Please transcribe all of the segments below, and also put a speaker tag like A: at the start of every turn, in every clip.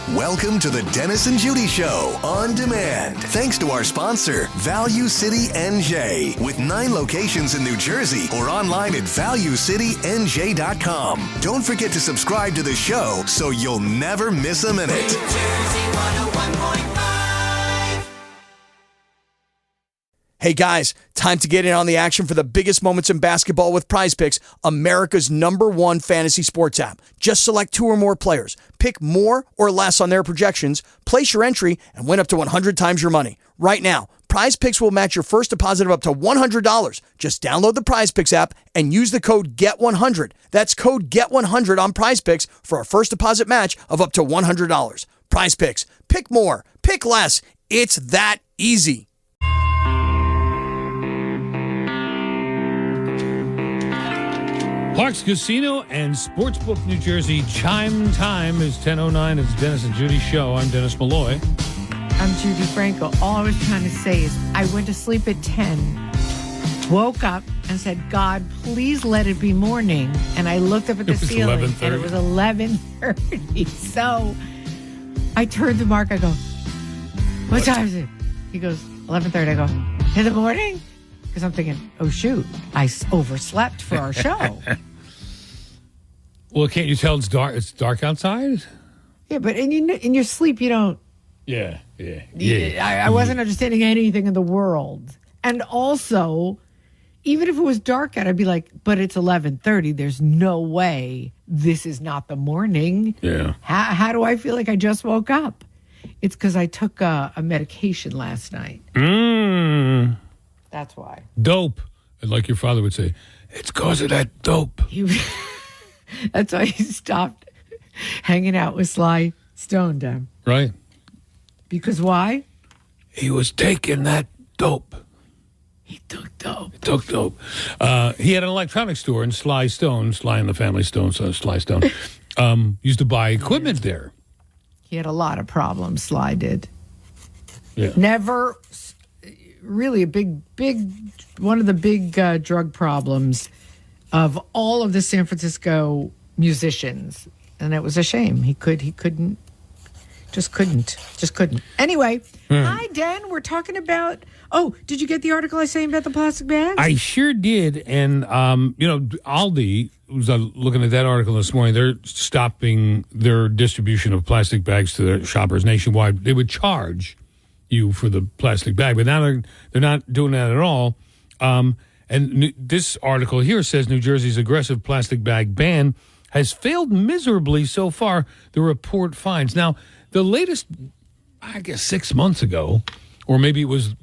A: Welcome to the Dennis and Judi Show on demand. Thanks to our sponsor, Value City NJ, with 9 locations in New Jersey or online at valuecitynj.com. Don't forget to subscribe to the show so you'll never miss a minute. New Jersey 101.5.
B: Hey guys, time to get in on the action for the biggest moments in basketball with Prize Picks, America's #1 fantasy sports app. Just select 2 or more players, pick more or less on their projections, place your entry, and win up to 100 times your money. Right now, Prize Picks will match your first deposit of up to $100. Just download the Prize Picks app and use the code GET100. That's code GET100 on Prize Picks for a first deposit match of up to $100. Prize Picks. Pick more. Pick less. It's that easy.
C: Parks Casino and Sportsbook New Jersey chime time is 10:09. It's Dennis and Judi Show. I'm Dennis Malloy.
D: I'm Judy Franco. All I was trying to say is I went to sleep at 10, woke up and said, God, please let it be morning. And I looked up at the ceiling and it was 11:30. So I turned to Mark. I go, what time is it? He goes, 11:30. I go, in the morning? Because I'm thinking, oh, shoot, I overslept for our show.
C: Well, can't you tell it's dark? It's dark outside?
D: Yeah, but in your sleep, you don't.
C: Yeah.
D: I wasn't understanding anything in the world. And also, even if it was dark out, I'd be like, but it's 11:30. There's no way this is not the morning.
C: Yeah.
D: How do I feel like I just woke up? It's because I took a medication last night. That's why.
C: Dope. And like your father would say, it's because of that dope.
D: That's why he stopped hanging out with Sly Stone, Dan.
C: Right.
D: Because why?
C: He was taking that dope.
D: He took dope.
C: He had an electronics store in Sly Stone, Sly and the Family Stone, so Sly Stone, used to buy equipment there.
D: He had a lot of problems, Sly did.
C: Yeah.
D: Never really a big, one of the big drug problems of all of the San Francisco musicians. And it was a shame. He couldn't. Anyway, Hi, Den. We're talking about, did you get the article I saying about the plastic bags?
C: I sure did. And, Aldi was looking at that article this morning. They're stopping their distribution of plastic bags to their shoppers nationwide. They would charge you for the plastic bag, but now they're not doing that at all. And this article here says New Jersey's aggressive plastic bag ban has failed miserably so far, the report finds. Now, the latest, I guess 6 months ago, or maybe it was a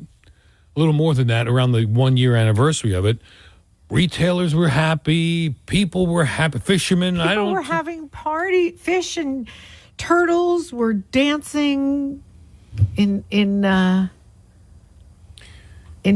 C: little more than that, around the 1-year anniversary of it, retailers were happy, people were happy, fishermen.
D: People were having party, fish and turtles were dancing in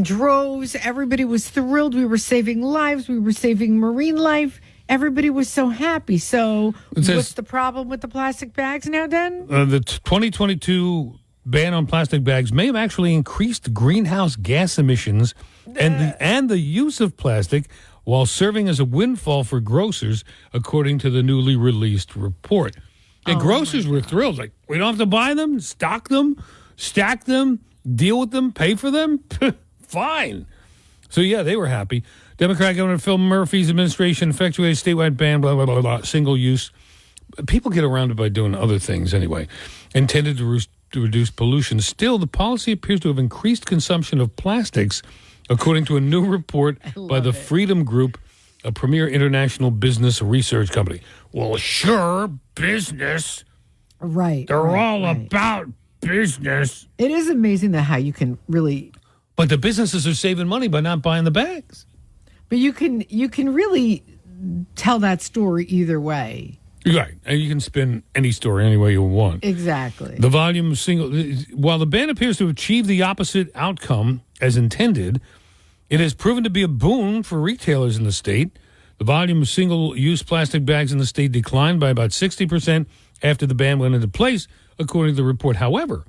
D: droves. Everybody was thrilled. We were saving lives. We were saving marine life. Everybody was so happy. So what's the problem with the plastic bags now, Dan?
C: The 2022 ban on plastic bags may have actually increased greenhouse gas emissions and the use of plastic while serving as a windfall for grocers, according to the newly released report. And grocers were thrilled. Like, we don't have to buy them, stock them, stack them, deal with them, pay for them. Fine. So, yeah, they were happy. Democrat Governor Phil Murphy's administration effectuated a statewide ban, blah, blah, blah, blah, single use. People get around it by doing other things anyway. Intended to reduce pollution. Still, the policy appears to have increased consumption of plastics, according to a new report by the Freedom Group, a premier international business research company. Well, sure, business.
D: Right.
C: They're all about business.
D: It is amazing how you can really...
C: But the businesses are saving money by not buying the bags.
D: But you can really tell that story either way.
C: Right. And you can spin any story any way you want.
D: Exactly.
C: The volume of while the ban appears to achieve the opposite outcome as intended, it has proven to be a boon for retailers in the state. The volume of single-use plastic bags in the state declined by about 60% after the ban went into place, according to the report. However,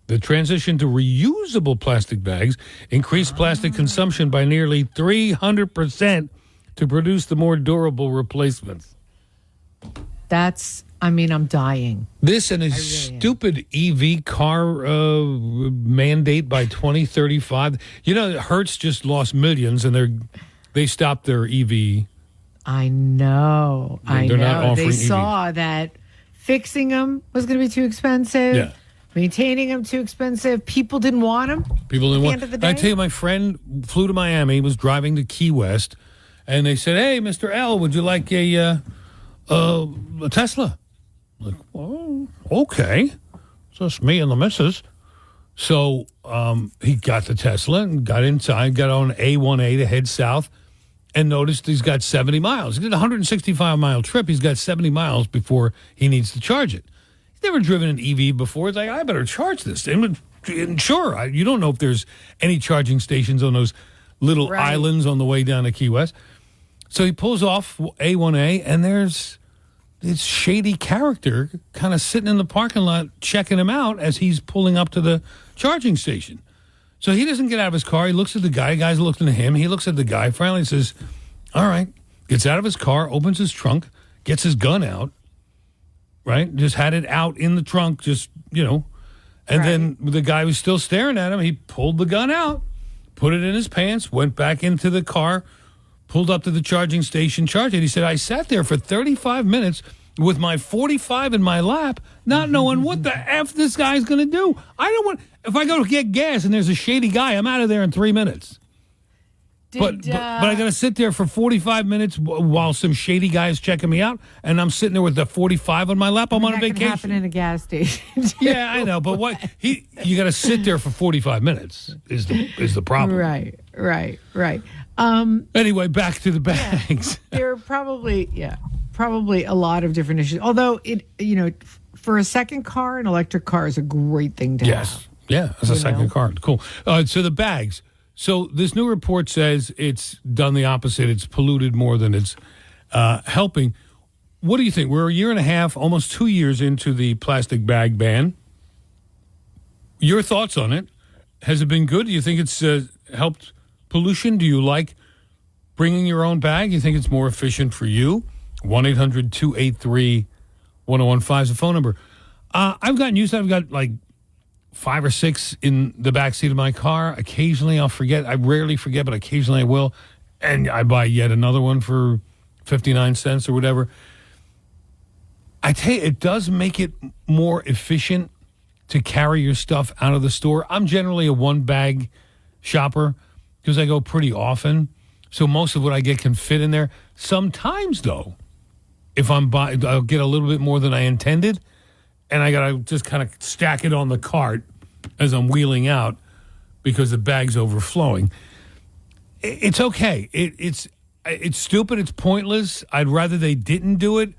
C: the transition to reusable plastic bags increased plastic consumption by nearly 300% to produce the more durable replacements.
D: That's I mean, I'm dying.
C: This and a stupid EV car mandate by 2035. You know, Hertz just lost millions, and they stopped their EV.
D: I know.
C: They're not offering
D: They
C: EV.
D: saw that fixing them was going to be too expensive.
C: Yeah.
D: Maintaining them too expensive. People didn't want them.
C: People didn't want.
D: End of the day.
C: I tell you, my friend flew to Miami, was driving to Key West, and they said, "Hey, Mr. L, would you like a Tesla?" I'm like, well, okay, it's just me and the missus. So he got the Tesla and got inside, got on A1A to head south, and noticed he's got 70 miles. He did a 165-mile trip. He's got 70 miles before he needs to charge it. He's never driven an EV before. It's like, I better charge this. And sure, you don't know if there's any charging stations on those little islands on the way down to Key West. So he pulls off A1A, and there's this shady character kind of sitting in the parking lot checking him out as he's pulling up to the charging station. So he doesn't get out of his car. He looks at the guy. The guy's looking at him. He looks at the guy. Finally says, all right. Gets out of his car, opens his trunk, gets his gun out, right? Just had it out in the trunk, just, and then the guy was still staring at him. He pulled the gun out, put it in his pants, went back into the car, pulled up to the charging station, charged it. He said, I sat there for 35 minutes with my 45 in my lap, not knowing what the F this guy's going to do. I don't want, if I go to get gas and there's a shady guy, I'm out of there in 3 minutes. But I got to sit there for 45 minutes while some shady guy is checking me out, and I'm sitting there with the 45 on my lap. I'm on a vacation.
D: That can happen in a gas station.
C: Yeah, I know, but you got to sit there for 45 minutes is the problem.
D: Right.
C: Anyway, back to the bags.
D: Yeah, there are probably a lot of different issues. Although for a second car, an electric car is a great thing to have.
C: Yeah, as a second car. Cool. So the bags. So this new report says it's done the opposite. It's polluted more than it's helping. What do you think? We're a year and a half, almost 2 years into the plastic bag ban. Your thoughts on it? Has it been good? Do you think it's helped pollution? Do you like bringing your own bag? You think it's more efficient for you? 1-800-283-1015 is the phone number. I've gotten used to it. I've got like 5 or 6 in the backseat of my car. Occasionally I'll forget. I rarely forget, but occasionally I will. And I buy yet another one for 59 cents or whatever. I tell you, it does make it more efficient to carry your stuff out of the store. I'm generally a one-bag shopper because I go pretty often. So most of what I get can fit in there. Sometimes, though, if I'm buying, I'll get a little bit more than I intended. And I got to just kind of stack it on the cart as I'm wheeling out because the bag's overflowing. It's okay. It's stupid. It's pointless. I'd rather they didn't do it.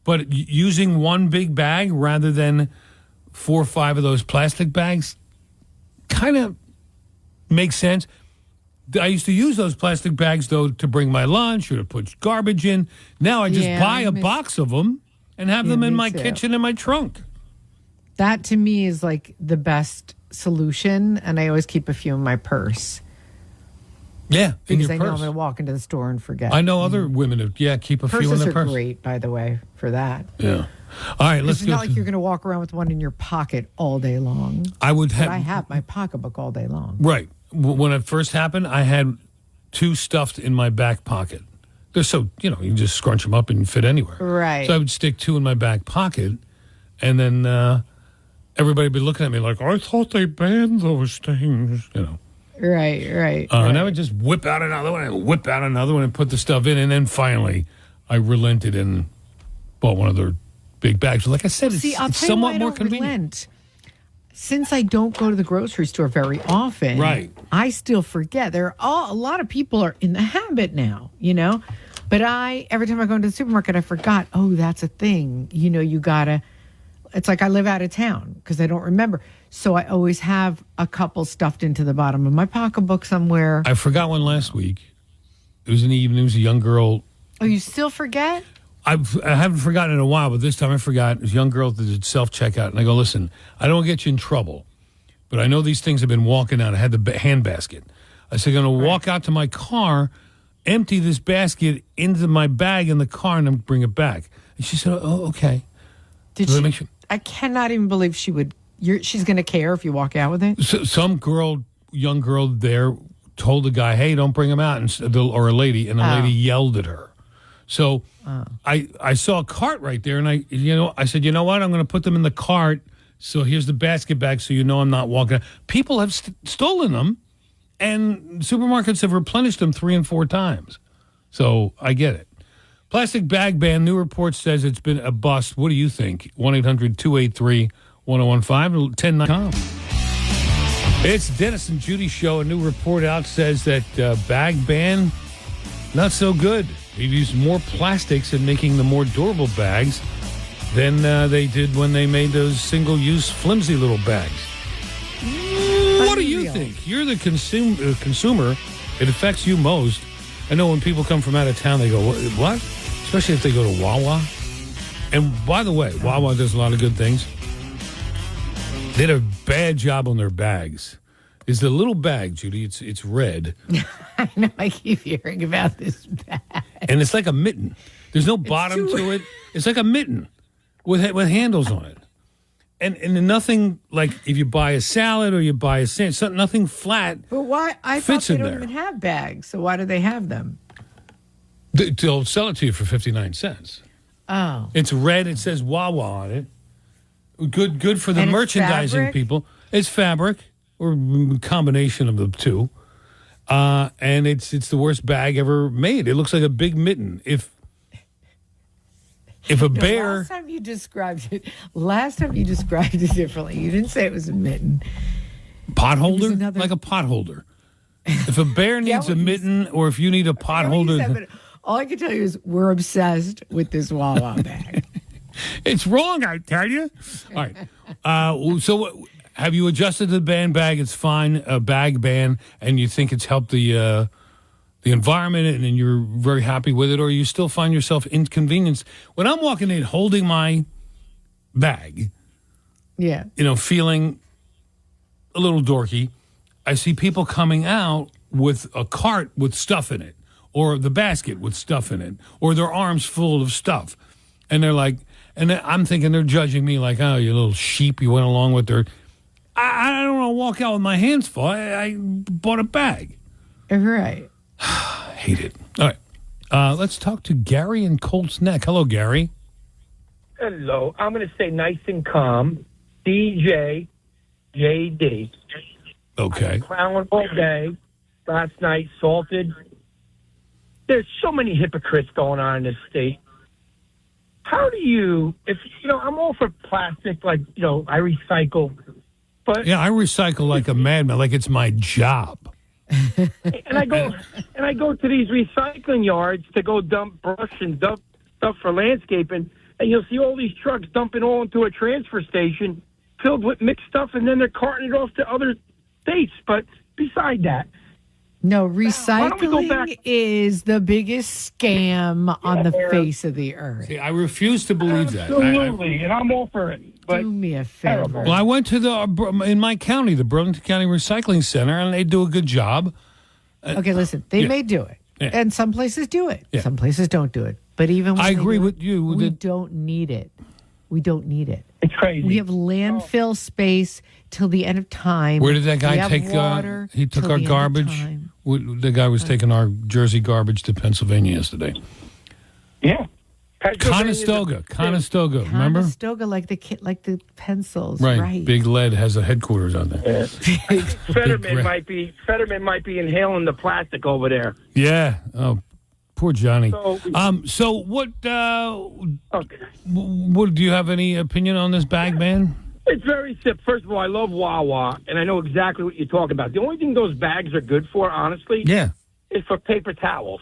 C: But using one big bag rather than 4 or 5 of those plastic bags kind of makes sense. I used to use those plastic bags, though, to bring my lunch or to put garbage in. Now I just buy a box of them and have them in my kitchen in my trunk.
D: That to me is like the best solution, and I always keep a few in my purse.
C: Yeah, in
D: because
C: your
D: I
C: purse.
D: know I'm going to walk into the store and forget.
C: I know other women who, keep a few in their purse.
D: Purses are great, by the way, for that.
C: Yeah. All right, let's go.
D: It's not like you're going to walk around with one in your pocket all day long.
C: I
D: have my pocketbook all day long.
C: Right. When it first happened, I had 2 stuffed in my back pocket. They're so, you can just scrunch them up and fit anywhere.
D: Right.
C: So I would stick 2 in my back pocket, and then everybody would be looking at me like, I thought they banned those things,
D: Right.
C: And I would just whip out another one and put the stuff in, and then finally I relented and bought one of their big bags. Like I said, it's somewhat more convenient.
D: Relent. Since I don't go to the grocery store very often,
C: right.
D: I still forget. A lot of people are in the habit now, But every time I go into the supermarket, I forgot, that's a thing. You gotta, it's like I live out of town because I don't remember. So I always have a couple stuffed into the bottom of my pocketbook somewhere.
C: I forgot one last week. It was in the evening. It was a young girl.
D: Oh, you still forget?
C: I haven't forgotten in a while, but this time I forgot. It was a young girl that did self-checkout. And I go, listen, I don't want to get you in trouble, but I know these things have been walking out. I had the hand basket. I said, I'm going to walk out to my car, empty this basket into my bag in the car, and then bring it back. And she said, oh, okay.
D: Did she? I cannot even believe she would. She's going to care if you walk out with it.
C: So, some young girl there told the guy, "Hey, don't bring him out," or a lady, and the lady yelled at her. So I saw a cart right there, and I said, you know what? I'm going to put them in the cart. So here's the basket bag, so you know I'm not walking. People have stolen them, and supermarkets have replenished them 3 and 4 times. So I get it. Plastic bag ban. New report says it's been a bust. What do you think? 1-800-283-1015, 10.com. It's Dennis and Judi show. A new report out says that bag ban, not so good. We've used more plastics in making the more durable bags than they did when they made those single-use flimsy little bags. What do you think? You're the consumer. It affects you most. I know when people come from out of town, they go, what? Especially if they go to Wawa. And by the way, Wawa does a lot of good things. They did a bad job on their bags. It's the little bag, Judi. It's red.
D: I know. I keep hearing about this bag.
C: And it's like a mitten. There's no bottom to it. It's like a mitten with handles on it. And nothing like if you buy a salad or you buy a sandwich, nothing flat.
D: But why? I thought they don't even have bags. So why do they have them?
C: They'll sell it to you for 59 cents.
D: Oh.
C: It's red. It says Wawa on it. Good for the merchandising people. It's fabric or a combination of the two. And it's the worst bag ever made. It looks like a big mitten. If a bear...
D: Last time you described it differently. You didn't say it was a mitten.
C: Pot holder? Like a pot holder. If a bear needs a mitten or if you need a pot holder...
D: All I can tell you is we're obsessed with this Wawa bag.
C: It's wrong, I tell you. All right. So have you adjusted the bag? It's fine, a bag ban, and you think it's helped the environment and you're very happy with it, or you still find yourself inconvenienced? When I'm walking in holding my bag, feeling a little dorky, I see people coming out with a cart with stuff in it, or the basket with stuff in it, or their arms full of stuff. And they're like, and I'm thinking they're judging me like, oh, you little sheep, you went along with their... I don't want to walk out with my hands full. I bought a bag.
D: Right.
C: Hate it. All right. Let's talk to Gary in Colts Neck. Hello, Gary.
E: Hello. I'm going to say nice and calm. DJ, JD.
C: Okay.
E: Clowning all day. Last night, salted. There's so many hypocrites going on in this state. How do you, I'm all for plastic, I recycle. But
C: yeah, I recycle like a madman, like it's my job.
E: and I go to these recycling yards to go dump brush and dump stuff for landscaping, and you'll see all these trucks dumping all into a transfer station filled with mixed stuff, and then they're carting it off to other states. But beside that,
D: no, recycling is the biggest scam on the face of the earth.
C: See, I refuse to believe that.
E: Absolutely, and I'm all for it. But
D: do me a favor.
C: Well, I went to in my county, the Burlington County Recycling Center, and they do a good job.
D: Okay, listen, they may do it, and some places do it. Yeah. Some places don't do it. But even when
C: I agree with you.
D: We don't need it. We don't need it.
E: It's crazy.
D: We have landfill space till the end of time.
C: Where did that guy take?
D: Water
C: he took our garbage. The guy was taking our Jersey garbage to Pennsylvania yesterday.
E: Yeah.
C: Conestoga, remember?
D: Conestoga, like the pencils, right?
C: Big Lead has a headquarters on there.
E: Yeah. Fetterman might be inhaling the plastic over there.
C: Yeah. Oh, poor Johnny. So what? What do you have any opinion on this bag ban?
E: It's very simple. First of all, I love Wawa, and I know exactly what you're talking about. The only thing those bags are good for, honestly, is for paper towels,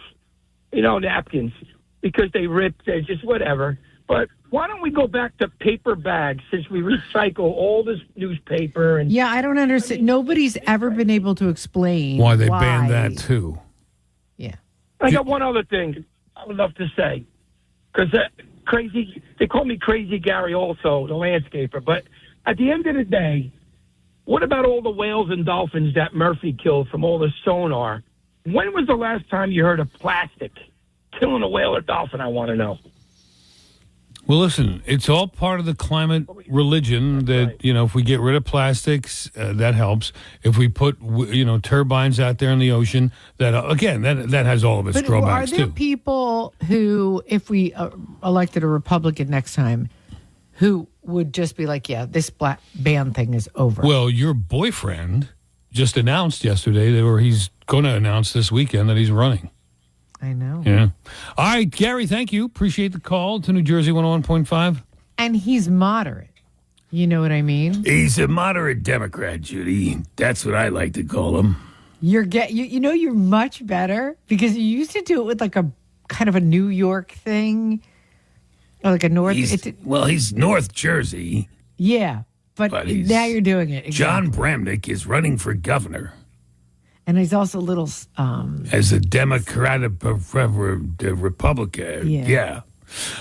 E: napkins. Because they rip, they're just whatever. But why don't we go back to paper bags since we recycle all this newspaper? And
D: I don't understand. Nobody's ever been able to explain
C: why they banned that too.
D: Yeah.
E: I got one other thing I would love to say. Because they call me Crazy Gary also, the landscaper. But at the end of the day, what about all the whales and dolphins that Murphy killed from all the sonar? When was the last time you heard of plastic killing a whale or dolphin, I want to know?
C: Well, listen, it's all part of the climate religion that, if we get rid of plastics, that helps. If we put, turbines out there in the ocean, that has all of its drawbacks, too.
D: Are there people who, if we elected a Republican next time, who would just be like, yeah, this black ban thing is over?
C: Well, your boyfriend just announced yesterday, or he's going to announce this weekend that he's running.
D: I know.
C: Yeah. All right, Gary, thank you. Appreciate the call to New Jersey 101.5.
D: And he's moderate. You know what I mean?
C: He's a moderate Democrat, Judy. That's what I like to call him.
D: You're much better because you used to do it with like a kind of a New York thing. Or like a North.
C: He's North Jersey.
D: Yeah, but now you're doing it. Exactly.
C: John Bramnick is running for governor.
D: And he's also a little...
C: as a Democrat, a Republican. Yeah.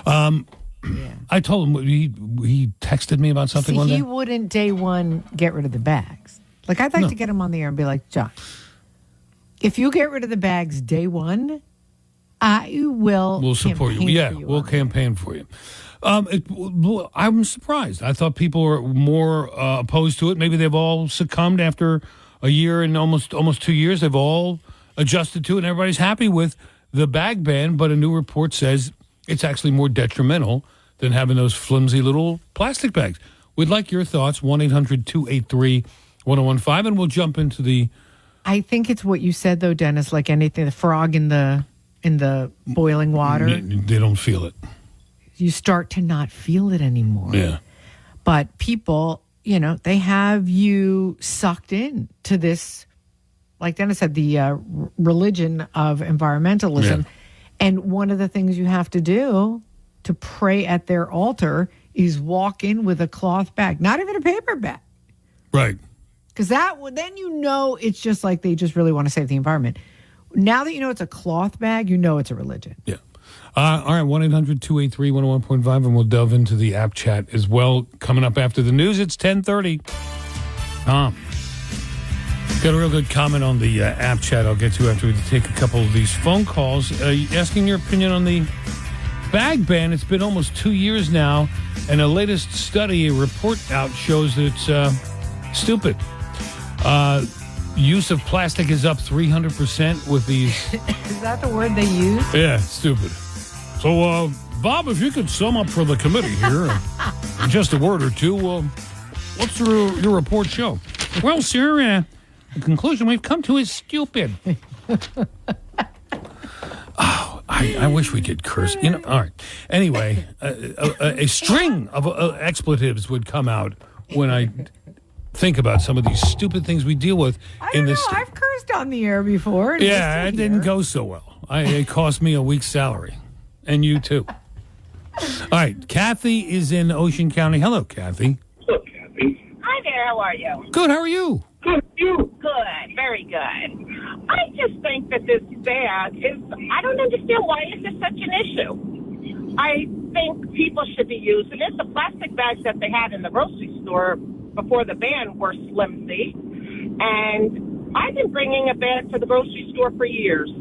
C: I told him, he texted me about something one day.
D: He wouldn't day one get rid of the bags. Like, I'd like to get him on the air and be like, John, if you get rid of the bags day one, we'll
C: support you. Yeah, we'll campaign for you. I'm surprised. I thought people were more opposed to it. Maybe they've all succumbed after a year and almost 2 years. They've all adjusted to it, and everybody's happy with the bag ban. But a new report says it's actually more detrimental than having those flimsy little plastic bags. We'd like your thoughts, 1-800-283-1015, and we'll jump into the...
D: I think it's what you said, though, Dennis, like anything, the frog in the boiling water.
C: They don't feel it.
D: You start to not feel it anymore.
C: Yeah.
D: But people... they have you sucked in to this, like Dennis said, the religion of environmentalism. Yeah. And one of the things you have to do to pray at their altar is walk in with a cloth bag, not even a paper bag.
C: Right.
D: Because then it's just like they just really want to save the environment. Now that it's a cloth bag, it's a religion.
C: Yeah. All right, 1-800-283-101.5, and we'll delve into the app chat as well. Coming up after the news, it's 10:30. Got a real good comment on the app chat I'll get to after we take a couple of these phone calls. Asking your opinion on the bag ban. It's been almost 2 years now, and a latest study, a report out, shows that it's stupid. Use of plastic is up 300% with these.
D: Is that the word they use?
C: Yeah, stupid. So, Bob, if you could sum up for the committee here in just a word or two, what's your report show? Well, sir, the conclusion we've come to is stupid. I wish we could curse. All right. Anyway, a string of expletives would come out when I think about some of these stupid things we deal with in this.
D: I've cursed on the air before.
C: Yeah, it didn't go so well. It cost me a week's salary. And you, too. All right. Kathy is in Ocean County. Hello, Kathy.
F: Hello, Kathy. Hi there. How are you?
C: Good. How are you?
F: Good. You? Good. Very good. I just think that this bag is... I don't understand why is this such an issue. I think people should be using it. The plastic bags that they had in the grocery store before the ban were flimsy. And I've been bringing a bag to the grocery store for years.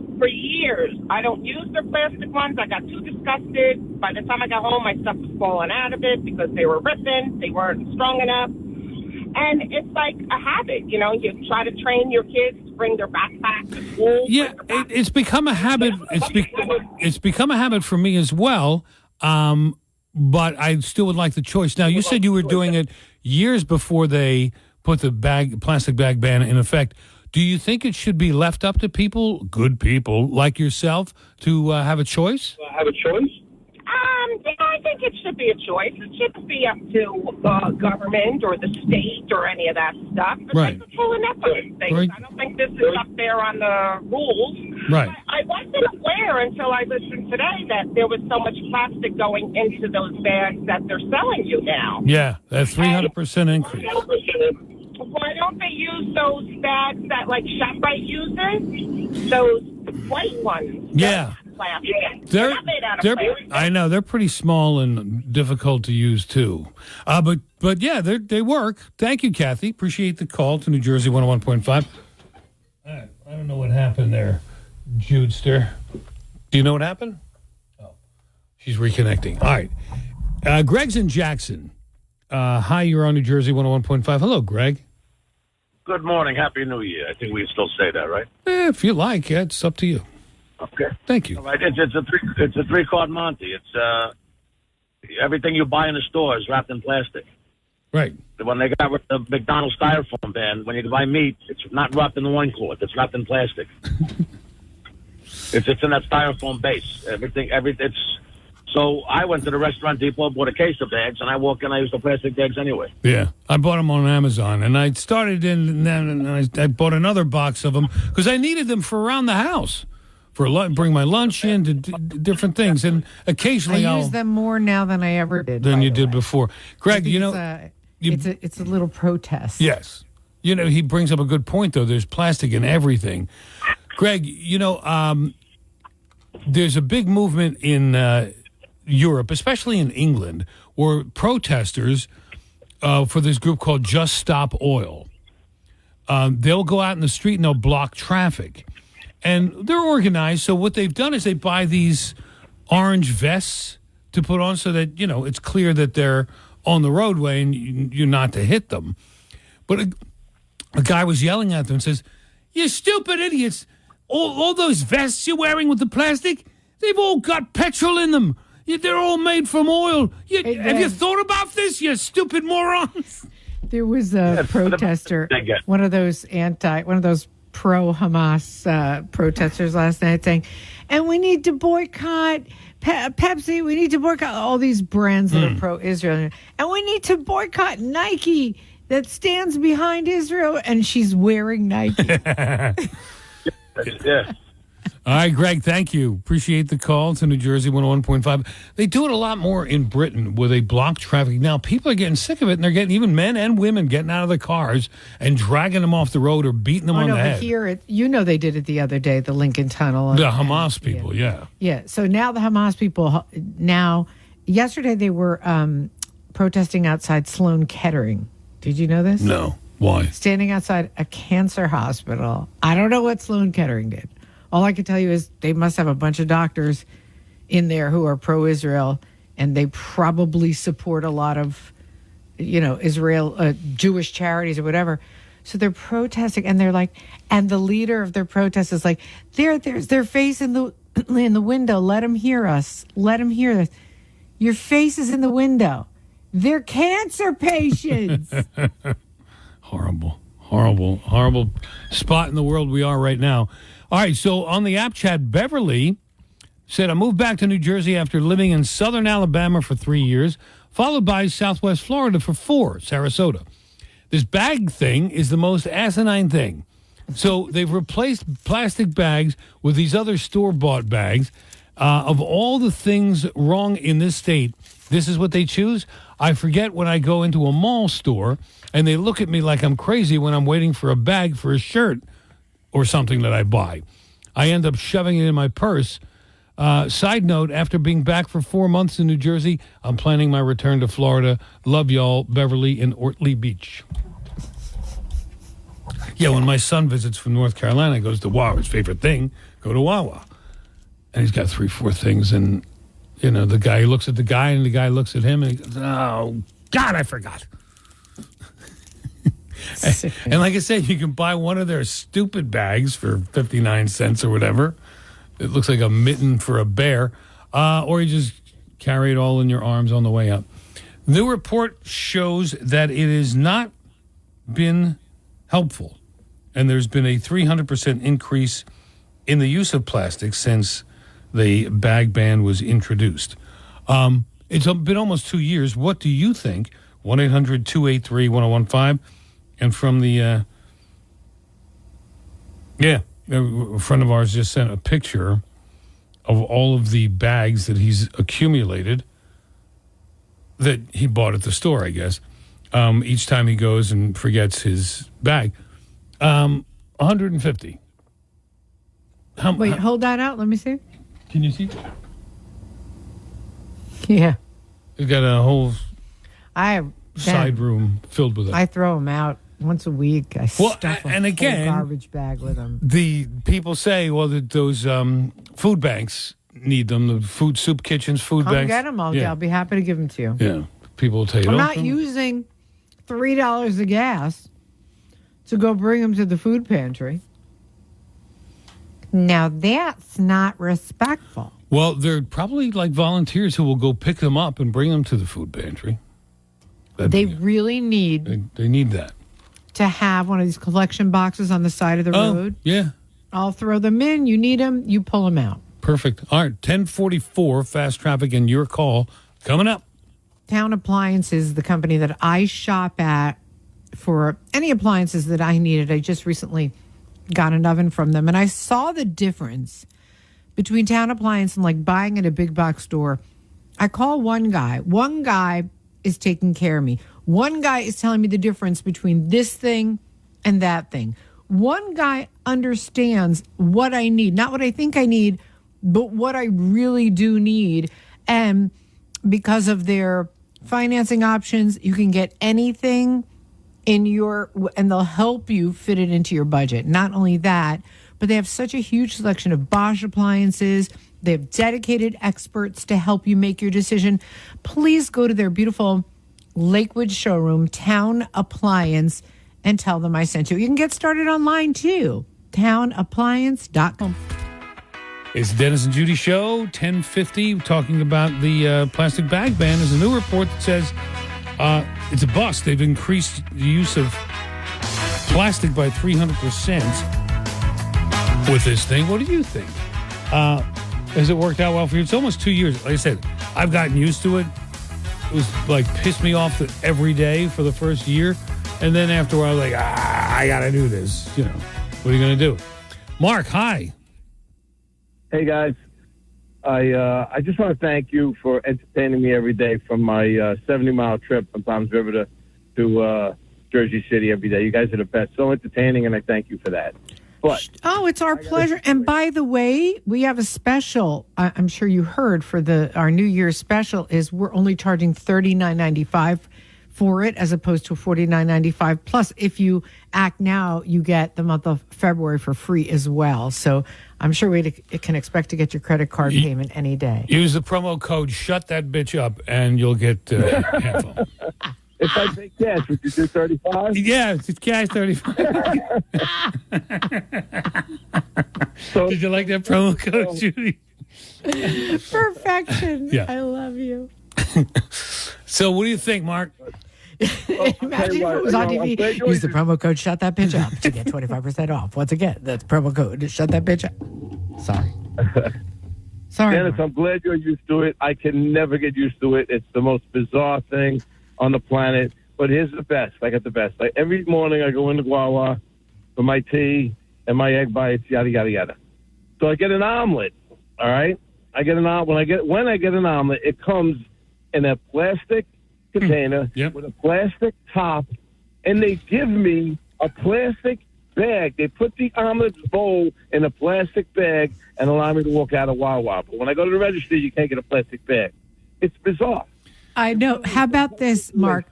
F: I don't use their plastic ones. I got too disgusted. By the time I got home, my stuff was falling out of it because they were ripping. They weren't strong enough. And it's like a habit, you try to train your kids to bring their backpack to school.
C: Yeah, it's become a habit. It's become a habit for me as well. But I still would like the choice. Now, you said you were doing it years before they put the plastic bag ban in effect. Do you think it should be left up to people, good people like yourself, to have a choice?
F: I think it should be a choice. It shouldn't be up to government or the state or any of that stuff. It's
C: right.
F: like the full and things. Right. I don't think this is up there on the rules.
C: Right.
F: I wasn't aware until I listened today that there was so much plastic going into those bags that they're selling you now.
C: Yeah, that's 300% increase.
F: Why don't they use those bags that, like, ShopRite uses? Those white ones.
C: Yeah.
F: They're not made out of plastic.
C: I know. They're pretty small and difficult to use, too. But yeah, they work. Thank you, Kathy. Appreciate the call to New Jersey 101.5. I don't know what happened there, Judester. Do you know what happened? Oh, she's reconnecting. All right. Greg's in Jackson. Hi, you're on New Jersey 101.5. Hello, Greg.
G: Good morning. Happy New Year. I think we still say that, right?
C: If you like, yeah, it's up to you.
G: Okay.
C: Thank you.
G: All right. It's a three-card Monty. It's everything you buy in the store is wrapped in plastic.
C: Right.
G: When they got rid of the McDonald's styrofoam ban, when you buy meat, it's not wrapped in the loincloth. It's wrapped in plastic. It's in that styrofoam base. So I went to the restaurant depot, bought a case of bags, and I walk in, I use the plastic bags anyway.
C: Yeah, I bought them on Amazon, and I started in, and I bought another box of them because I needed them for around the house, bring my lunch in to different things, and occasionally
D: I use them more now than I ever did.
C: Than you did before. Greg,
D: it's a little protest.
C: Yes, he brings up a good point though. There's plastic in everything. Greg, there's a big movement in Europe, especially in England, where protesters for this group called Just Stop Oil, they'll go out in the street and they'll block traffic. And they're organized, so what they've done is they buy these orange vests to put on so that, it's clear that they're on the roadway and you're not to hit them. But a guy was yelling at them and says, "You stupid idiots, all those vests you're wearing with the plastic, they've all got petrol in them. They're all made from oil. Have you thought about this, you stupid morons?"
D: There was a protester, one of those pro-Hamas protesters last night saying, "And we need to boycott Pepsi. We need to boycott all these brands that are pro-Israel. And we need to boycott Nike that stands behind Israel." And she's wearing Nike.
G: Yeah.
C: All right, Greg, thank you. Appreciate the call to New Jersey 101.5. They do it a lot more in Britain where they block traffic. Now, people are getting sick of it, and they're getting, even men and women, getting out of the cars and dragging them off the road or beating them on the head.
D: Here, they did it the other day, the Lincoln Tunnel.
C: The Hamas people, yeah.
D: Yeah, so now the Hamas people, yesterday they were protesting outside Sloan Kettering. Did you know this?
C: No. Why?
D: Standing outside a cancer hospital. I don't know what Sloan Kettering did. All I can tell you is they must have a bunch of doctors in there who are pro-Israel, and they probably support a lot of, Israel, Jewish charities or whatever. So they're protesting, and they're like, and the leader of their protest is like, there's their face in the window. Let them hear us. Let them hear us. Your face is in the window. They're cancer patients.
C: Horrible spot in the world we are right now. All right, so on the app chat, Beverly said, "I moved back to New Jersey after living in southern Alabama for 3 years, followed by southwest Florida for 4, Sarasota. This bag thing is the most asinine thing. So they've replaced plastic bags with these other store-bought bags. Of all the things wrong in this state, this is what they choose. I forget when I go into a mall store, and they look at me like I'm crazy when I'm waiting for a bag for a shirt or something that I buy. I end up shoving it in my purse. Side note, after being back for 4 months in New Jersey, I'm planning my return to Florida. Love y'all, Beverly in Ortley Beach." Yeah, when my son visits from North Carolina, he goes to Wawa. His favorite thing, go to Wawa. And he's got 3-4 things, and, the guy looks at the guy, and the guy looks at him, and he goes, "Oh, God, I forgot." And like I said, you can buy one of their stupid bags for 59 cents or whatever. It looks like a mitten for a bear. Or you just carry it all in your arms on the way up. New report shows that it has not been helpful. And there's been a 300% increase in the use of plastic since the bag ban was introduced. It's been almost 2 years. What do you think? 1-800-283-1015. And from the, a friend of ours just sent a picture of all of the bags that he's accumulated that he bought at the store, I guess. Each time he goes and forgets his bag. 150.
D: Wait, hold that out. Let me see.
C: Can you see?
D: Yeah.
C: He's got a whole side room filled with it.
D: I throw them out once a week. I stuff a full garbage bag with them.
C: The people say, well, that those food banks need them. The food, soup kitchens, food
D: Come
C: banks.
D: get them. I'll be happy to give them to you.
C: Yeah. People will tell you.
D: I'm not using $3 of gas to go bring them to the food pantry. Now, that's not respectful.
C: Well, they're probably like volunteers who will go pick them up and bring them to the food pantry.
D: They really need...
C: They need that.
D: To have one of these collection boxes on the side of the road.
C: Yeah.
D: I'll throw them in. You need them, you pull them out.
C: Perfect. All right, 1044, fast traffic and your call coming up.
D: Town Appliances, the company that I shop at for any appliances that I needed. I just recently got an oven from them, and I saw the difference between Town Appliance and like buying at a big box store. I call one guy. One guy is taking care of me. One guy is telling me the difference between this thing and that thing. One guy understands what I need, not what I think I need, but what I really do need. And because of their financing options, you can get anything and they'll help you fit it into your budget. Not only that, but they have such a huge selection of Bosch appliances. They have dedicated experts to help you make your decision. Please go to their beautiful Lakewood showroom, Town Appliance, and tell them I sent you. You can get started online too. townappliance.com.
C: It's Dennis and Judi Show, 1050, talking about the plastic bag ban. There's a new report that says it's a bust. They've increased the use of plastic by 300% with this thing. What do you think? Has it worked out well for you? It's almost 2 years. Like I said, I've gotten used to it. It was like pissed me off that every day for the first year. And then after a while, I was like, I got to do this. You know, what are you going to do? Mark, hi.
H: Hey, guys. I just want to thank you for entertaining me every day from my 70-mile trip from Palms River to Jersey City every day. You guys are the best. So entertaining, and I thank you for that. But
D: it's our pleasure. And by the way, we have a special. I'm sure you heard for our New Year's special is we're only charging $39.95 for it as opposed to $49.95. Plus, if you act now, you get the month of February for free as well. So I'm sure we can expect to get your credit card payment any day.
C: Use the promo code "Shut That Bitch Up" and you'll get half off.
H: If I pay cash, would you do 35?
C: Yeah, it's cash 35.
H: So,
C: did you like that promo code, Judi?
D: Perfection.
C: Yeah.
D: I love you.
C: So what do you think, Mark?
D: Imagine if it was on TV. Use the promo code "Shut That Bitch Up" to get 25% off. Once again, that's promo code "Shut That Bitch Up." Sorry.
H: Dennis, I'm glad you're used to it. I can never get used to it. It's the most bizarre thing on the planet. But here's the best. I got the best. Every morning I go into Wawa for my tea and my egg bites, yada, yada, yada. So I get an omelet, all right? I get an omelet. When I get an omelet, it comes in a plastic container with a plastic top, and they give me a plastic bag. They put the omelet bowl in a plastic bag and allow me to walk out of Wawa. But when I go to the register, you can't get a plastic bag. It's bizarre.
D: I know. How about this, Mark?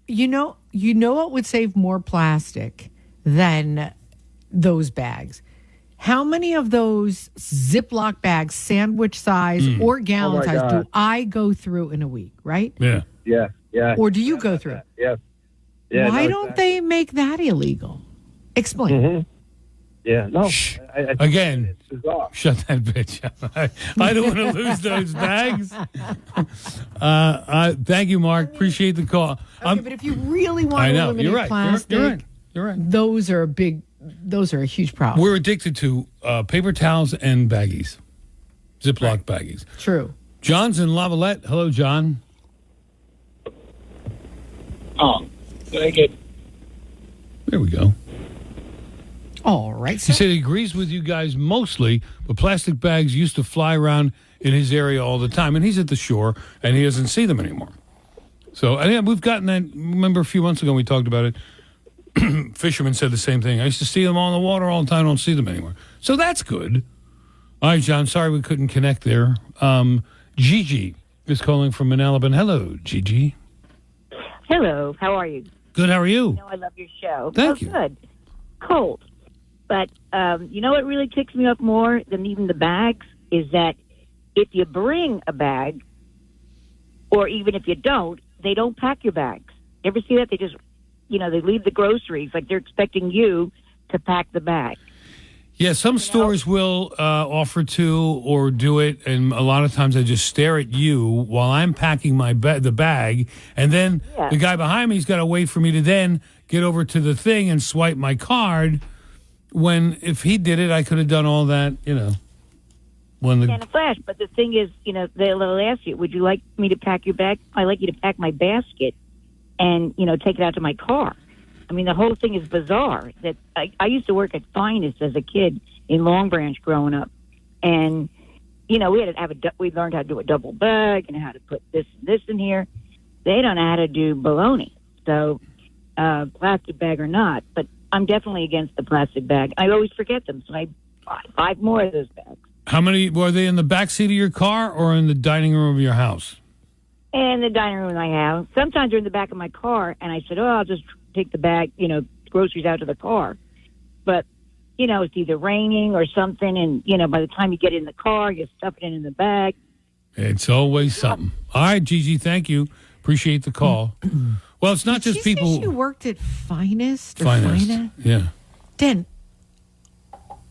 D: You know what would save more plastic than those bags? How many of those Ziploc bags, sandwich size or gallon size, do I go through in a week, right?
C: Yeah.
D: Or do you go through?
H: Yeah.
D: Why don't they make that illegal? Explain.
H: Mm-hmm. Yeah, no.
C: Again, shut that bitch up. I don't want to lose those bags. Thank you, Mark. Appreciate the call.
D: Okay, but if you really want to eliminate plastic,
C: You're right.
D: Those are a huge problem.
C: We're addicted to paper towels and baggies, Ziploc baggies.
D: True.
C: John's in Lavalette. Hello, John.
I: Oh, thank you.
C: There we go.
D: All right.
C: He said he agrees with you guys mostly, but plastic bags used to fly around in his area all the time, and he's at the shore, and he doesn't see them anymore. So, and we've gotten that. Remember a few months ago we talked about it. Fishermen said the same thing. I used to see them on the water all the time. I don't see them anymore. So that's good. All right, John. Sorry we couldn't connect there. Gigi is calling from Manalaban. Hello, Gigi.
J: Hello. How are you?
C: Good. How are you?
J: You know I love your show.
C: Thank you.
J: Good. Cold. But you know what really ticks me off more than even the bags is that if you bring a bag, or even if you don't, they don't pack your bags. Ever see that? They just, they leave the groceries like they're expecting you to pack the bag.
C: Yeah, some stores will offer to or do it, and a lot of times I just stare at you while I'm packing the bag, and then the guy behind me's got to wait for me to then get over to the thing and swipe my card. When if he did it, I could have done all that, When
J: in a flash, but the thing is, they'll ask you, "Would you like me to pack your bag? I'd like you to pack my basket, and take it out to my car." I mean, the whole thing is bizarre. That I used to work at Finest as a kid in Long Branch growing up, and we had to have we learned how to do a double bag and how to put this and this in here. They don't know how to do baloney, so plastic bag or not. But I'm definitely against the plastic bag. I always forget them, so I buy 5 more of those bags.
C: How many were they in the back seat of your car or in the dining room of your house?
J: In the dining room I have. Sometimes they're in the back of my car, and I said, I'll just take the bag, groceries out to the car. But, it's either raining or something, and, by the time you get in the car, you stuff it in the bag.
C: It's always something. All right, Gigi, thank you. Appreciate the call. Well, it's not just people.
D: Say she worked at Finest?
C: Finest, yeah.
D: Dan,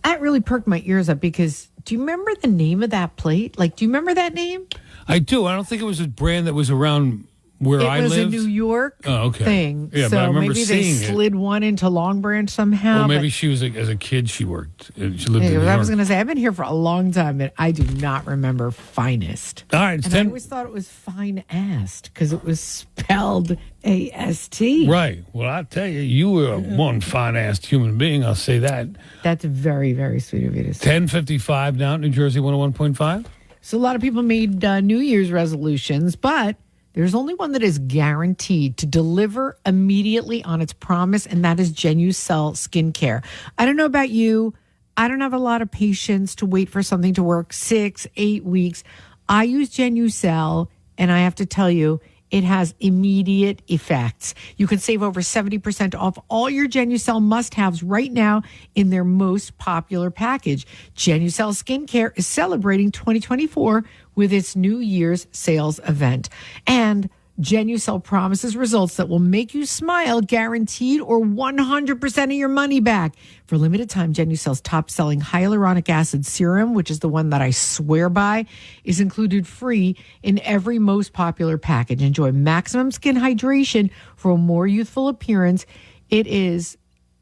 D: that really perked my ears up because do you remember the name of that plate? Like, do you remember that name?
C: I do. I don't think it was a brand that was around where I lived.
D: It was a New York thing.
C: Yeah,
D: so
C: but I remember
D: maybe
C: seeing
D: they slid one into Long Branch somehow.
C: Well, maybe she was, as a kid, she worked. She lived in New York.
D: I was going to say, I've been here for a long time, and I do not remember Finest.
C: All right.
D: I always thought it was Fine-Ast because it was spelled A-S-T.
C: Right. Well, I tell you, you were one fine-assed human being. I'll say that.
D: That's very, very sweet of you to say.
C: 10:55 now, New Jersey 101.5.
D: So a lot of people made New Year's resolutions, but there's only one that is guaranteed to deliver immediately on its promise, and that is Genucel Skincare. I don't know about you. I don't have a lot of patience to wait for something to work 6-8 weeks. I use Genucel, and I have to tell you, it has immediate effects. You can save over 70% off all your Genucel must-haves right now in their most popular package. Genucel Skincare is celebrating 2024 with its New Year's sales event. And Genucel promises results that will make you smile, guaranteed, or 100% of your money back. For a limited time, Genucel's top-selling hyaluronic acid serum, which is the one that I swear by, is included free in every most popular package. Enjoy maximum skin hydration for a more youthful appearance. It is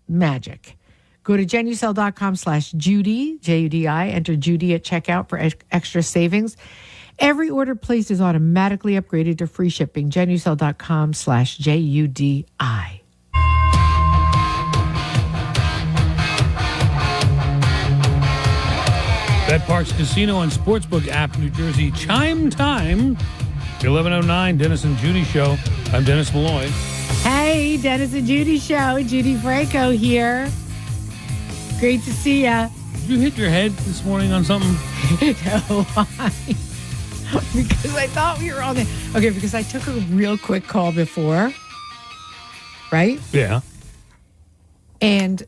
D: magic. Go to Genucel.com/Judi, Judi. Enter Judi at checkout for extra savings. Every order placed is automatically upgraded to free shipping. Genucel.com/Judi.
C: BetParks Casino and Sportsbook app, New Jersey. Chime time, 11:09, Dennis and Judi Show. I'm Dennis Malloy.
D: Hey, Dennis and Judi Show. Judi Franco here. Great to see ya.
C: Did you hit your head this morning on something?
D: No, why? Because I thought we were on the... Okay, because I took a real quick call before, right?
C: Yeah.
D: And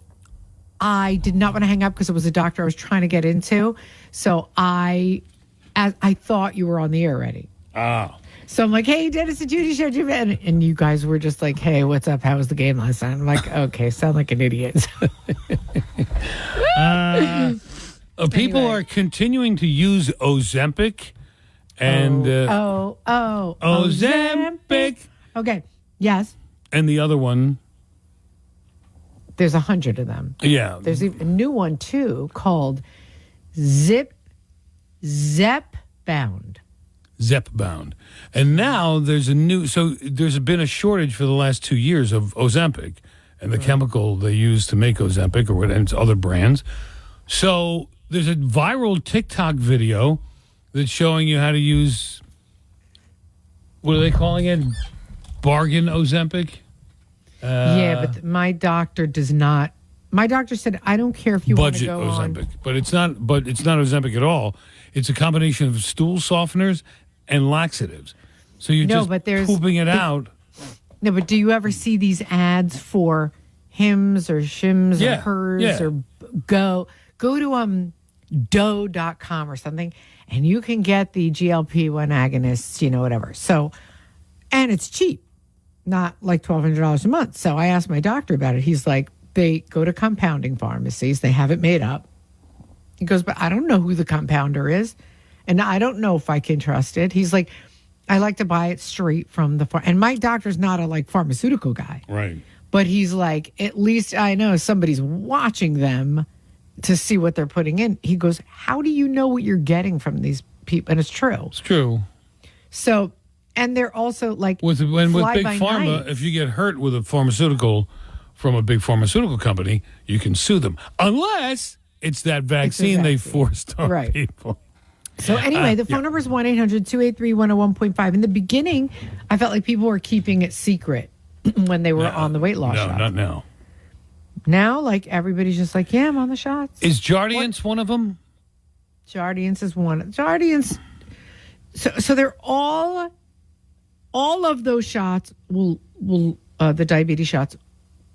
D: I did not want to hang up because it was a doctor I was trying to get into. So I thought you were on the air already.
C: Oh.
D: So I'm like, hey, Dennis and Judi Show. And you guys were just like, hey, what's up? How was the game last night? I'm like, okay, sound like an idiot.
C: People are continuing to use Ozempic. And Ozempic.
D: Okay. Yes.
C: And the other one.
D: There's 100 of them.
C: Yeah.
D: There's a new one too called Zepbound.
C: Zepbound. And now there's there's been a shortage for the last 2 years of Ozempic and the chemical they use to make Ozempic or whatever, it's other brands. So there's a viral TikTok video that's showing you how to use, what are they calling it? Bargain Ozempic?
D: Yeah, but my doctor does not. My doctor said, I don't care if you want to go
C: Ozempic,
D: on.
C: But it's not Ozempic at all. It's a combination of stool softeners and laxatives. So you're pooping it out.
D: No, but do you ever see these ads for Hims or Shims or Hers or go to doe.com or something, and you can get the GLP-1 agonists, whatever. So, and it's cheap, not like $1,200 a month. So I asked my doctor about it. He's like, they go to compounding pharmacies. They have it made up. He goes, but I don't know who the compounder is, and I don't know if I can trust it. He's like, I like to buy it straight from the and my doctor's not a pharmaceutical guy.
C: Right.
D: But he's like, at least I know somebody's watching them to see what they're putting in. He goes, how do you know what you're getting from these people? And it's true.
C: It's true.
D: So, and they're also
C: with big pharma, if you get hurt with a pharmaceutical from a big pharmaceutical company, you can sue them. Unless it's that vaccine they forced on people.
D: So anyway, the phone number is 1-800-283-101.5. In the beginning, I felt like people were keeping it secret when they were on the weight loss shots.
C: No, not now.
D: Now, everybody's just like, yeah, I'm on the shots.
C: Is Jardiance one of them?
D: Jardiance is one. Jardiance. So they're all of those shots will the diabetes shots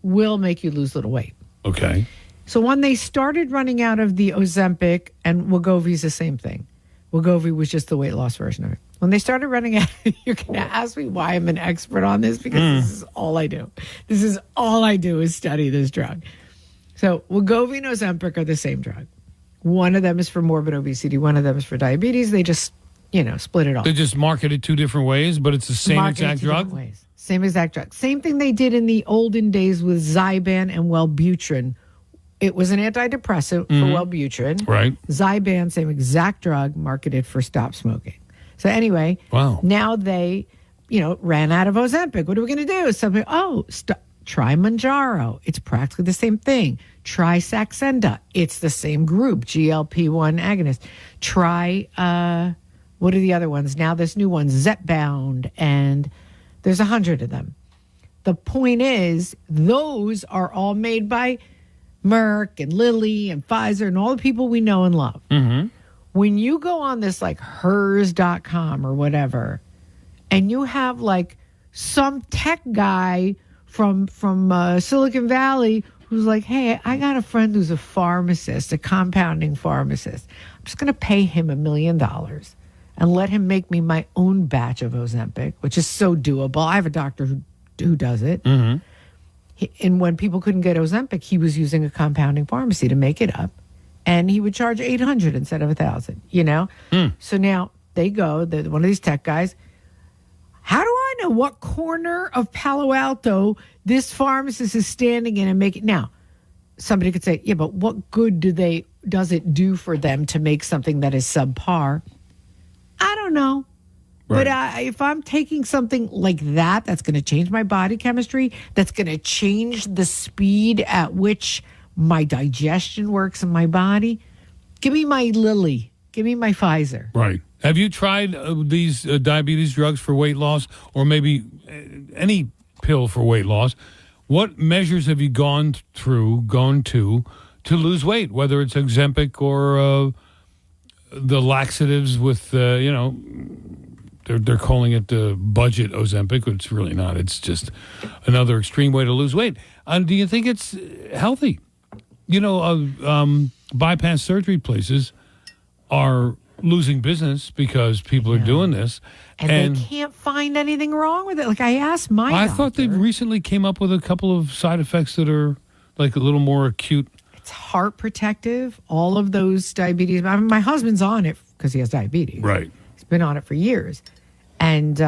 D: will make you lose a little weight.
C: Okay.
D: So when they started running out of the Ozempic, and Wegovy is the same thing. Wegovy was just the weight loss version of it. When they started running out, you're going to ask me why I'm an expert on this, because this is all I do. This is all I do is study this drug. So Wegovy and Ozempic are the same drug. One of them is for morbid obesity. One of them is for diabetes. They just, split it off.
C: They just market it two different ways, but it's the same exact drug?
D: Same exact drug. Same thing they did in the olden days with Zyban and Wellbutrin. It was an antidepressant for Wellbutrin.
C: Right.
D: Zyban, same exact drug, marketed for stop smoking. So anyway, now they, ran out of Ozempic. What are we going to do? Something, try Mounjaro. It's practically the same thing. Try Saxenda. It's the same group, GLP-1 agonist. Try, what are the other ones? Now this new one, Zepbound, and there's 100 of them. The point is, those are all made by Merck and Lilly and Pfizer and all the people we know and love.
C: Mm-hmm.
D: When you go on this hers.com or whatever, and you have some tech guy from Silicon Valley who's like, hey, I got a friend who's a pharmacist, a compounding pharmacist. I'm just going to pay him $1 million and let him make me my own batch of Ozempic, which is so doable. I have a doctor who does it.
C: Mm-hmm.
D: And when people couldn't get Ozempic, he was using a compounding pharmacy to make it up. And he would charge $800 instead of $1,000, So now they go, one of these tech guys, how do I know what corner of Palo Alto this pharmacist is standing in and make it? Now, somebody could say, yeah, but what good does it do for them to make something that is subpar? I don't know. Right. But if I'm taking something like that, that's going to change my body chemistry, that's going to change the speed at which my digestion works in my body, give me my Lilly, give me my Pfizer.
C: Right. Have you tried these diabetes drugs for weight loss, or maybe any pill for weight loss? What measures have you gone to lose weight, whether it's Ozempic or the laxatives with, They're calling it the budget Ozempic, but it's really not. It's just another extreme way to lose weight. Do you think it's healthy? Bypass surgery places are losing business because people are doing this.
D: And they can't find anything wrong with it. I asked my doctor.
C: I thought they recently came up with a couple of side effects that are a little more acute.
D: It's heart protective. All of those diabetes. My husband's on it because he has diabetes.
C: Right.
D: He's been on it for years. And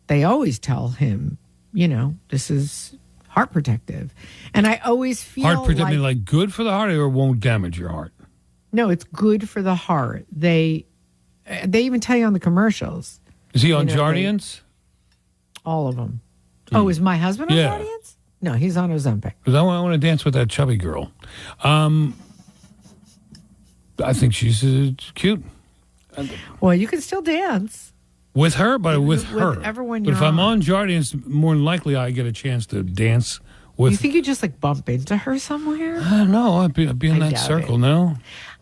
D: they always tell him, this is heart protective. And I always feel
C: heart protective, good for the heart, or won't damage your heart?
D: No, it's good for the heart. They even tell you on the commercials.
C: Is he on Jardiance?
D: All of them. Oh, is my husband on Jardiance? No, he's on Ozempic.
C: Because I want to dance with that chubby girl. I think she's cute.
D: Well, you can still dance.
C: With her, but with her.
D: Everyone
C: but if I'm on Jardiance, more than likely I get a chance to dance with.
D: You think you just bump into her somewhere?
C: I don't know. I'd be in that circle now.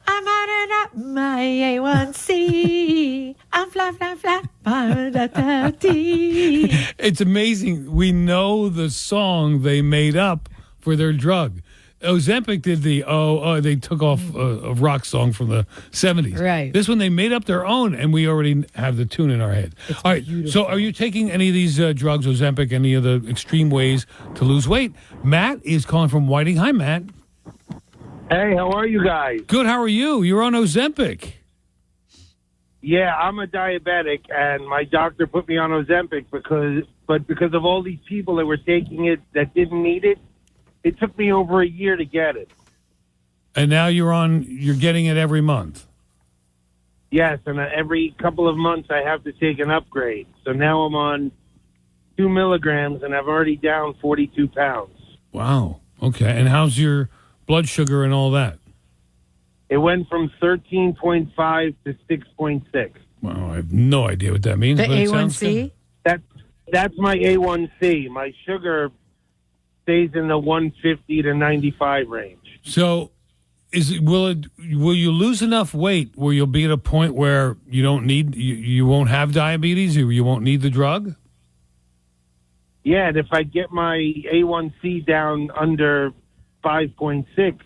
D: I'm running up my A1C. I'm fly.
C: It's amazing. We know the song they made up for their drug. Ozempic did they took off a rock song from the 70s.
D: Right.
C: This one, they made up their own, and we already have the tune in our head. All right, beautiful. So are you taking any of these drugs, Ozempic, any of the extreme ways to lose weight? Matt is calling from Whiting. Hi, Matt.
K: Hey, how are you guys?
C: Good, how are you? You're on Ozempic.
K: Yeah, I'm a diabetic, and my doctor put me on Ozempic because of all these people that were taking it that didn't need it. It took me over a year to get it.
C: And now you're getting it every month.
K: Yes, and every couple of months I have to take an upgrade. So now I'm on 2 milligrams, and I've already down 42 pounds.
C: Wow. Okay. And how's your blood sugar and all that?
K: It went from 13.5 to 6.6.
C: Wow, I have no idea what that means.
D: The
C: but it sounds
D: A1C?
C: good.
K: That's my A1C. My sugar stays in the 150 to 95 range.
C: So, will you lose enough weight where you'll be at a point where you won't have diabetes, or you won't need the drug?
K: Yeah, and if I get my A1C down under 5.6,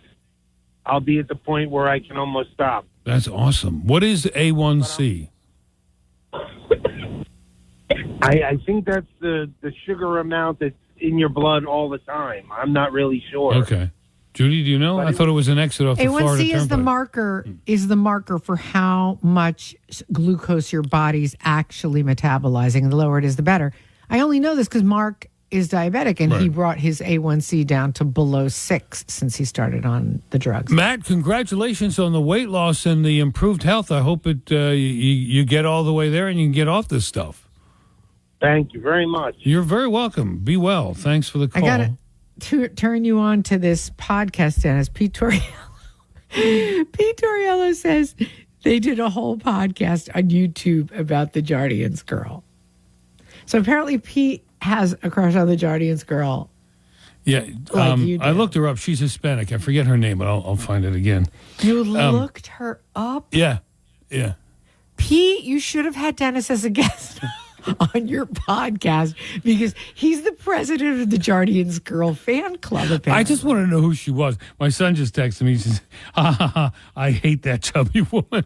K: I'll be at the point where I can almost stop.
C: That's awesome. What is A1C?
K: I think that's the sugar amount that's in your blood all the time. I'm not really sure.
C: Okay. Judy, do you know? I thought it was an exit off the Florida
D: A1C is the marker for how much glucose your body's actually metabolizing, and the lower it is, the better. I only know this because Mark is diabetic, and he brought his A1C down to below 6 since he started on the drugs.
C: Matt, congratulations on the weight loss and the improved health. I hope you get all the way there and you can get off this stuff.
K: Thank you very much.
C: You're very welcome. Be well. Thanks for the call.
D: I got to turn you on to this podcast, Dennis. Pete Torriello says they did a whole podcast on YouTube about the Jardians girl. So apparently Pete has a crush on the Jardians girl.
C: Yeah,
D: like you do.
C: I looked her up. She's Hispanic. I forget her name, but I'll find it again.
D: You looked her up?
C: Yeah.
D: Pete, you should have had Dennis as a guest on your podcast because he's the president of the Jardians girl fan club. Apparently.
C: I just want to know who she was. My son just texted me. He says, I hate that chubby woman.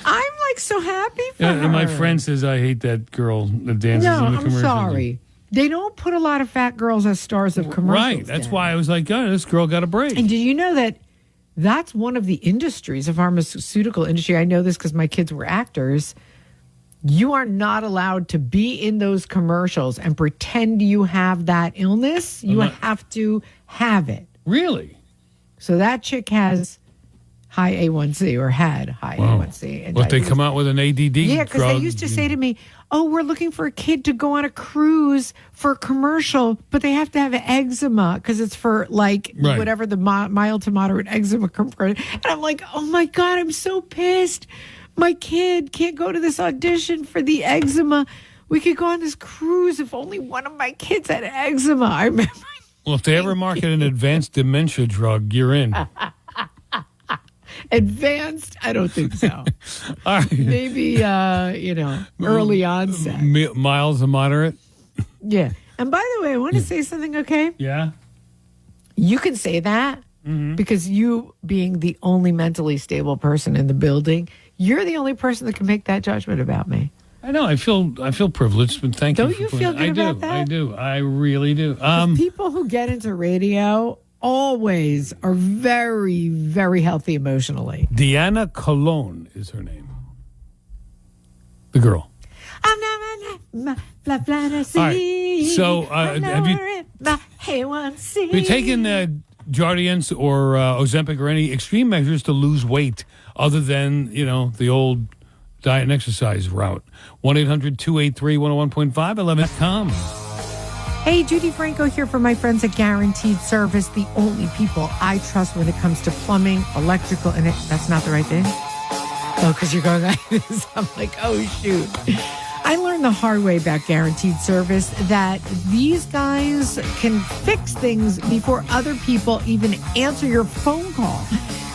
D: I'm like so happy for her.
C: And my friend says, I hate that girl that dances in the commercials.
D: I'm sorry. They don't put a lot of fat girls as stars of commercials.
C: Right. That's why I was like, oh, this girl got a break.
D: And did you know that that's one of the industries, the pharmaceutical industry? I know this because my kids were actors. You are not allowed to be in those commercials and pretend you have that illness. You have to have it.
C: Really?
D: So that chick has high A1C or had high A1C.
C: What, they come out with an ADD
D: Yeah, because
C: drug?
D: they used to say to me, oh, we're looking for a kid to go on a cruise for a commercial, but they have to have eczema because it's for whatever the mild to moderate eczema. And I'm like, oh my God, I'm so pissed. My kid can't go to this audition for the eczema. We could go on this cruise if only one of my kids had eczema. I remember.
C: Well, if they ever market an advanced dementia drug, you're in.
D: Advanced? I don't think so.
C: All right.
D: Maybe, early onset.
C: Mild to moderate?
D: Yeah. And by the way, I want to say something, okay?
C: Yeah.
D: You can say that because you, being the only mentally stable person in the building, you're the only person that can make that judgment about me.
C: I know. I feel privileged, but thank you.
D: Don't you feel good about that?
C: I do. I really do.
D: People who get into radio always are very, very healthy emotionally.
C: Deanna Colon is her name. The girl.
D: I'm not All
C: right. So, have you taken Jardians or Ozempic or any extreme measures to lose weight other than, the old diet and exercise route? 1-800-283-101.5, 11.com.
D: Hey, Judi Franco here for my friends at Guaranteed Service, the only people I trust when it comes to plumbing, electrical, and that's not the right thing? Oh, because you're going like this. I'm like, oh, shoot. I learned the hard way about Guaranteed Service that these guys can fix things before other people even answer your phone call.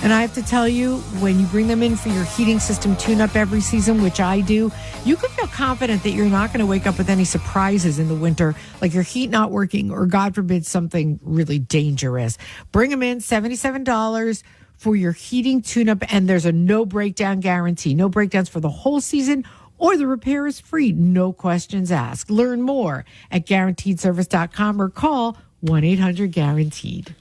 D: And I have to tell you, when you bring them in for your heating system tune-up every season, which I do, you can feel confident that you're not going to wake up with any surprises in the winter, like your heat not working or, God forbid, something really dangerous. Bring them in, $77 for your heating tune-up, and there's a no breakdown guarantee. No breakdowns for the whole season, or the repair is free. No questions asked. Learn more at guaranteedservice.com or call 1-800-GUARANTEED.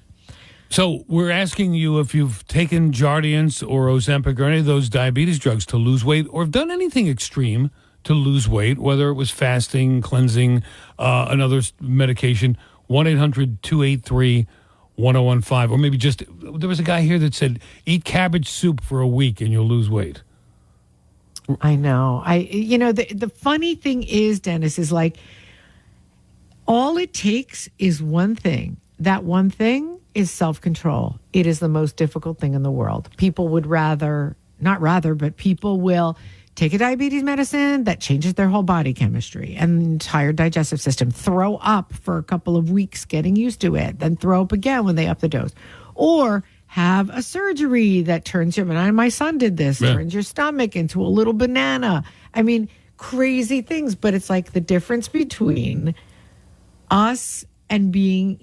C: So we're asking you if you've taken Jardiance or Ozempic or any of those diabetes drugs to lose weight, or have done anything extreme to lose weight, whether it was fasting, cleansing, another medication. 1-800-283-1015. Or maybe just, there was a guy here that said, eat cabbage soup for a week and you'll lose weight.
D: I know. The funny thing is, Dennis, is like, all it takes is one thing. That one thing is self-control. It is the most difficult thing in the world. People would people will take a diabetes medicine that changes their whole body chemistry and entire digestive system, throw up for a couple of weeks getting used to it, then throw up again when they up the dose. Or have a surgery that turns your, and my son did this, turns your stomach into a little banana. I mean, crazy things. But it's like the difference between us and being,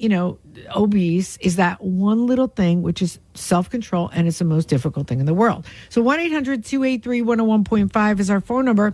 D: obese is that one little thing, which is self-control, and it's the most difficult thing in the world. So 1-800-283-101.5 is our phone number.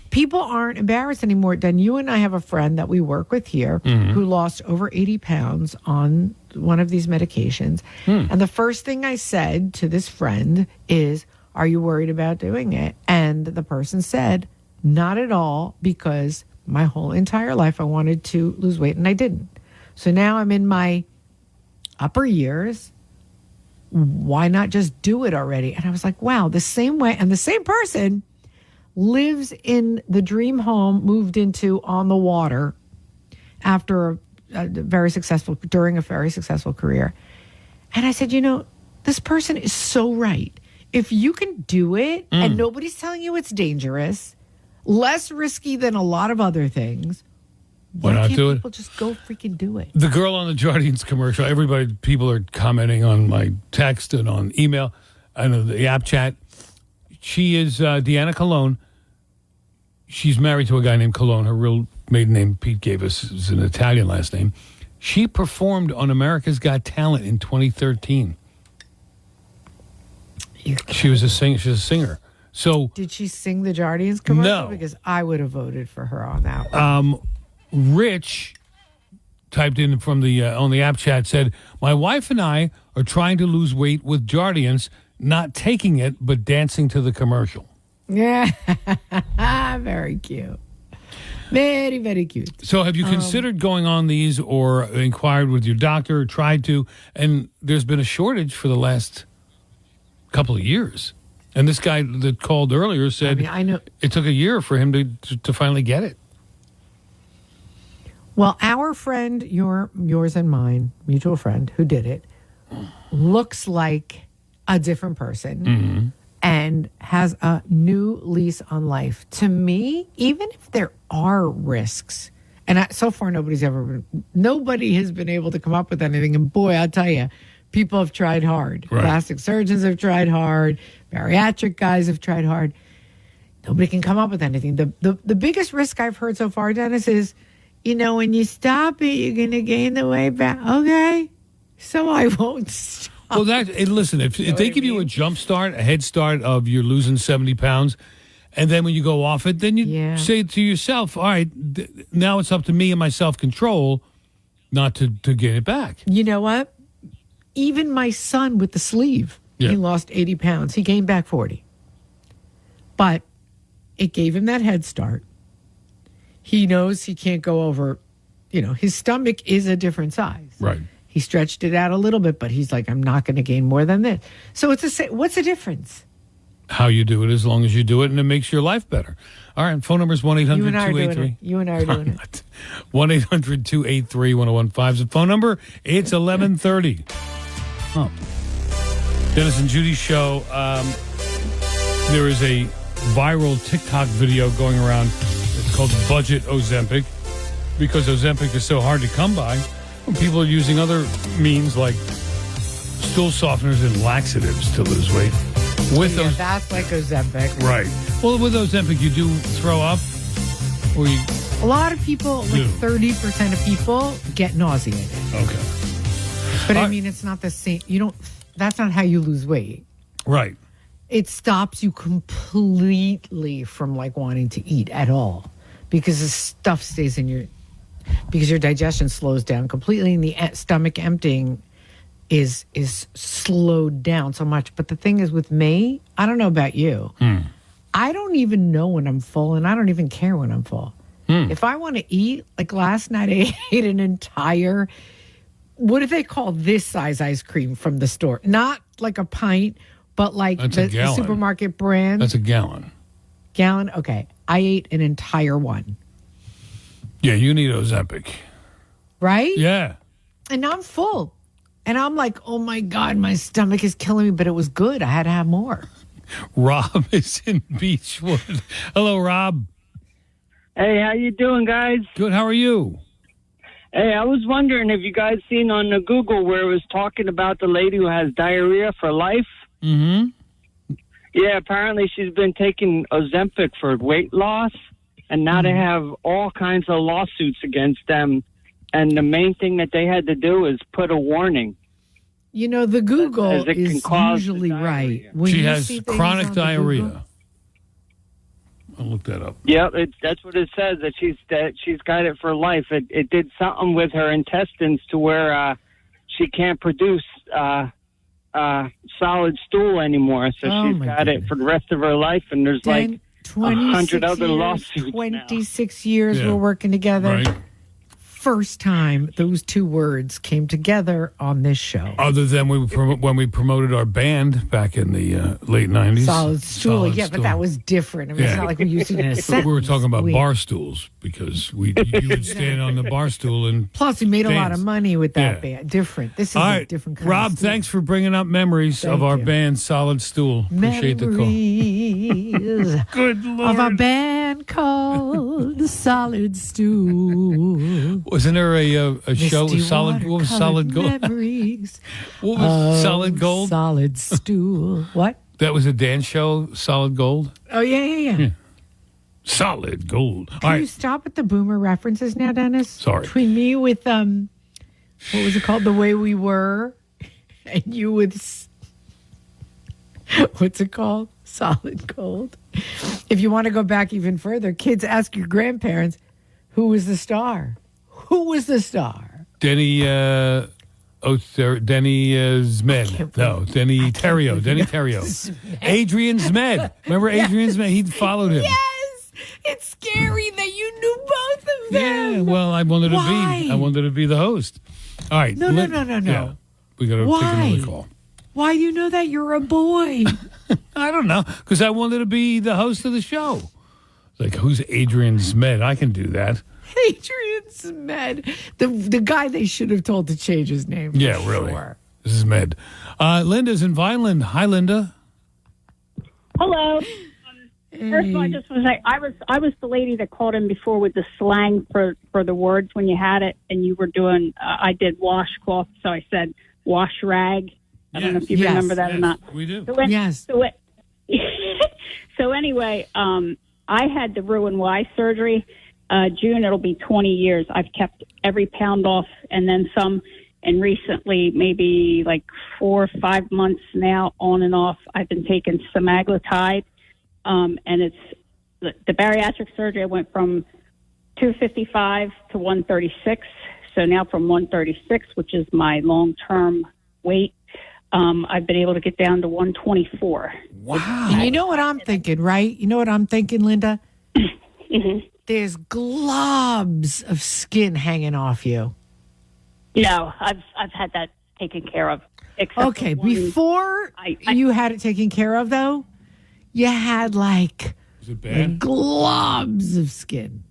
D: People aren't embarrassed anymore. Dan, you and I have a friend that we work with here who lost over 80 pounds on one of these medications. And the first thing I said to this friend is, are you worried about doing it? And the person said, not at all, because my whole entire life I wanted to lose weight and I didn't. So now I'm in my upper years. Why not just do it already? And I was like, wow, the same way. And the same person lives in the dream home, moved into on the water after during a very successful career. And I said, this person is so right. If you can do it and nobody's telling you it's dangerous, less risky than a lot of other things,
C: why not do it?
D: People just go freaking do it.
C: The girl on the Jardiance commercial, people are commenting on my text and on email and the app chat. She is Deanna Colon. She's married to a guy named Colon. Her real maiden name, Pete gave us, is an Italian last name. She performed on America's Got Talent in 2013. She was a singer. She's a singer. So
D: did she sing the Jardiance commercial?
C: No.
D: Because I would have voted for her on that one.
C: Rich typed in from the on the app chat, said, my wife and I are trying to lose weight with Jardiance, not taking it, but dancing to the commercial.
D: Yeah. Very cute. Very, very cute.
C: So have you considered going on these or inquired with your doctor or tried to? And there's been a shortage for the last couple of years. And this guy that called earlier said
D: I know
C: it took a year for him to finally get it.
D: Well, our friend, yours and mine, mutual friend who did it, looks like a different person and has a new lease on life. To me, even if there are risks, and so far nobody has been able to come up with anything. And boy, I'll tell you, people have tried hard. Right. Plastic surgeons have tried hard. Bariatric guys have tried hard. Nobody can come up with anything. The biggest risk I've heard so far, Dennis, is, when you stop it, you're going to gain the weight back. Okay, so I won't stop.
C: Well, listen, if they give you a jump start, a head start of you're losing 70 pounds, and then when you go off it, then you say to yourself, all right, now it's up to me and my self-control not to get it back.
D: You know what? Even my son with the sleeve, he lost 80 pounds. He gained back 40. But it gave him that head start. He knows he can't go over, his stomach is a different size.
C: Right.
D: He stretched it out a little bit, but he's like, I'm not going to gain more than this. So what's the difference?
C: How you do it, as long as you do it, and it makes your life better. All right, phone number is 1-800-283.
D: You and I are doing it.
C: 1-800-283-1015 is the phone number. It's 11:30. Oh. Dennis and Judi show. There is a viral TikTok video going around. It's called Budget Ozempic, because Ozempic is so hard to come by. People are using other means like stool softeners and laxatives to lose weight. With those,
D: that's like Ozempic.
C: right. Well, with Ozempic, you do throw up? Or you...
D: A lot of people, like 30% of people, get nauseated.
C: Okay.
D: But I mean, it's not the same. That's not how you lose weight.
C: Right.
D: It stops you completely from like wanting to eat at all because the stuff stays in because your digestion slows down completely and the stomach emptying is slowed down so much. But the thing is with me, I don't know about you. I don't even know when I'm full and I don't even care when I'm full. If I want to eat, like last night I ate an entire, what do they call this size ice cream from the store? Not like a pint, but like the supermarket brand.
C: That's a gallon.
D: Gallon? Okay. I ate an entire one.
C: Yeah, you need Ozempic.
D: Right?
C: Yeah.
D: And now I'm full. And I'm like, oh my God, my stomach is killing me, but it was good. I had to have more.
C: Rob is in Beechwood. Hello, Rob.
L: Hey, how you doing, guys?
C: Good. How are you?
L: Hey, I was wondering if you guys seen on the Google where it was talking about the lady who has diarrhea for life.
C: Mm-hmm.
L: Yeah, apparently she's been taking Ozempic for weight loss, and now they have all kinds of lawsuits against them. And the main thing that they had to do is put a warning.
D: You know, the Google is usually right. When
C: she has chronic diarrhea. I'll look that up.
L: Yeah, that's what it says, that she's got it for life. It did something with her intestines to where she can't produce solid stool anymore. So she's got it for the rest of her life, and there's like 100 other lawsuits
D: 26 years we're working together.
C: Right.
D: First time those two words came together on this show.
C: Other than when we promoted our band back in the late 90s.
D: Solid Stool. But that was different. I mean, it's not like we used it in a sentence.
C: We were talking about bar stools because you would stand on the bar stool and
D: plus we made
C: dance.
D: a lot of money with that band. Different. This is a different kind
C: Rob,
D: of stool.
C: thanks for bringing up memories of our band, Solid Stool. Appreciate the call. Good Lord.
D: Of a band called Solid Stool.
C: Wasn't there a show with Solid? What was Solid Gold?
D: Memories
C: what was Solid Gold?
D: Solid Stool. What?
C: That was a dance show, Solid Gold?
D: Oh, yeah.
C: Solid Gold.
D: Can you stop at the boomer references now, Dennis?
C: Sorry.
D: Between me with, what was it called? The Way We Were. And you with, what's it called? Solid Gold. If you want to go back even further, kids, ask your grandparents, who was the star? Who was the star?
C: Denny Zmed. No, Denny Terrio. Denny Terrio. Adrian Zmed. Remember Adrian Zmed? He followed him.
D: Yes. It's scary that you knew both of them.
C: Yeah, well, I wanted to be the host. All right.
D: No.
C: Yeah, we got to take another call.
D: Why do you know that you're a boy?
C: I don't know, because I wanted to be the host of the show. Like, who's Adrian Zmed? I can do that.
D: Adrian Zmed. The guy they should have told to change his name.
C: Yeah, really.
D: Sure.
C: This is Med. Linda's in Vineland. Hi, Linda.
M: Hello. First of all, I just want to say I was the lady that called in before with the slang for the words when you had it, and you were doing. I did washcloth, so I said wash rag. I don't know if you remember that or not.
C: We do.
M: So anyway, I had the Roux-en-Y surgery. June, it'll be 20 years. I've kept every pound off and then some. And recently, maybe like 4 or 5 months now, on and off, I've been taking semaglutide. And it's the bariatric surgery. I went from 255 to 136. So now from 136, which is my long-term weight, I've been able to get down to 124.
D: Wow. And you know what I'm thinking, right? You know what I'm thinking, Linda?
M: Mm-hmm.
D: There's globs of skin hanging off you.
M: No, I've had that taken care of.
D: Okay, before you had it taken care of, though, you had like globs of skin.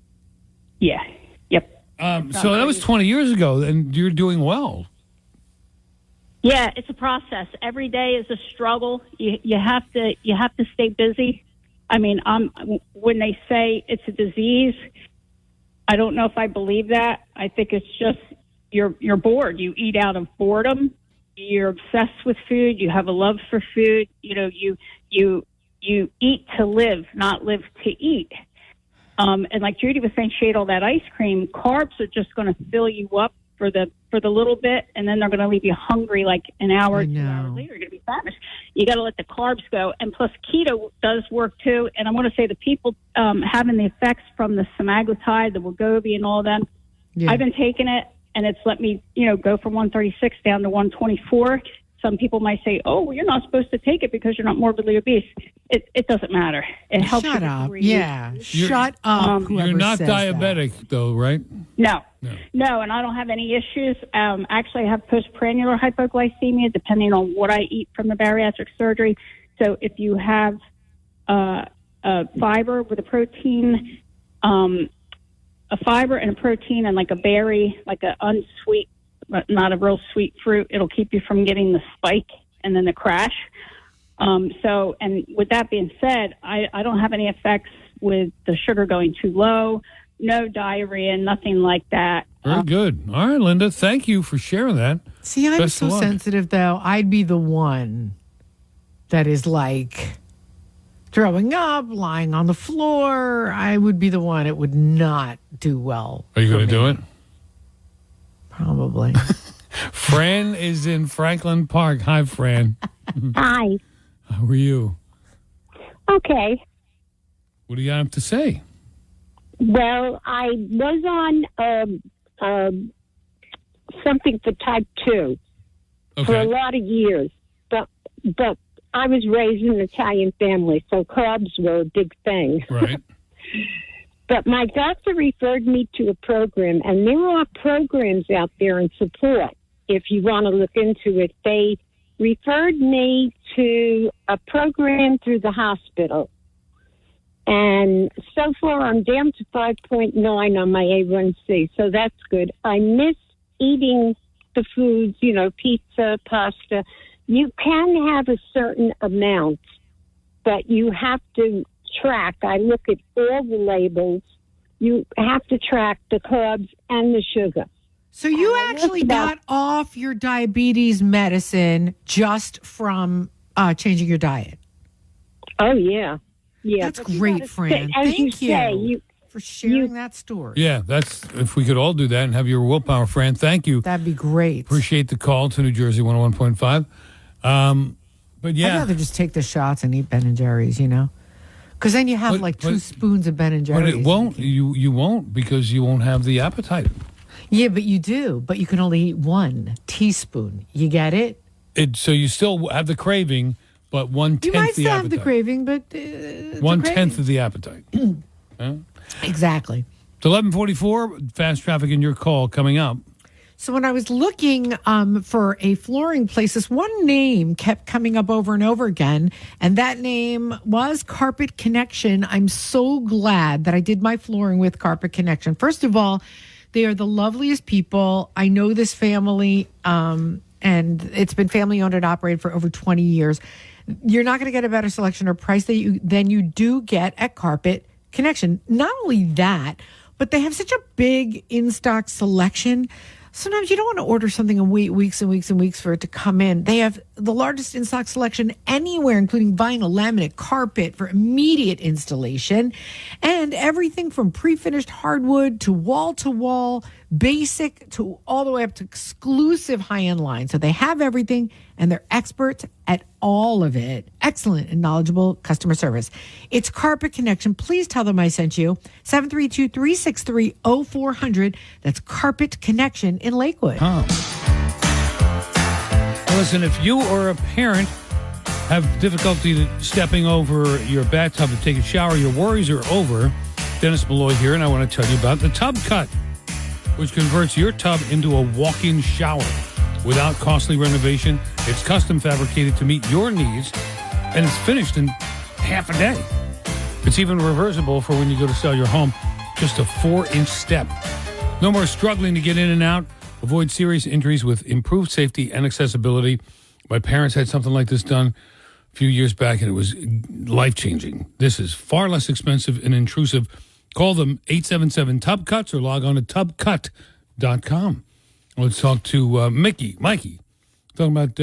M: Yeah. Yep.
C: So that was 20 years ago, and you're doing well.
M: Yeah, it's a process. Every day is a struggle. You have to stay busy. I mean, when they say it's a disease, I don't know if I believe that. I think it's just you're bored. You eat out of boredom. you're obsessed with food. You have a love for food. You know, you eat to live, not live to eat. And like Judi was saying, she ate all that ice cream. Carbs are just going to fill you up for the little bit, and then they're going to leave you hungry like an hour, 2 hours later. You're going to be famished. You got to let the carbs go. And plus, keto does work too. And I want to say the people having the effects from the semaglutide, the Wegovy, and all them. Yeah. I've been taking it, and it's let me, go from 136 down to 124. Some people might say, "Oh, well, you're not supposed to take it because you're not morbidly obese." It doesn't matter. It helps.
D: Shut up. Yeah. Shut up.
C: You're not diabetic, though, right?
M: No, and I don't have any issues. Actually, I have postprandial hypoglycemia, depending on what I eat from the bariatric surgery. So if you have a fiber with a protein, a fiber and a protein, and like a berry, like an unsweet, but not a real sweet fruit, it'll keep you from getting the spike and then the crash. And with that being said, I don't have any effects with the sugar going too low, no diarrhea, nothing like that.
C: Very good. All right, Linda, thank you for sharing that.
D: See, I'm so sensitive, though. I'd be the one that is like throwing up, lying on the floor. I would be the one. It would not do well.
C: Are you going to do it?
D: Probably.
C: Fran is in Franklin Park. Hi, Fran.
N: Hi.
C: How are you?
N: Okay.
C: What do you have to say?
N: Well, I was on something for type 2 for a lot of years, but I was raised in an Italian family, so carbs were a big thing.
C: Right.
N: But my doctor referred me to a program, and there are programs out there in support if you want to look into it. They referred me to a program through the hospital. And so far, I'm down to 5.9 on my A1C, so that's good. I miss eating the foods, pizza, pasta. You can have a certain amount, but you have to track. I look at all the labels. You have to track the carbs and the sugar.
D: So you actually got off your diabetes medicine just from changing your diet?
N: Oh, yeah. Yeah,
D: that's great, Fran. Thank you for sharing that story.
C: Yeah, if we could all do that and have your willpower, Fran. Thank you.
D: That'd be great.
C: Appreciate the call to New Jersey 101.5. But yeah,
D: I'd rather just take the shots and eat Ben & Jerry's, because then you have 2 spoons of Ben & Jerry's.
C: But it won't. You won't, because you won't have the appetite.
D: Yeah, but you do. But you can only eat 1 teaspoon. You get it?
C: So you still have the craving, but 1/10 the appetite.
D: You might still have the craving, but
C: 1/10 of the appetite.
D: Exactly.
C: It's 11:44. Fast traffic in your call coming up.
D: So when I was looking for a flooring place, this one name kept coming up over and over again, and that name was Carpet Connection. I'm so glad that I did my flooring with Carpet Connection. First of all, they are the loveliest people. I know this family, and it's been family owned and operated for over 20 years. You're not going to get a better selection or price than you do get at Carpet Connection. Not only that, but they have such a big in-stock selection. Sometimes you don't want to order something and wait weeks and weeks and weeks for it to come in. They have the largest in-stock selection anywhere, including vinyl, laminate, carpet for immediate installation, and everything from pre-finished hardwood to wall-to-wall, basic to all the way up to exclusive high-end lines. So they have everything, and they're experts at all of it. Excellent and knowledgeable customer service. It's Carpet Connection. Please tell them I sent you. 732-363-0400. That's Carpet Connection in Lakewood.
C: Oh. Listen, if you or a parent have difficulty stepping over your bathtub to take a shower, your worries are over. Dennis Malloy here, and I want to tell you about the Tub Cut, which converts your tub into a walk-in shower. Without costly renovation, it's custom fabricated to meet your needs, and it's finished in half a day. It's even reversible for when you go to sell your home. Just a 4-inch step. No more struggling to get in and out. Avoid serious injuries with improved safety and accessibility. My parents had something like this done a few years back, and it was life-changing. This is far less expensive and intrusive. Call them 877-TUB-CUTS or log on to tubcut.com. Let's talk to Mikey Talking about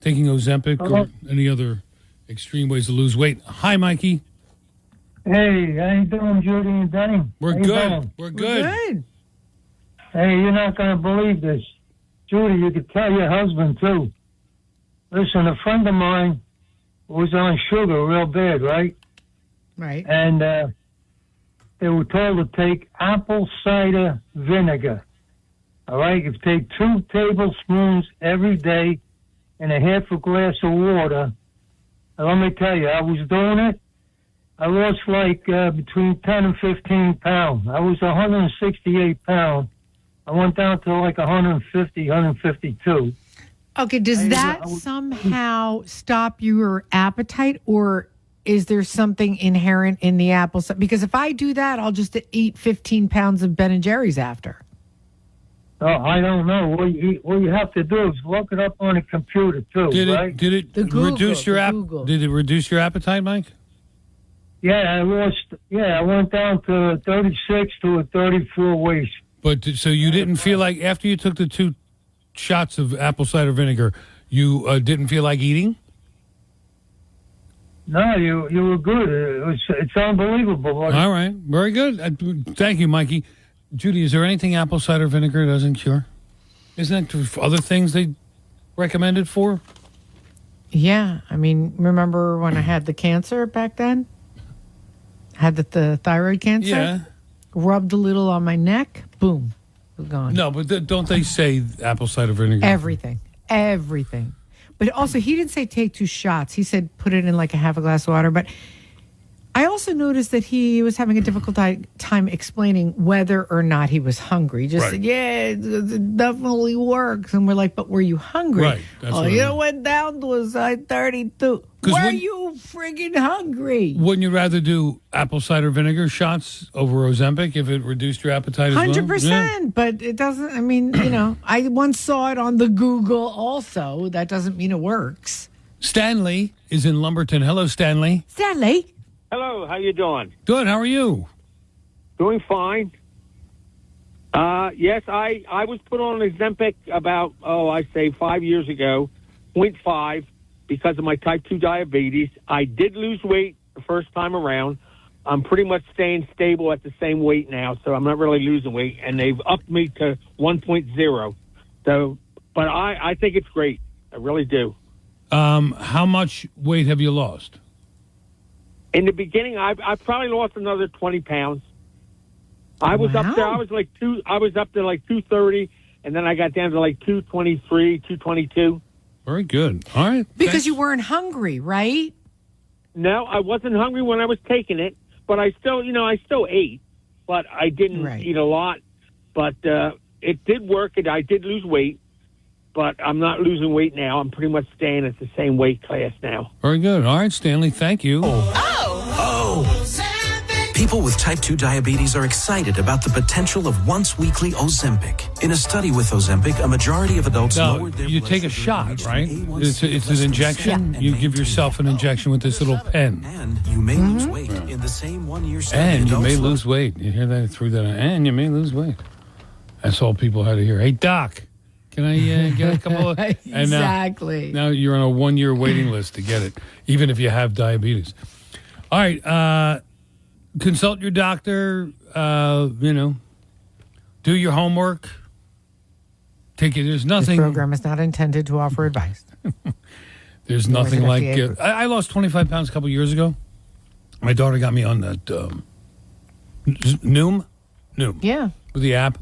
C: taking Ozempic or any other extreme ways to lose weight. Hi, Mikey.
O: Hey, how you doing, Judy and Denny?
C: We're
O: How you
C: good.
O: doing?
C: We're good.
O: Hey, you're not going to believe this. Judy, you could tell your husband, too. Listen, a friend of mine was on sugar real bad, right?
D: Right.
O: And they were told to take apple cider vinegar. All right? You take 2 tablespoons every day and a half a glass of water. And let me tell you, I was doing it. I lost like between 10 and 15 pounds. I was 168 pounds. I went down to like 150, 152.
D: Okay, does that somehow stop your appetite, or is there something inherent in the apple? Because if I do that, I'll just eat 15 pounds of Ben & Jerry's after.
O: Oh, I don't know. What you have to do is look it up on the computer too, right?
C: Did it reduce your Did it reduce your appetite, Mike?
O: Yeah, I went down to 36 to a 34 waist.
C: But so you didn't feel like after you took the 2 shots of apple cider vinegar, you didn't feel like eating?
O: No, you were good. It's unbelievable.
C: All right, very good. Thank you, Mikey. Judi, is there anything apple cider vinegar doesn't cure? Isn't it other things they recommend it for?
D: Yeah, I mean, remember when I had the cancer back then? Had the thyroid cancer?
C: Yeah.
D: Rubbed a little on my neck, boom, it was gone.
C: No, but don't they say apple cider vinegar?
D: Everything. But also, he didn't say take 2 shots. He said put it in like a half a glass of water. But I also noticed that he was having a difficult time explaining whether or not he was hungry. He just said, yeah, it definitely works. And we're like, but were you hungry?
C: Right.
D: Went down to a size 32. Were you friggin' hungry?
C: Wouldn't you rather do apple cider vinegar shots over Ozempic if it reduced your appetite as well?
D: 100%.
C: Yeah.
D: But it doesn't, I mean, I once saw it on the Google also. That doesn't mean it works.
C: Stanley is in Lumberton. Hello, Stanley.
D: Stanley.
P: Hello, how you doing?
C: Good, how are you?
P: Doing fine. Yes, I was put on Ozempic about, I say 5 years ago, 0.5, because of my type 2 diabetes. I did lose weight the first time around. I'm pretty much staying stable at the same weight now, so I'm not really losing weight, and they've upped me to 1.0. So, but I think it's great. I really do.
C: How much weight have you lost?
P: In the beginning, I probably lost another 20 pounds. I was up there. I was up to like 230, and then I got down to like 223, 222.
C: Very good. All right.
D: Because you weren't hungry, right?
P: No, I wasn't hungry when I was taking it, but I still ate, but I didn't eat a lot. But it did work, and I did lose weight, but I'm not losing weight now. I'm pretty much staying at the same weight class now.
C: Very good. All right, Stanley, thank you.
Q: People with type 2 diabetes are excited about the potential of once-weekly Ozempic. In a study with Ozempic, a majority of adults lowered their
C: you take a shot, right? It's an injection. Yeah. You give yourself an injection with this little pen.
Q: And you may lose weight in the same 1-year study.
C: And you may lose weight. You hear that? I threw that on. And you may lose weight. That's all people had to hear. Hey, Doc, can I get a couple of...
D: Exactly.
C: Now you're on a 1-year waiting list to get it, even if you have diabetes. All right, consult your doctor, do your homework. Take it. There's nothing.
D: This program is not intended to offer advice.
C: There's nothing like it. I lost 25 pounds a couple years ago. My daughter got me on that Noom.
D: Yeah.
C: With the app.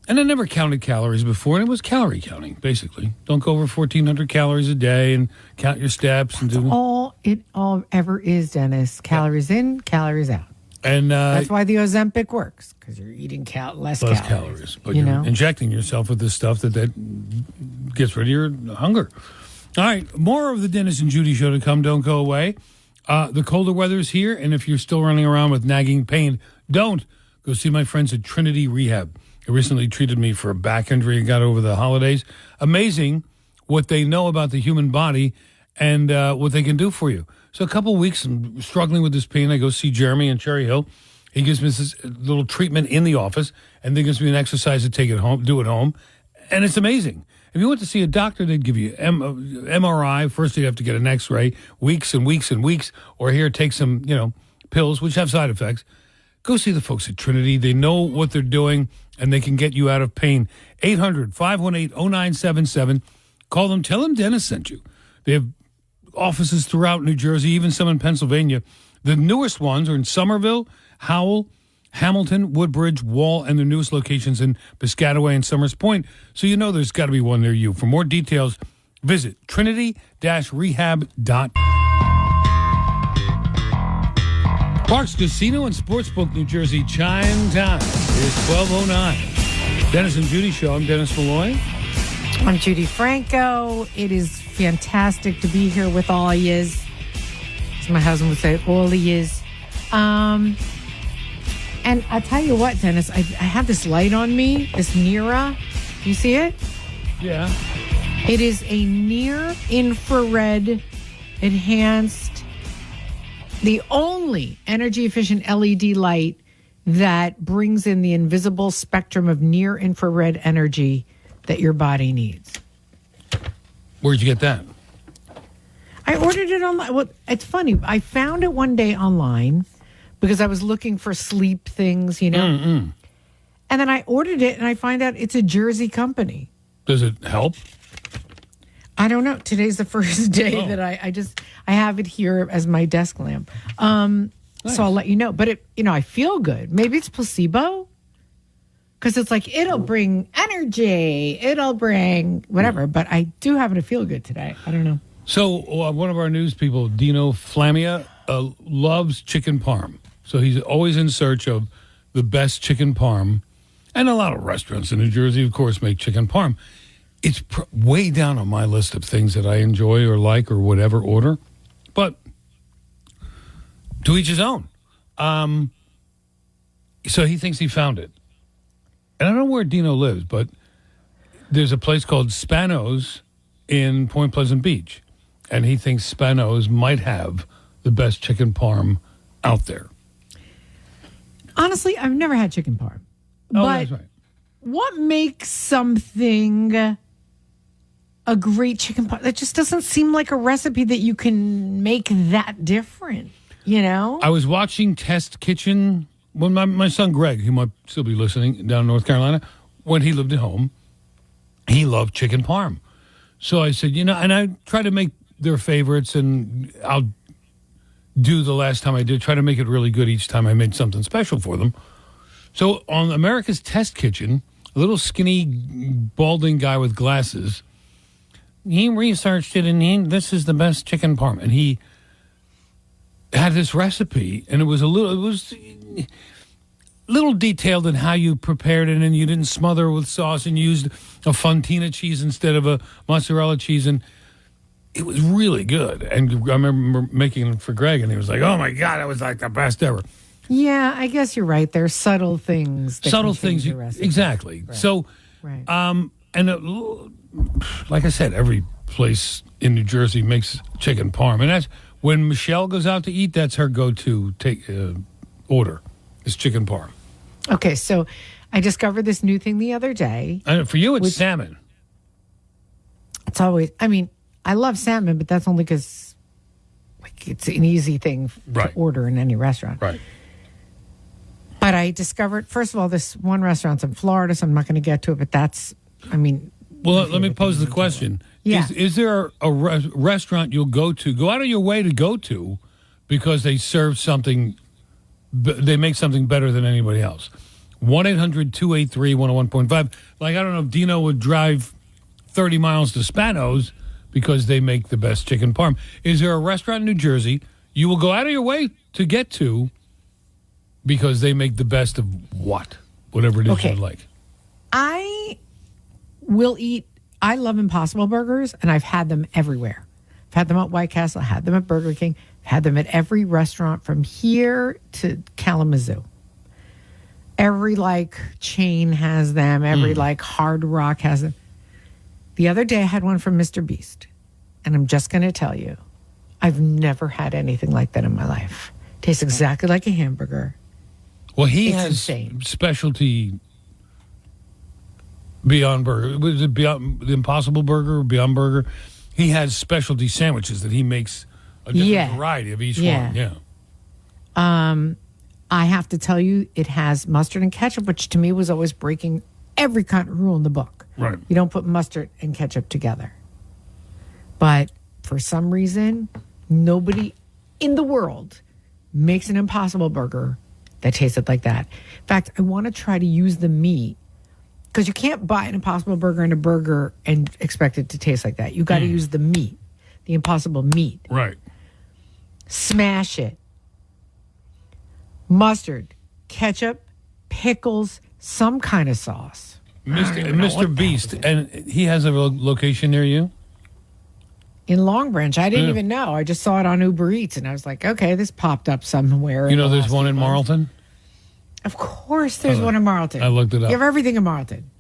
C: And I never counted calories before, and it was calorie counting, basically. Don't go over 1,400 calories a day and count your steps.
D: That's all it ever is, Dennis. Calories in, calories out.
C: And
D: that's why the Ozempic works, because you're eating less calories.
C: But you're injecting yourself with this stuff that gets rid of your hunger. All right, more of the Dennis and Judi show to come. Don't go away. The colder weather is here, and if you're still running around with nagging pain, don't. Go see my friends at Trinity Rehab. They recently treated me for a back injury and got over the holidays. Amazing what they know about the human body and what they can do for you. So a couple of weeks, I'm struggling with this pain. I go see Jeremy in Cherry Hill. He gives me this little treatment in the office and then gives me an exercise to take it home, do at home. And it's amazing. If you went to see a doctor, they'd give you MRI. First, you'd have to get an X-ray, weeks and weeks and weeks, or here, take some, pills, which have side effects. Go see the folks at Trinity. They know what they're doing, and they can get you out of pain. 800-518-0977. Call them. Tell them Dennis sent you. They have offices throughout New Jersey, even some in Pennsylvania. The newest ones are in Somerville, Howell, Hamilton, Woodbridge, Wall, and their newest locations in Piscataway and Summers Point. So there's got to be one near you. For more details, visit trinity-rehab.com. Parks Casino and Sportsbook, New Jersey. Chime time is 12:09. Dennis and Judi Show. I'm Dennis Malloy.
D: I'm Judi Franco. It is fantastic to be here with all yous. As my husband would say, all yous. And I'll tell you what, Dennis, I have this light on me, this Nira. You see it?
C: Yeah.
D: It is a near-infrared enhanced, the only energy-efficient LED light that brings in the invisible spectrum of near-infrared energy that your body needs.
C: Where'd you get that?
D: I ordered it online. Well, it's funny. I found it one day online because I was looking for sleep things, And then I ordered it, and I find out it's a Jersey company.
C: Does it help?
D: I don't know. Today's the first day that I have it here as my desk lamp. Nice. So I'll let you know. But it, I feel good. Maybe it's placebo. Because it's like, it'll bring energy. It'll bring whatever. But I do happen to feel good today. I don't know.
C: So one of our news people, Dino Flamia, loves chicken parm. So he's always in search of the best chicken parm. And a lot of restaurants in New Jersey, of course, make chicken parm. It's way down on my list of things that I enjoy or like or whatever order. But to each his own. So he thinks he found it. And I don't know where Dino lives, but there's a place called Spano's in Point Pleasant Beach. And he thinks Spano's might have the best chicken parm out there.
D: Honestly, I've never had chicken parm.
C: Oh,
D: but
C: that's right.
D: What makes something a great chicken parm? That just doesn't seem like a recipe that you can make that different,
C: I was watching Test Kitchen when my son Greg, who might still be listening down in North Carolina, when he lived at home, he loved chicken parm. So I said, and I try to make their favorites, and I'll do the last time I did, try to make it really good each time I made something special for them. So on America's Test Kitchen, a little skinny, balding guy with glasses, he researched it, and this is the best chicken parm. And he had this recipe, and it was a little detailed in how you prepared it, and you didn't smother it with sauce, and used a fontina cheese instead of a mozzarella cheese, and it was really good. And I remember making it for Greg, and he was like, "Oh my God, that was like the best ever."
D: Yeah, I guess you're right. There's subtle things.
C: Subtle things, exactly.
D: Right.
C: So,
D: right.
C: Like I said, every place in New Jersey makes chicken parm, and that's when Michelle goes out to eat. That's her go-to order is chicken parm.
D: Okay, so I discovered this new thing the other day.
C: And for you, it's salmon.
D: It's always. I mean, I love salmon, but that's only because it's an easy thing to order in any restaurant.
C: Right.
D: But I discovered, first of all, this one restaurant's in Florida, so I'm not going to get to it, but that's,
C: Well, let me pose the question.
D: Yeah.
C: Is there a restaurant you'll go out of your way to go to because they serve something, they make something better than anybody else? 1-800-283-101.5. Like, I don't know if Dino would drive 30 miles to Spano's because they make the best chicken parm. Is there a restaurant in New Jersey you will go out of your way to get to because they make the best of what? Whatever it is you like.
D: I love Impossible Burgers, and I've had them everywhere. I've had them at White Castle, I had them at Burger King, had them at every restaurant from here to Kalamazoo. Every, chain has them. Every, Hard Rock has them. The other day, I had one from Mr. Beast, and I'm just going to tell you, I've never had anything like that in my life. Tastes exactly like a hamburger.
C: Well, he
D: It's
C: has
D: insane.
C: specialty Beyond Burger. Was it Beyond the Impossible Burger or Beyond Burger? He has specialty sandwiches that he makes a different variety of each one. Yeah.
D: I have to tell you, it has mustard and ketchup, which to me was always breaking every kind of rule in the book.
C: Right.
D: You don't put mustard and ketchup together. But for some reason, nobody in the world makes an Impossible Burger that tasted like that. In fact, I want to try to use the meat, because you can't buy an Impossible Burger and a burger and expect it to taste like that. You got to use the meat, the Impossible meat.
C: Right.
D: Smash it. Mustard, ketchup, pickles, some kind of sauce.
C: Mr. Beast, and he has a location near you?
D: In Long Branch. I didn't even know. I just saw it on Uber Eats, and I was like, okay, this popped up somewhere.
C: You know there's one in Marlton?
D: Of course there's one in Marlton.
C: I looked it up.
D: You have everything in Marlton.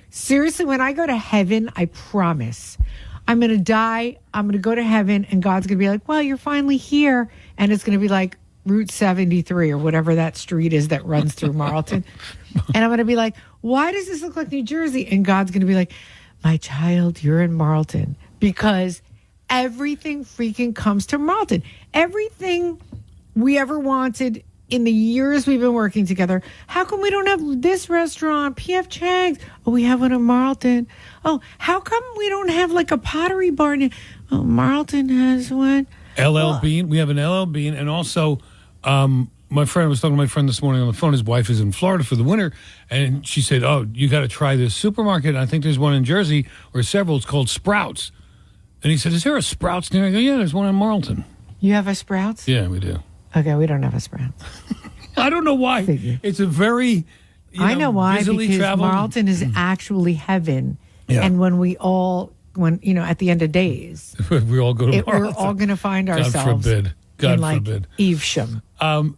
D: Seriously, when I go to heaven, I promise, I'm going to die, I'm going to go to heaven, and God's going to be like, well, you're finally here. And it's going to be like Route 73 or whatever that street is that runs through Marlton. And I'm going to be like, why does this look like New Jersey? And God's going to be like, my child, you're in Marlton. Because everything freaking comes to Marlton. Everything we ever wanted in the years we've been working together. How come we don't have this restaurant, P.F. Chang's? Oh, we have one in Marlton. Oh, how come we don't have like a Pottery Barn? Oh, Marlton has one.
C: LL Bean. We have an LL Bean. And also, my friend, I was talking to my friend this morning on the phone. His wife is in Florida for the winter. And she said, oh, you got to try this supermarket. I think there's one in Jersey or several. It's called Sprouts. And he said, is there a Sprouts near? I go, yeah, there's one in Marlton.
D: You have a Sprouts?
C: Yeah, we do.
D: Okay, we don't have a Sprouts.
C: I don't know why. It's a very,
D: I know why, because
C: traveled.
D: Marlton is actually heaven. Yeah. And when at the end of days,
C: we all go to Marlton.
D: We're all going to find ourselves.
C: God forbid. God forbid.
D: Evesham. And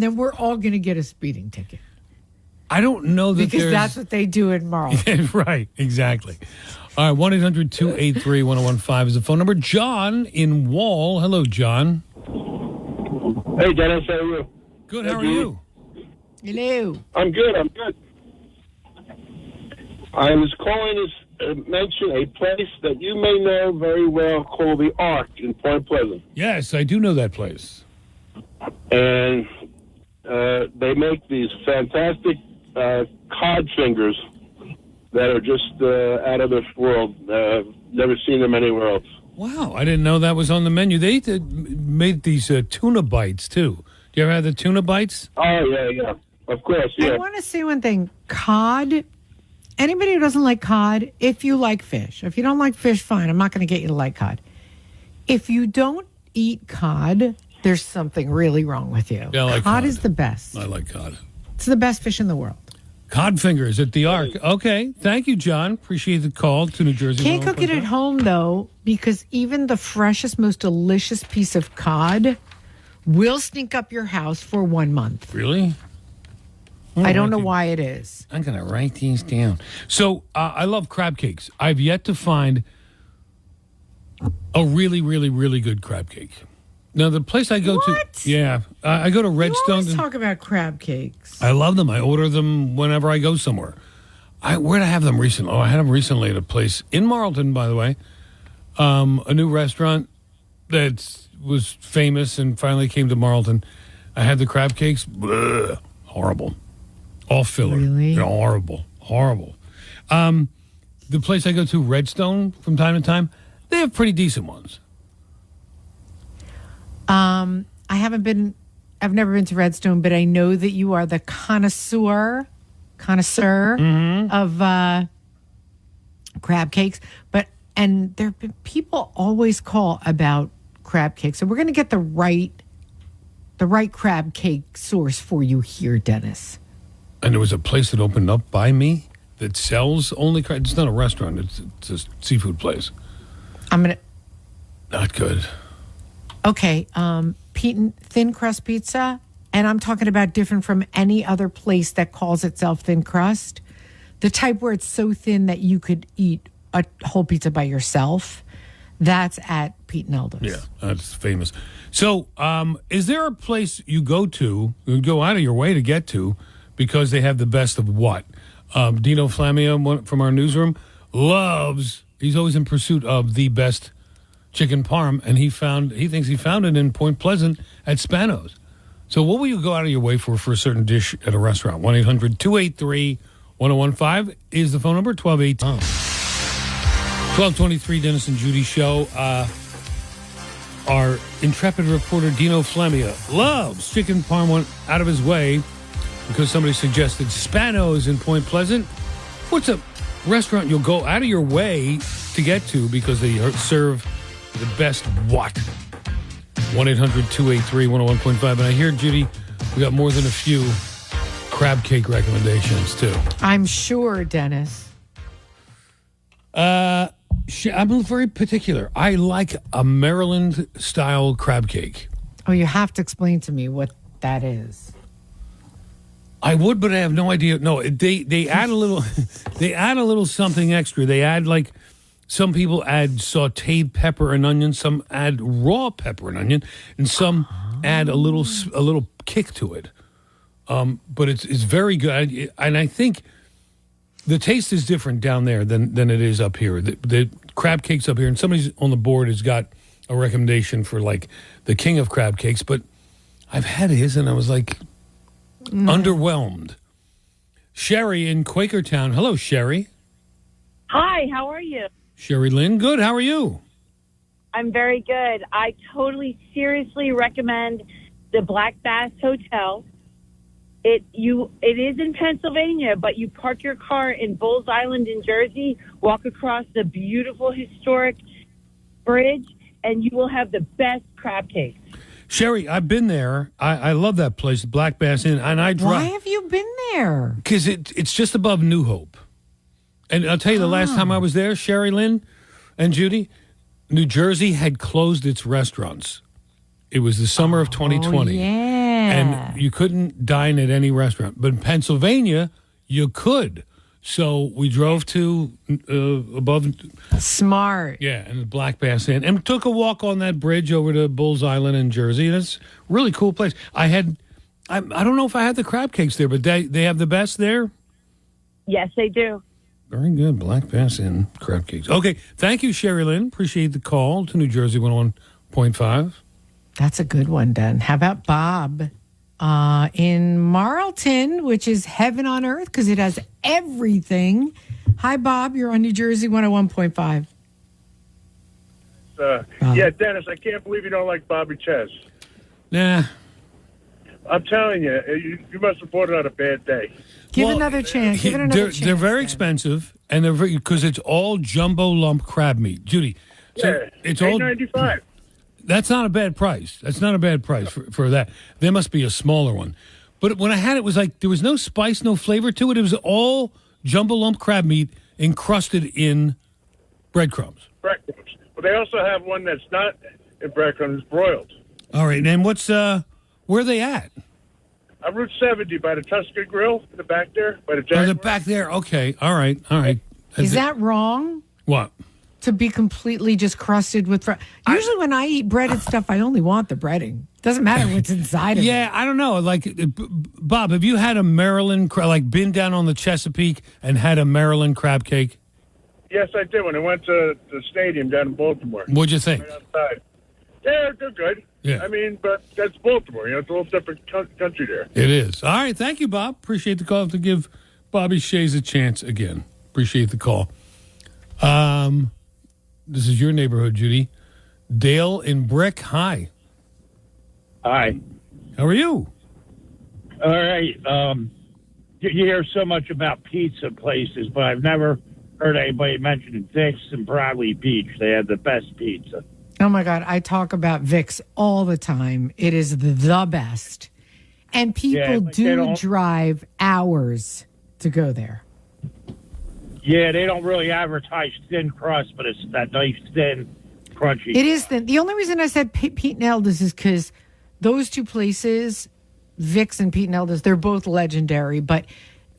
D: then we're all going to get a speeding ticket.
C: I don't know that
D: because that's what they do in Marlton.
C: Right, exactly. All right, 1-800-283-1015 is the phone number. John in Wall. Hello, John.
R: Hey, Dennis, how are you?
C: Good, how are you?
D: Hello.
R: I'm good. I was calling to mention a place that you may know very well called the Ark in Point Pleasant.
C: Yes, I do know that place.
R: And they make these fantastic cod fingers that are just out of this world. Never seen them anywhere else.
C: Wow, I didn't know that was on the menu. They made these tuna bites, too. Do you ever have the tuna bites?
R: Oh, yeah. Of course, yeah.
D: I want to say one thing. Cod, anybody who doesn't like cod, if you like fish. If you don't like fish, fine. I'm not going to get you to like cod. If you don't eat cod, there's something really wrong with you.
C: Yeah, I like
D: cod is the best.
C: I like cod.
D: It's the best fish in the world.
C: Cod fingers at the Ark. Okay. Thank you, John. Appreciate the call to New Jersey.
D: Can't cook it at home, though, because even the freshest, most delicious piece of cod will stink up your house for 1 month.
C: Really?
D: I don't know why it is.
C: I'm going to write these down. So I love crab cakes. I've yet to find a really, really, really good crab cake. Now, the place I go to... Yeah. I go to Redstone.
D: You always talk about crab cakes.
C: I love them. I order them whenever I go somewhere. Where'd I have them recently? Oh, I had them recently at a place in Marlton, by the way. A new restaurant that was famous and finally came to Marlton. I had the crab cakes. Bleh, horrible. All filler.
D: Really?
C: They're horrible. The place I go to, Redstone, from time to time, they have pretty decent ones.
D: I've never been to Redstone, but I know that you are the connoisseur of crab cakes. And there have been people always call about crab cakes. So we're going to get the right crab cake source for you here, Dennis.
C: And there was a place that opened up by me that sells only crab. It's not a restaurant. It's a seafood place. Not good.
D: Okay, thin crust pizza, and I'm talking about different from any other place that calls itself thin crust. The type where it's so thin that you could eat a whole pizza by yourself. That's at Pete and Elda's.
C: Yeah, that's famous. So, is there a place you go out of your way to get to because they have the best of what? Dino Flammia from our newsroom he's always in pursuit of the best chicken parm, and he thinks he found it in Point Pleasant at Spanos. So what will you go out of your way for a certain dish at a restaurant? 1-800-283-1015 is the phone number, 1218. 1223 Dennis and Judi show. Our intrepid reporter Dino Flammia loves chicken parm, went out of his way because somebody suggested Spanos in Point Pleasant. What's a restaurant you'll go out of your way to get to because they serve the best what? 1-800-283-101.5. And I hear, Judi, we got more than a few crab cake recommendations, too.
D: I'm sure, Dennis.
C: I'm very particular. I like a Maryland-style crab cake.
D: Oh, you have to explain to me what that is.
C: I would, but I have no idea. No, they add a little. They add a little something extra. They add some people add sautéed pepper and onion. Some add raw pepper and onion, and some add a little kick to it. But it's very good, and I think the taste is different down there than it is up here. The crab cakes up here, and somebody's on the board has got a recommendation for the king of crab cakes, but I've had his and I was underwhelmed. Sherry in Quakertown. Hello, Sherry.
S: Hi, how are you?
C: Sherry Lynn, good. How are you?
S: I'm very good. I totally seriously recommend the Black Bass Hotel. It is in Pennsylvania, but you park your car in Bulls Island in Jersey, walk across the beautiful historic bridge, and you will have the best crab cakes.
C: Sherry, I've been there. I love that place, Black Bass Inn, and I drive.
D: Why have you been there?
C: Because it's just above New Hope. And I'll tell you, the last time I was there, Sherry Lynn and Judi, New Jersey had closed its restaurants. It was the summer of 2020.
D: Yeah.
C: And you couldn't dine at any restaurant. But in Pennsylvania, you could. So we drove to above.
D: Smart.
C: Yeah, and the Black Bass Inn. And took a walk on that bridge over to Bulls Island in Jersey. And it's a really cool place. I don't know if I had the crab cakes there, but they have the best there?
S: Yes, they do.
C: Very good. Black Bass Inn crab cakes. Okay, thank you, Sherry Lynn. Appreciate the call to New Jersey 101.5.
D: That's a good one, Dan. How about Bob in Marlton, which is heaven on earth because it has everything. Hi, Bob. You're on New Jersey 101.5.
H: Yeah, Dennis, I can't believe you don't like Bobby Ches.
C: Nah.
H: I'm telling you, you must have bought it on a bad day.
D: Give another chance. Give it another chance.
C: They're very expensive, and they're because it's all jumbo lump crab meat. Judi, so it's all
H: $8.95.
C: That's not a bad price. That's not a bad price for that. There must be a smaller one. But when I had it, was there was no spice, no flavor to it. It was all jumbo lump crab meat encrusted in breadcrumbs.
H: Breadcrumbs. But they also have one that's not in breadcrumbs, broiled.
C: All right, and what's where are they at?
H: On Route 70 by the Tusker Grill in the back there, by the
C: Oh,
H: Jaguar.
C: they're back there. Okay, all right.
D: Is that wrong?
C: What?
D: To be completely just crusted with usually when I eat breaded stuff, I only want the breading. Doesn't matter what's inside of it.
C: Yeah, I don't know. Bob, have you had a Maryland been down on the Chesapeake and had a Maryland crab cake?
H: Yes, I did when I went to the stadium down in Baltimore.
C: What'd you think?
H: Right outside. Yeah, they're good.
C: Yeah.
H: I mean, but that's Baltimore. It's a little different country there.
C: It is. All right. Thank you, Bob. Appreciate the call. I have to give Bobby Shays a chance again. Appreciate the call. This is your neighborhood, Judi. Dale in Brick. Hi.
T: Hi.
C: How are you?
T: All right. You hear so much about pizza places, but I've never heard anybody mention Vic's and Bradley Beach. They have the best pizza.
D: Oh, my God. I talk about Vic's all the time. It is the best. And people do drive hours to go there.
T: Yeah, they don't really advertise thin crust, but it's that nice, thin, crunchy.
D: It is thin. The only reason I said Pete and Elda's is because those two places, Vic's and Pete and Elda's, they're both legendary. But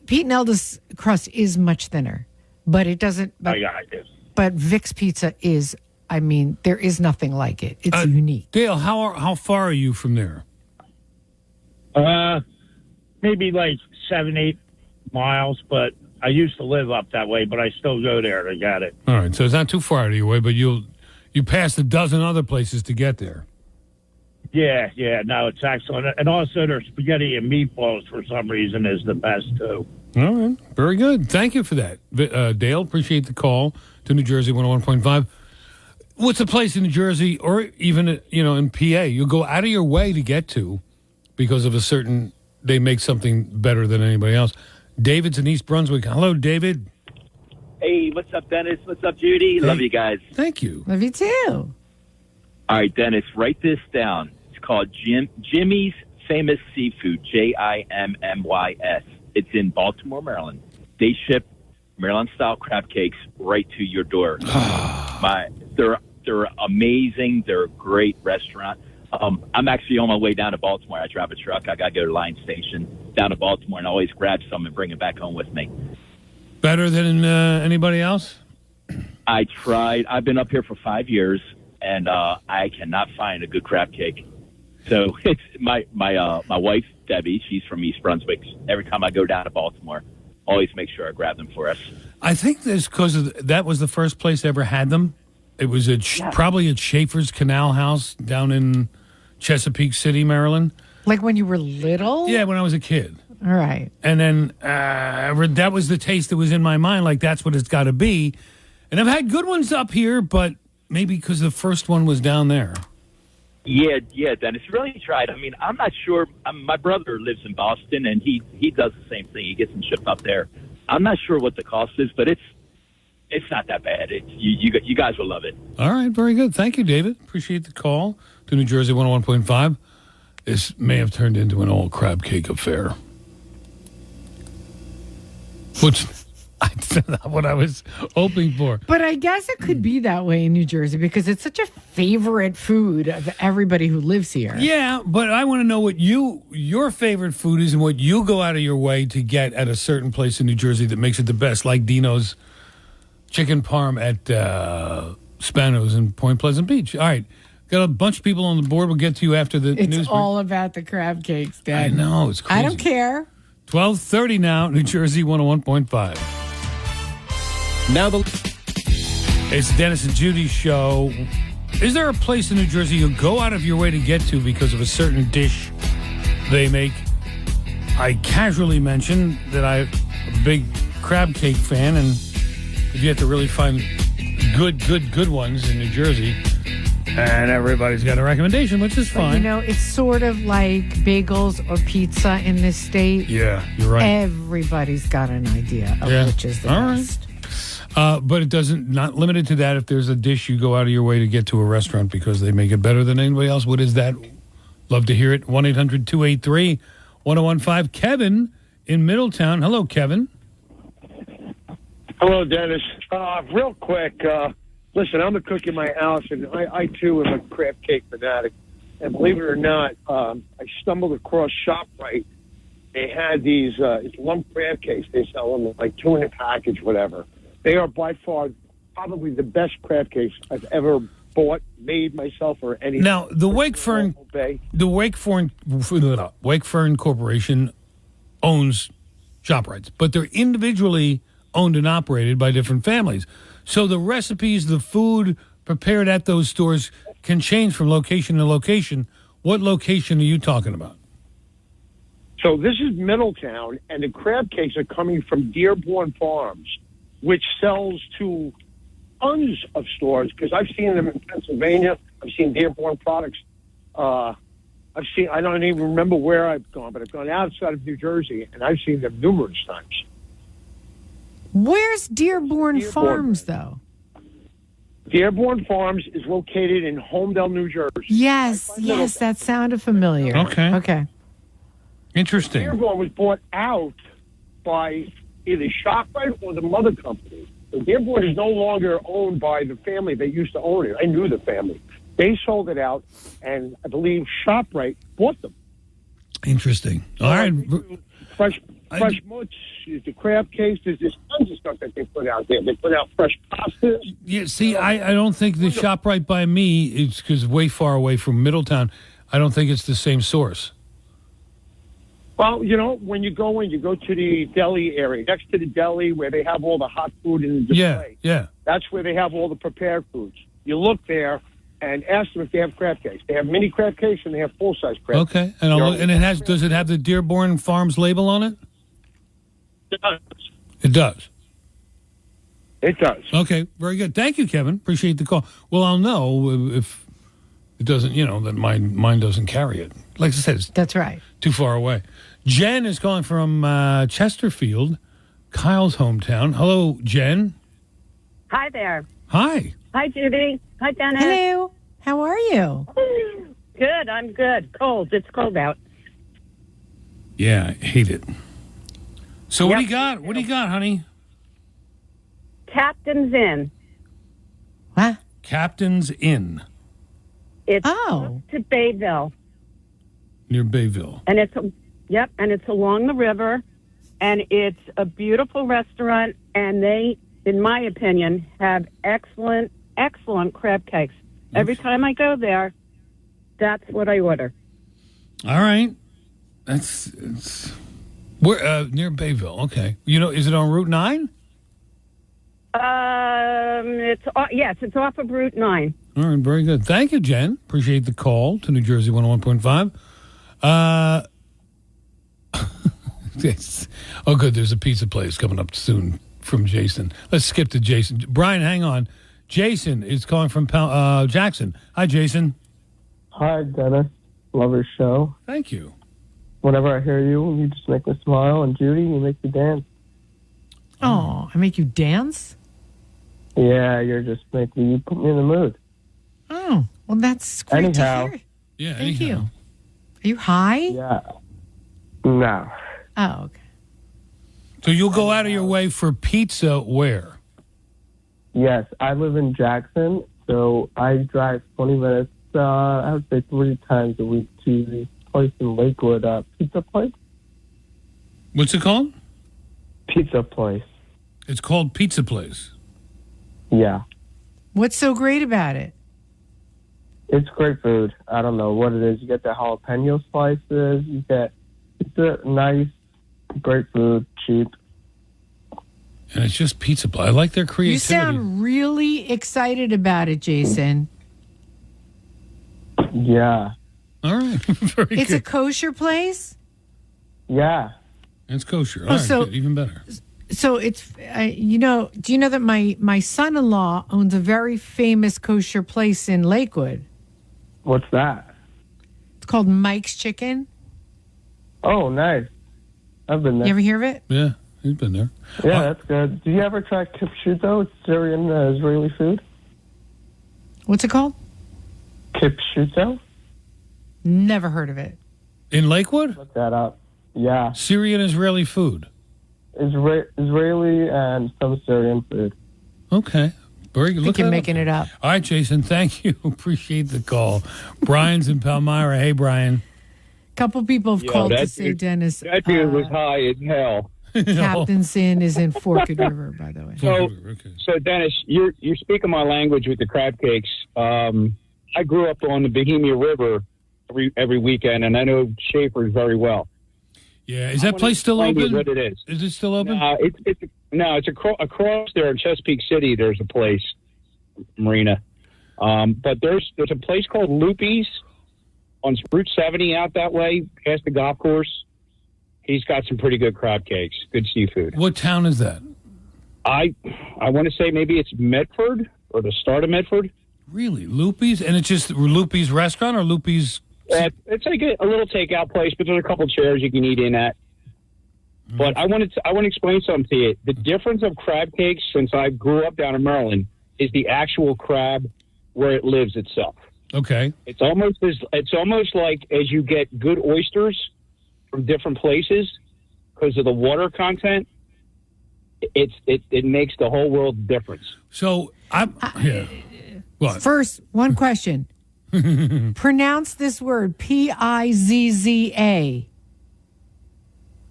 D: Pete and Elda's crust is much thinner. But it doesn't. But, but Vic's pizza is, I mean, there is nothing like it. It's unique.
C: Dale, how far are you from there?
T: Maybe like 7-8 miles, but I used to live up that way, but I still go there to get it.
C: All right, so it's not too far out of your way, but you passed a dozen other places to get there.
T: Yeah, no, it's excellent. And also their spaghetti and meatballs, for some reason, is the best, too.
C: All right, very good. Thank you for that. Dale, appreciate the call to New Jersey 101.5. What's a place in New Jersey or even, in PA you go out of your way to get to because of they make something better than anybody else? David's in East Brunswick. Hello, David.
U: Hey, what's up, Dennis? What's up, Judy?
C: Hey.
U: Love you guys.
C: Thank you.
D: Love you too.
U: All right, Dennis, write this down. It's called Jimmy's Famous Seafood, Jimmys. It's in Baltimore, Maryland. They ship Maryland-style crab cakes right to your door. They're amazing. They're a great restaurant. I'm actually on my way down to Baltimore. I drive a truck. I got to go to Line Station down to Baltimore and always grab some and bring it back home with me.
C: Better than anybody else?
U: I tried. I've been up here for 5 years, and I cannot find a good crab cake. So it's my wife, Debbie, she's from East Brunswick. Every time I go down to Baltimore, always make sure I grab them for us.
C: I think that's because that was the first place I ever had them. It was probably at Schaefer's Canal House down in Chesapeake City, Maryland.
D: Like when you were little?
C: Yeah, when I was a kid.
D: All right.
C: And then that was the taste that was in my mind, like that's what it's got to be. And I've had good ones up here, but maybe because the first one was down there.
U: Yeah, Dennis, really tried. I mean, I'm not sure. My brother lives in Boston, and he does the same thing. He gets them shipped up there. I'm not sure what the cost is, but it's not that bad. You guys will love it.
C: All right, very good. Thank you, David. Appreciate the call to New Jersey 101.5. This may have turned into an old crab cake affair. Which that's not what I was hoping for.
D: But I guess it could be that way in New Jersey because it's such a favorite food of everybody who lives here.
C: Yeah, but I want to know what your favorite food is and what you go out of your way to get at a certain place in New Jersey that makes it the best, like Dino's Chicken Parm at Spano's in Point Pleasant Beach. All right. Got a bunch of people on the board. We'll get to you after the news.
D: It's all about the crab cakes, Dad.
C: I know. It's crazy.
D: I don't care.
C: 12:30 now, New Jersey 101.5. Now it's Dennis and Judy's show. Is there a place in New Jersey you go out of your way to get to because of a certain dish they make? I casually mentioned that I'm a big crab cake fan, and if you have to really find good ones in New Jersey, and everybody's got a recommendation, which is fine.
D: But, it's sort of like bagels or pizza in this state.
C: Yeah, you're right.
D: Everybody's got an idea of which is the best.
C: But it not limited to that. If there's a dish you go out of your way to get to a restaurant because they make it better than anybody else, what is that? Love to hear it. 1-800-283-1015. Kevin in Middletown. Hello, Kevin.
K: Hello, Dennis. Real quick, listen, I'm a cook in my house, and I too am a crab cake fanatic. And believe it or not, I stumbled across ShopRite. They had these it's lump crab cakes. They sell them like 2 in a package, whatever. They are by far probably the best crab cakes I've ever bought, made myself, or any.
C: Now, the Wake Fern Corporation owns ShopRites, but they're individually owned and operated by different families. So the recipes, the food prepared at those stores can change from location to location. What location are you talking about?
K: So this is Middletown, and the crab cakes are coming from Dearborn Farms, which sells to tons of stores, because I've seen them in Pennsylvania. I've seen Dearborn products. I don't even remember where I've gone, but I've gone outside of New Jersey, and I've seen them numerous times.
D: Where's Dearborn Farms, though?
K: Dearborn Farms is located in Homedale, New Jersey.
D: Yes, that sounded familiar. Okay.
C: Interesting.
K: Dearborn was bought out by either ShopRite or the mother company. So Dearborn is no longer owned by the family that used to own it. I knew the family. They sold it out, and I believe ShopRite bought them.
C: Interesting. All right.
K: Fresh mutts, the crab cakes, there's tons of stuff that they put out there. They put out fresh pasta.
C: Yeah, see, I don't think the ShopRite by me, it's because way far away from Middletown, I don't think it's the same source.
P: Well, when you go in, you go to the deli area, next to the deli where they have all the hot food in the display.
C: Yeah.
P: That's where they have all the prepared foods. You look there and ask them if they have crab cakes. They have mini crab cakes and they have full-size crab cakes.
C: Okay. And does it have the Dearborn Farms label on it? It does.
P: It does.
C: Okay, very good. Thank you, Kevin. Appreciate the call. Well, I'll know if it doesn't, that mine doesn't carry it. Like I said, it's
D: That's right.
C: too far away. Jen is calling from Chesterfield, Kyle's hometown. Hello, Jen.
A: Hi there.
C: Hi.
A: Hi, Judy. Hi, Dennis.
D: Hello. How are you?
A: Good. I'm good. Cold. It's cold out.
C: Yeah, I hate it. So what
A: Yep.
C: do you got? What do you got, honey?
A: Captain's Inn.
D: What?
C: Captain's Inn
A: It's to Bayville,
C: near Bayville.
A: and it's along the river, and it's a beautiful restaurant, and they, in my opinion, have excellent crab cakes. Every time I go there, that's what I order.
C: All right. It's where near Bayville. Okay. Is it on Route 9?
A: It's off of Route 9.
C: All right, very good. Thank you, Jen. Appreciate the call to New Jersey 101.5. Yes. Oh, good. There's a pizza place coming up soon from Jason. Let's skip to Jason. Brian, hang on. Jason is calling from Jackson. Hi, Jason.
V: Hi, Dennis. Love your show.
C: Thank you.
V: Whenever I hear you, you just make me smile. And Judy, you make me dance.
D: Oh, I make you dance?
V: Yeah, you put me in the mood.
D: Oh, well, that's great
V: Anyhow.
D: to hear.
C: Yeah,
D: Thank you. Are you high?
V: Yeah. No.
D: Oh, okay.
C: So you'll go out of your way for pizza where?
V: Yes, I live in Jackson, so I drive 20 minutes, I would say 3 times a week to the place in Lakewood, pizza place.
C: What's it called?
V: Pizza place.
C: It's called Pizza Place.
V: Yeah.
D: What's so great about it?
V: It's great food. I don't know what it is. You get the jalapeno slices. It's a nice, great food, cheap.
C: And it's just Pizza Place. I like their creativity.
D: You sound really excited about it, Jason.
V: Yeah.
C: All right. Very
D: It's
C: good.
D: a kosher place?
V: Yeah.
C: It's kosher. All
D: Oh,
C: right,
D: so-
C: good. Even better.
D: So it's, do you know that my son-in-law owns a very famous kosher place in Lakewood?
V: What's that?
D: It's called Mike's Chicken.
V: Oh, nice. I've been there.
D: You ever hear of it?
C: Yeah, he's been there.
V: Yeah, that's good. Do you ever try kipshuto? It's Syrian Israeli food.
D: What's it called?
V: Kipshuto?
D: Never heard of it.
C: In Lakewood?
V: Look that up. Yeah.
C: Syrian Israeli food.
V: Israeli and some Syrian food.
C: Okay. Very good.
D: I think you're making it up.
C: All right, Jason, thank you. Appreciate the call. Brian's in Palmyra. Hey, Brian.
D: A couple people have called to say, Dennis,
W: That dude was high as hell.
D: Captain's Inn is in Forked River, by the way.
W: So Dennis, you're speaking my language with the crab cakes. I grew up on the Bohemia River every weekend, and I know Schaefer's very well.
C: Yeah, is that place still
W: Explain to you
C: open?
W: What it is?
C: Is it still open?
W: It's across there in Chesapeake City. There's a place, marina, but there's a place called Loopy's on Route 70 out that way, past the golf course. He's got some pretty good crab cakes, good seafood.
C: What town is that?
W: I want to say maybe it's Medford or the start of Medford.
C: Really, Loopy's, and it's just Loopy's restaurant or Loopy's?
W: It's like a little takeout place, but there's a couple chairs you can eat in at. But I want to explain something to you. The difference of crab cakes since I grew up down in Maryland is the actual crab where it lives itself.
C: Okay.
W: It's almost like as you get good oysters from different places because of the water content. It makes the whole world difference.
C: So yeah. What?
D: First, one question. Pronounce this word, Pizza.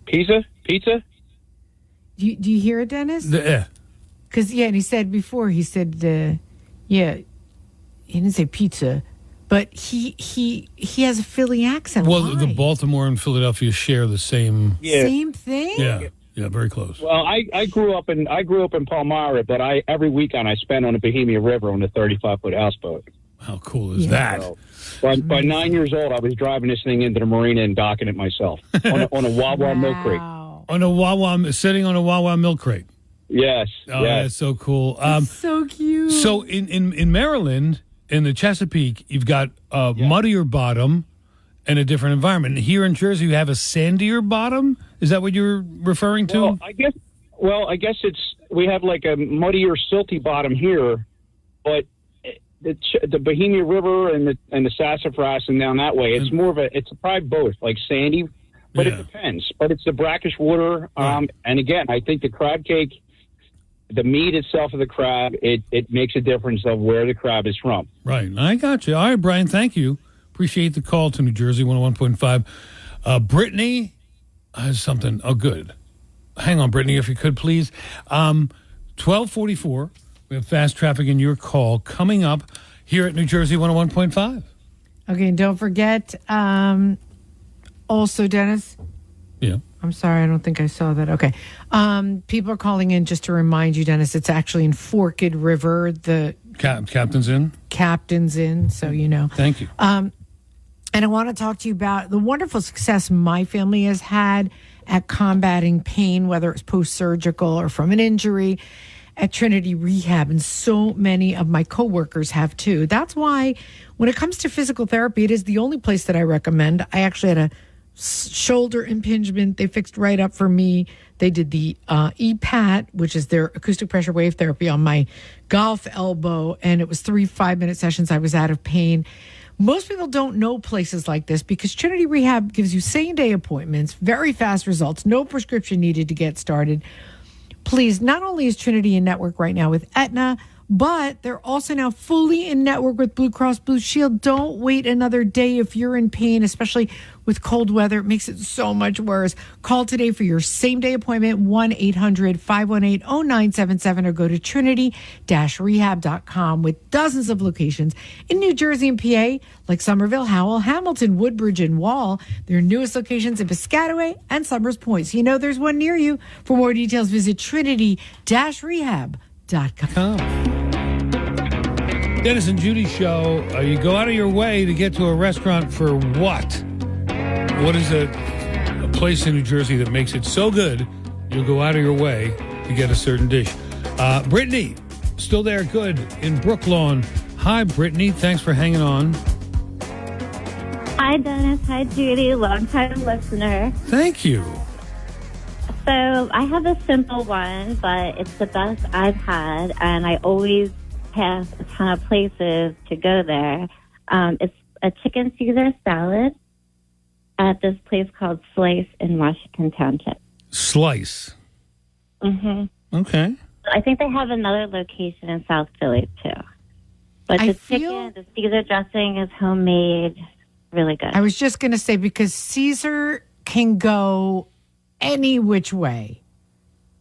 W: Pizza?
D: Do you hear it, Dennis?
C: Yeah.
D: Because, and he said before, he didn't say pizza, but he has a Philly accent.
C: Well,
D: Why?
C: the Baltimore and Philadelphia share the same.
D: Same thing.
C: Yeah, very close.
W: Well, I grew up in Palmyra, but every weekend I spent on the Bohemia River on a 35-foot houseboat.
C: How cool is that?
W: So, by 9 years old, I was driving this thing into the marina and docking it myself on a Wawa milk crate.
C: On a Wawa, sitting on a Wawa milk crate.
W: Yes.
C: Oh,
W: yes.
C: that's so cool.
D: So cute.
C: So in Maryland, in the Chesapeake, you've got a muddier bottom and a different environment. Here in Jersey, you have a sandier bottom. Is that what you're referring to?
W: Well, I guess we have like a muddier, silty bottom here, but the Bohemia River and the Sassafras and down that way, it's more of it's probably both, like sandy, but it depends. But it's the brackish water, and again, I think the crab cake, the meat itself of the crab, it makes a difference of where the crab is from.
C: Right. I got you. All right, Brian, thank you. Appreciate the call to New Jersey 101.5. Brittany has something. Oh, good. Hang on, Brittany, if you could, please. 1244. We have fast traffic in your call coming up here at New Jersey 101.5.
D: Okay, and don't forget, also, Dennis.
C: Yeah.
D: I'm sorry, I don't think I saw that. Okay. People are calling in just to remind you, Dennis, it's actually in Forked River. The
C: Captain's Inn?
D: Captain's Inn, so you know.
C: Thank you.
D: And I want to talk to you about the wonderful success my family has had at combating pain, whether it's post-surgical or from an injury, at Trinity Rehab. And so many of my coworkers have too. That's why when it comes to physical therapy, it is the only place that I recommend. I actually had a shoulder impingement. They fixed right up for me. They did the EPAT, which is their acoustic pressure wave therapy on my golf elbow. And it was 3 5-minute sessions. I was out of pain. Most people don't know places like this because Trinity Rehab gives you same-day appointments, very fast results, no prescription needed to get started. Please, not only is Trinity in network right now with Aetna, but they're also now fully in network with Blue Cross Blue Shield. Don't wait another day if you're in pain, especially with cold weather. It makes it so much worse. Call today for your same-day appointment, 1-800-518-0977, or go to trinity-rehab.com with dozens of locations in New Jersey and PA, like Somerville, Howell, Hamilton, Woodbridge, and Wall. Their newest locations in Piscataway and Summers Point. So you know there's one near you. For more details, visit trinity-rehab.com.
C: Dennis and Judi show. You go out of your way to get to a restaurant for what? What is a place in New Jersey that makes it so good you'll go out of your way to get a certain dish? Brittany, still there, good, in Brooklawn. Hi, Brittany. Thanks for hanging on.
B: Hi, Dennis. Hi, Judi. Long-time listener.
C: Thank you.
B: So I have a simple one, but it's the best I've had, and I always pass a ton of places to go there. It's a chicken Caesar salad at this place called Slice in Washington Township.
C: Slice.
B: Mm-hmm.
C: Okay.
B: I think they have another location in South Philly, too. But the chicken, the Caesar dressing is homemade, really good.
D: I was just going to say, because Caesar can go any which way,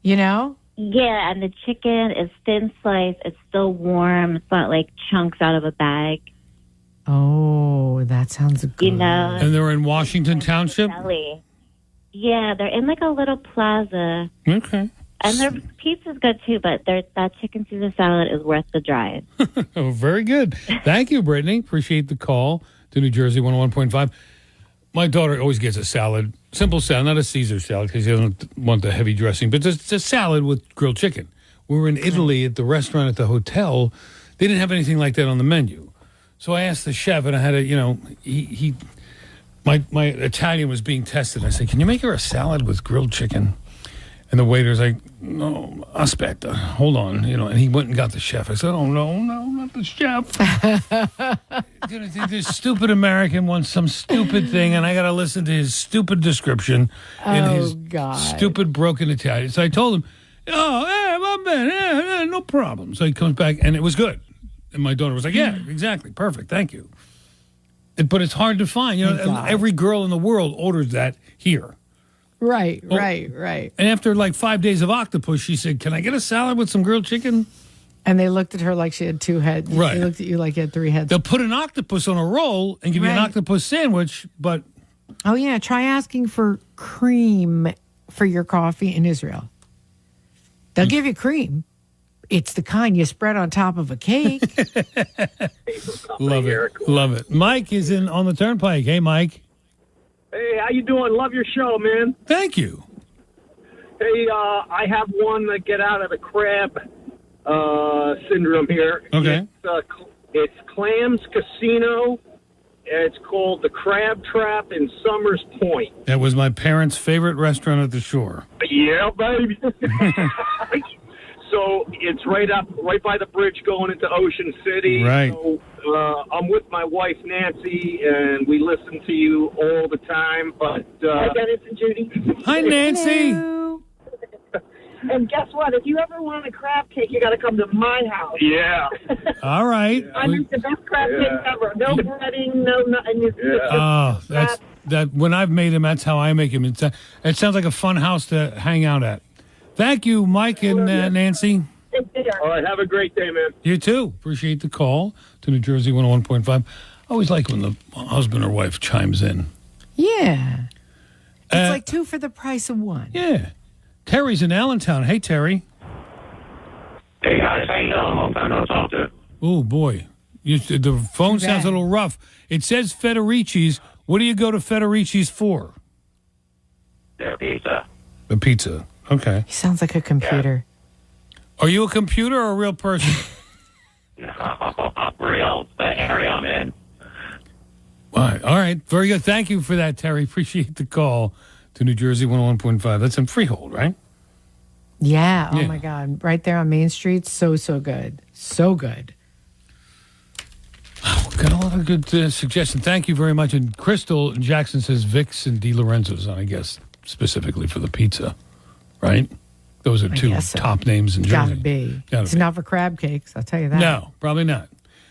D: you know?
B: Yeah, and the chicken is thin sliced. It's still warm. It's not like chunks out of a bag.
D: Oh, that sounds good.
B: You know?
C: And they're in Washington Township?
B: Deli. Yeah, they're in like a little plaza.
C: Okay.
B: And their pizza's good too, but that chicken Caesar salad is worth the drive.
C: Oh, very good. Thank you, Brittany. Appreciate the call to New Jersey 101.5. My daughter always gets a salad, simple salad, not a Caesar salad because she doesn't want the heavy dressing, but just a salad with grilled chicken. We were in Italy at the restaurant at the hotel. They didn't have anything like that on the menu. So I asked the chef, and I had my Italian was being tested. I said, "Can you make her a salad with grilled chicken?" And the waiter's like, "No, aspetta, hold on," and he went and got the chef. I said, "Oh, no, not the chef." This stupid American wants some stupid thing, and I got to listen to his stupid description in his stupid broken Italian. So I told him, "Oh, hey, no problem." So he comes back, and it was good. And my daughter was like, "Yeah, exactly, perfect, thank you." But it's hard to find. Every girl in the world orders that here.
D: Right.
C: And after like 5 days of octopus, she said, "Can I get a salad with some grilled chicken?"
D: And they looked at her like she had two heads.
C: Right.
D: They looked at you like you had three heads.
C: They'll put an octopus on a roll and give you an
D: Right.
C: octopus sandwich, but
D: Oh, yeah. Try asking for cream for your coffee in Israel. They'll give you cream. It's the kind you spread on top of a cake.
C: love it. Love it. Mike is on the turnpike. Hey, Mike.
E: Hey, how you doing? Love your show, man.
C: Thank you.
E: Hey, I have one to get out of the crab syndrome here.
C: Okay.
E: It's Clams Casino. It's called the Crab Trap in Summers Point.
C: That was my parents' favorite restaurant at the shore.
E: Yeah, baby. So it's right by the bridge going into Ocean City.
C: Right.
E: So, I'm with my wife Nancy, and we listen to you all the time. But hi, Dennis and Judy.
C: Hi, Nancy.
F: And guess what? If you ever want a crab cake, you got to come to my house.
E: Yeah.
C: All right.
F: I make the best crab cake ever. No breading, no nothing.
C: Oh, that. When I've made them, that's how I make them. It sounds like a fun house to hang out at. Thank you, Mike and Nancy.
E: All right. Have a great day, man.
C: You too. Appreciate the call to New Jersey 101.5. I always like when the husband or wife chimes in.
D: Yeah. It's like two for the price of one.
C: Yeah. Terry's in Allentown. Hey, Terry.
G: Hey, guys. How you doing? Long time no talk to.
C: Oh, boy. The phone sounds a little rough. It says Federici's. What do you go to Federici's for?
G: Their pizza.
C: The pizza. Okay.
D: He sounds like a computer.
C: Are you a computer or a real person?
G: Real. The area I'm in.
C: All right. Very good. Thank you for that, Terry. Appreciate the call to New Jersey 101.5. That's in Freehold, right?
D: Yeah. Oh,
C: Yeah.
D: my God. Right there on Main Street. So good. So good.
C: Got a lot of good suggestions. Thank you very much. And Crystal Jackson says Vic's and DiLorenzo's, I guess, specifically for the pizza, right? Those are two
D: guess so.
C: top names in Jersey.
D: Gotta be. It's not for crab cakes, I'll tell you that.
C: No, probably not.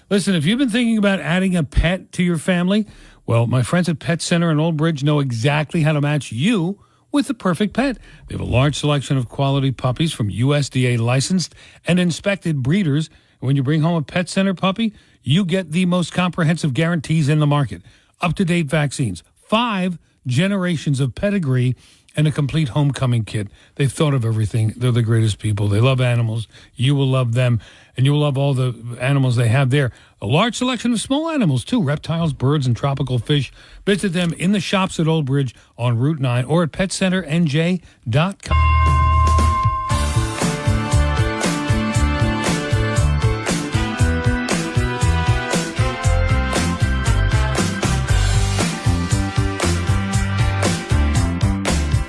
C: Listen, if you've been thinking about adding a pet to your family, well, my friends at Pet Center in Old Bridge know exactly how to match you with the perfect pet. They have a large selection of quality puppies from USDA licensed and inspected breeders. When you bring home a Pet Center puppy, you get the most comprehensive guarantees in the market. Up-to-date vaccines, 5 generations of pedigree, and a complete homecoming kit. They've thought of everything. They're the greatest people. They love animals. You will love them, and you will love all the animals they have there. A large selection of small animals, too, reptiles, birds, and tropical fish. Visit them in the shops at Old Bridge on Route 9 or at PetCenterNJ.com.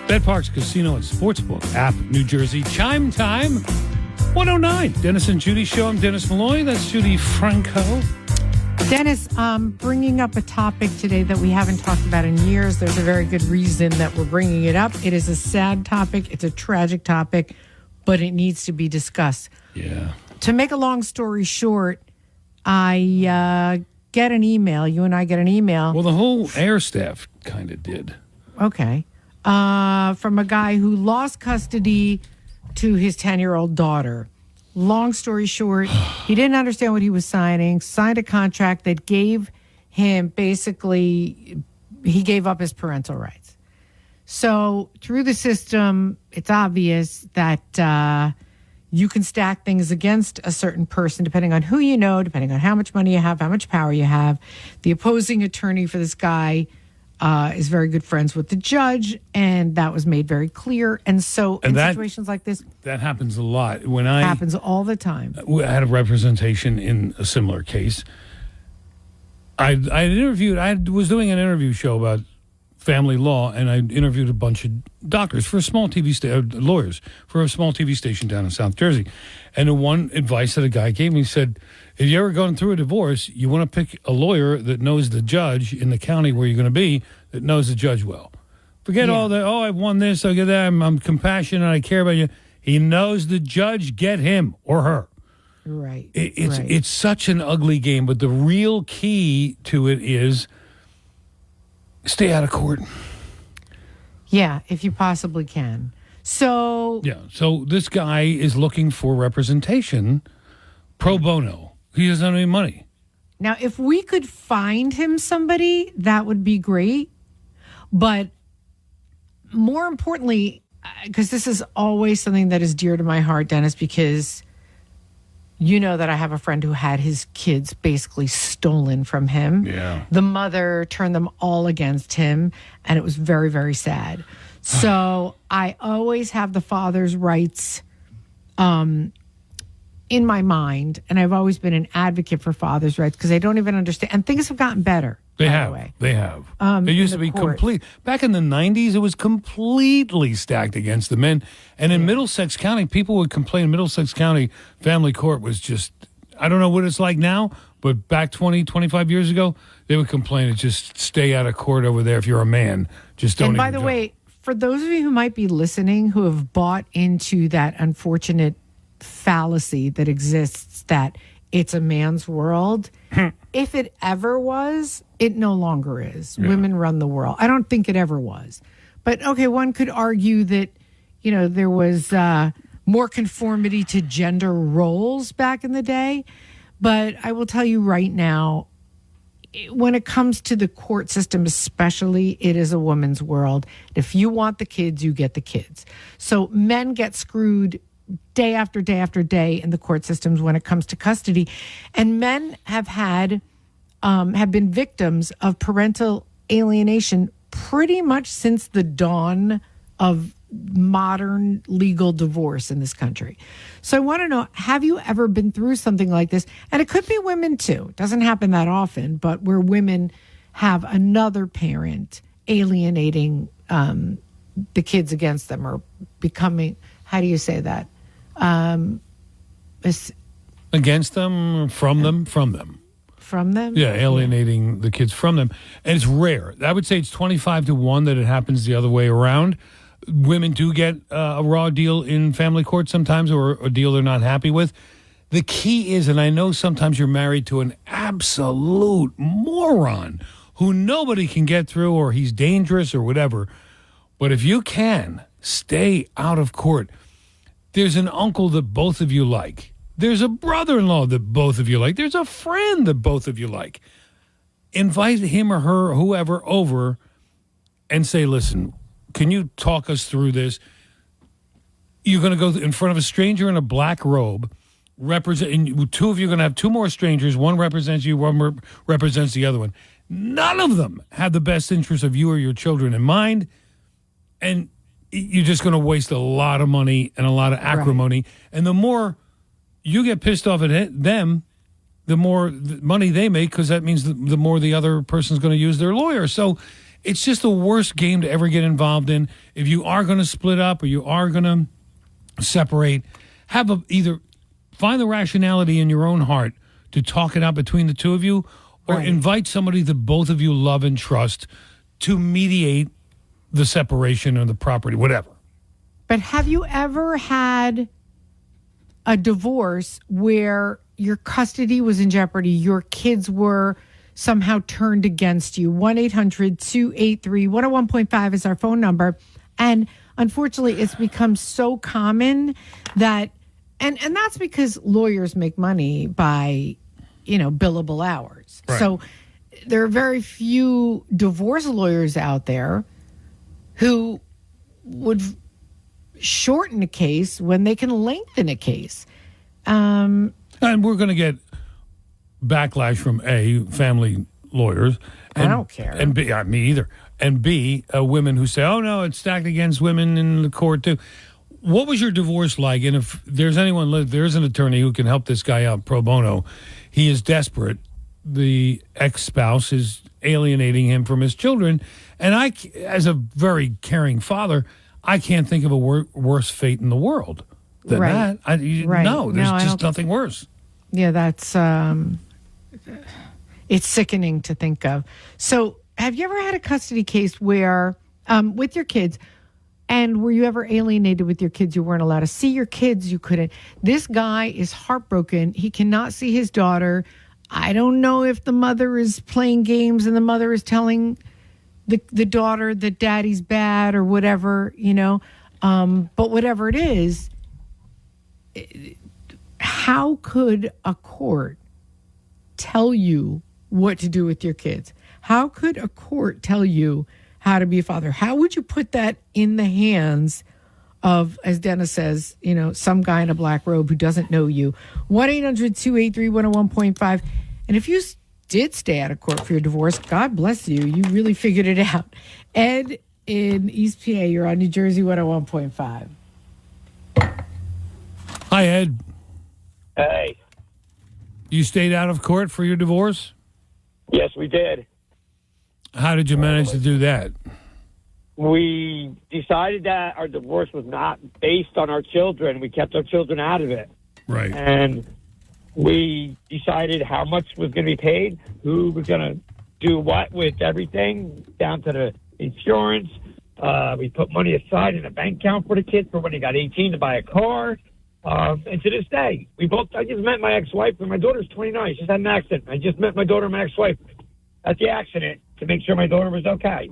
C: BetParks Casino and Sportsbook app, New Jersey. Chime time, 109. Dennis and Judi Show. I'm Dennis Malloy. That's Judi Franco.
D: Dennis, bringing up a topic today that we haven't talked about in years. There's a very good reason that we're bringing it up. It is a sad topic. It's a tragic topic, but it needs to be discussed.
C: Yeah.
D: To make a long story short, I get an email. You and I get an email.
C: Well, the whole air staff kind of did.
D: Okay. From a guy who lost custody to his 10-year-old daughter. Long story short, he didn't understand what he was signing, signed a contract that gave him basically, he gave up his parental rights. So through the system, it's obvious that you can stack things against a certain person depending on who you know, depending on how much money you have, how much power you have. The opposing attorney for this guy is very good friends with the judge, and that was made very clear. And so in situations like this,
C: that happens a lot. When
D: happens all the time.
C: I had a representation in a similar case. I was doing an interview show about family law, and I interviewed a bunch of doctors for a small TV lawyers for a small TV station down in South Jersey. And the one advice that a guy gave me said, if you're ever going through a divorce, you want to pick a lawyer that knows the judge in the county where you're going to be, that knows the judge well. Forget all the, I've won this, I get that, I'm compassionate, I care about you. He knows the judge, get him or her.
D: Right.
C: It's such an ugly game, but the real key to it is stay out of court.
D: Yeah, if you possibly can. So
C: this guy is looking for representation pro bono. He doesn't have any money.
D: Now, if we could find him somebody, that would be great. But more importantly, because this is always something that is dear to my heart, Dennis, because you know that I have a friend who had his kids basically stolen from him.
C: Yeah.
D: The mother turned them all against him, and it was very, very sad. So I always have the father's rights in my mind, and I've always been an advocate for father's rights because I don't even understand. And things have gotten better.
C: They
D: by
C: have.
D: the way.
C: They have. It used to be complete. Back in the 90s, it was completely stacked against the men. And in Middlesex County, people would complain Middlesex County family court was just, I don't know what it's like now, but back 20, 25 years ago, they would complain to just stay out of court over there if you're a man. Just don't.
D: And by the way, for those of you who might be listening who have bought into that unfortunate fallacy that exists that it's a man's world, if it ever was, it no longer is. Yeah. Women run the world. I don't think it ever was. But okay, one could argue that, you know, there was more conformity to gender roles back in the day. But I will tell you right now, when it comes to the court system especially, it is a woman's world. If you want the kids, you get the kids. So men get screwed day after day after day in the court systems when it comes to custody. And men have been victims of parental alienation pretty much since the dawn of modern legal divorce in this country. So I want to know, have you ever been through something like this? And it could be women too. It doesn't happen that often, but where women have another parent alienating the kids against them or becoming, how do you say that?
C: Against them, from them?
D: From them?
C: Yeah, alienating the kids from them. And it's rare. I would say it's 25 to 1 that it happens the other way around. Women do get a raw deal in family court sometimes, or a deal they're not happy with. The key is, and I know sometimes you're married to an absolute moron who nobody can get through, or he's dangerous or whatever. But if you can, stay out of court. There's an uncle that both of you like. There's a brother-in-law that both of you like. There's a friend that both of you like. Invite him or her, whoever, over and say, listen, can you talk us through this? You're going to go in front of a stranger in a black robe. Two of you are going to have two more strangers. One represents you, one represents the other one. None of them have the best interest of you or your children in mind. And you're just going to waste a lot of money and a lot of acrimony. Right. And the more you get pissed off at them, the more money they make, because that means the more the other person's going to use their lawyer. So it's just the worst game to ever get involved in. If you are going to split up or you are going to separate, either find the rationality in your own heart to talk it out between the two of you, or invite somebody that both of you love and trust to mediate the separation or the property, whatever.
D: But have you ever had a divorce where your custody was in jeopardy, your kids were somehow turned against you? 1-800-283-101.5 is our phone number. And unfortunately, it's become so common that, and that's because lawyers make money by, billable hours. Right. So there are very few divorce lawyers out there who would shorten a case when they can lengthen a case. And
C: we're going to get backlash from family lawyers.
D: I don't care.
C: And B, me either. And B, women who say, oh, no, it's stacked against women in the court, too. What was your divorce like? And if there's there's an attorney who can help this guy out pro bono. He is desperate. The ex-spouse is alienating him from his children. And I, as a very caring father, I can't think of a worse fate in the world than that. No, there's just nothing worse.
D: Yeah, that's it's sickening to think of. So have you ever had a custody case where with your kids, and were you ever alienated with your kids? You weren't allowed to see your kids. You couldn't. This guy is heartbroken. He cannot see his daughter. I don't know if the mother is playing games and the mother is telling the daughter that daddy's bad or whatever, but whatever it is, how could a court tell you what to do with your kids? How could a court tell you how to be a father? How would you put that in the hands of, as Dennis says, some guy in a black robe who doesn't know you? 1-800-283-101.5. And if you did stay out of court for your divorce, God bless you. You really figured it out. Ed in East PA, you're on New Jersey 101.5.
C: Hi, Ed.
P: Hey.
C: You stayed out of court for your divorce?
P: Yes, we did.
C: How did you manage to do that?
P: We decided that our divorce was not based on our children. We kept our children out of it.
C: Right.
P: And we decided how much was going to be paid, who was going to do what with everything, down to the insurance. We put money aside in a bank account for the kids for when they got 18 to buy a car. And to this day, I just met my ex-wife, and my daughter's 29. She's had an accident. I just met my daughter and my ex-wife at the accident to make sure my daughter was okay.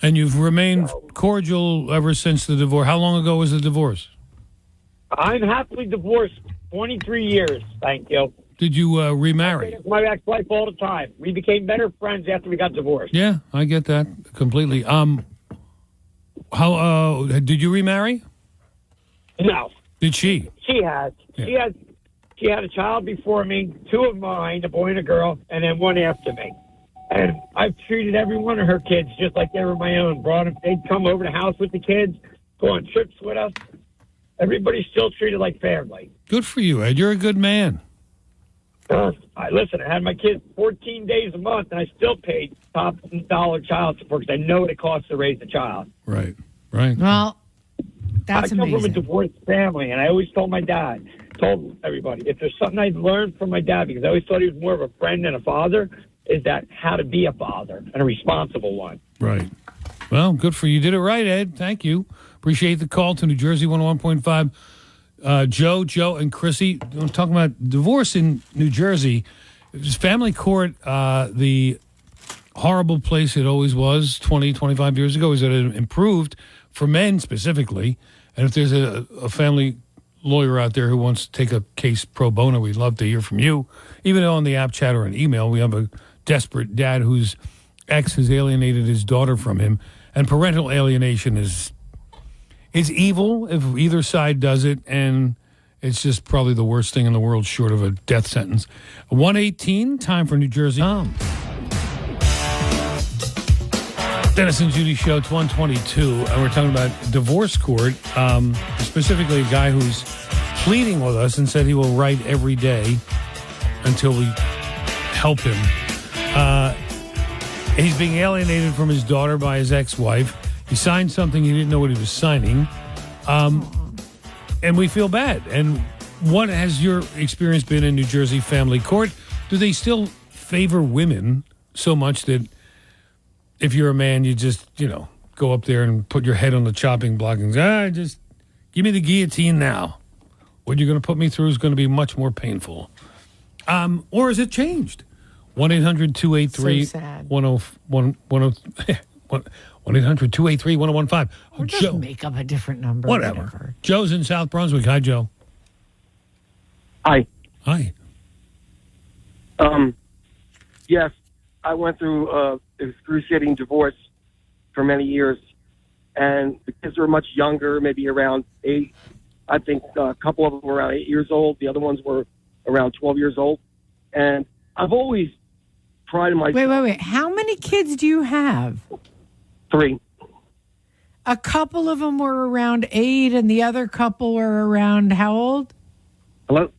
C: And you've remained cordial ever since the divorce. How long ago was the divorce?
P: I'm happily divorced 23 years, thank you.
C: Did you remarry?
P: My ex-wife all the time. We became better friends after we got divorced.
C: Yeah, I get that completely. How did you remarry?
P: No.
C: Did she?
P: She has.
C: Yeah.
P: She had a child before me, 2 of mine, a boy and a girl, and then 1 after me. And I've treated every one of her kids just like they were my own. They'd come over the house with the kids, go on trips with us. Everybody's still treated like family.
C: Good for you, Ed. You're a good man.
P: I had my kids 14 days a month, and I still paid top dollar child support because I know what it costs to raise a child.
C: Right.
D: Well, that's amazing.
P: I come from a divorced family, and I always told everybody, if there's something I'd learned from my dad, because I always thought he was more of a friend than a father, is that how to be a father and a responsible one.
C: Right. Well, good for you. You did it right, Ed. Thank you. Appreciate the call to New Jersey 101.5. Joe, and Chrissy, I'm talking about divorce in New Jersey. It was family court, the horrible place it always was 20, 25 years ago, is that it improved for men specifically. And if there's a family lawyer out there who wants to take a case pro bono, we'd love to hear from you. Even on the app chat or an email, we have a desperate dad whose ex has alienated his daughter from him. And parental alienation is evil if either side does it, and it's just probably the worst thing in the world short of a death sentence. 1:18, time for New Jersey. Dennis and Judi show, it's 1:22, and we're talking about divorce court, specifically a guy who's pleading with us and said he will write every day until we help him. He's being alienated from his daughter by his ex-wife. He signed something he didn't know what he was signing. And we feel bad. And what has your experience been in New Jersey family court? Do they still favor women so much that if you're a man, you just, go up there and put your head on the chopping block and say, just give me the guillotine now. What you're going to put me through is going to be much more painful. Or has it changed? 1-800-283-101. 1-800-283-1015.
D: Or just make up a different number.
C: Whatever. Joe's in South Brunswick. Hi, Joe.
K: Hi.
I: Yes, I went through excruciating divorce for many years, and the kids were much younger, maybe around 8. I think a couple of them were around 8 years old. The other ones were around 12 years old. And I've always prided myself.
D: Wait. How many kids do you have?
I: 3.
D: A couple of them were around 8, and the other couple were around how old?
I: Hello?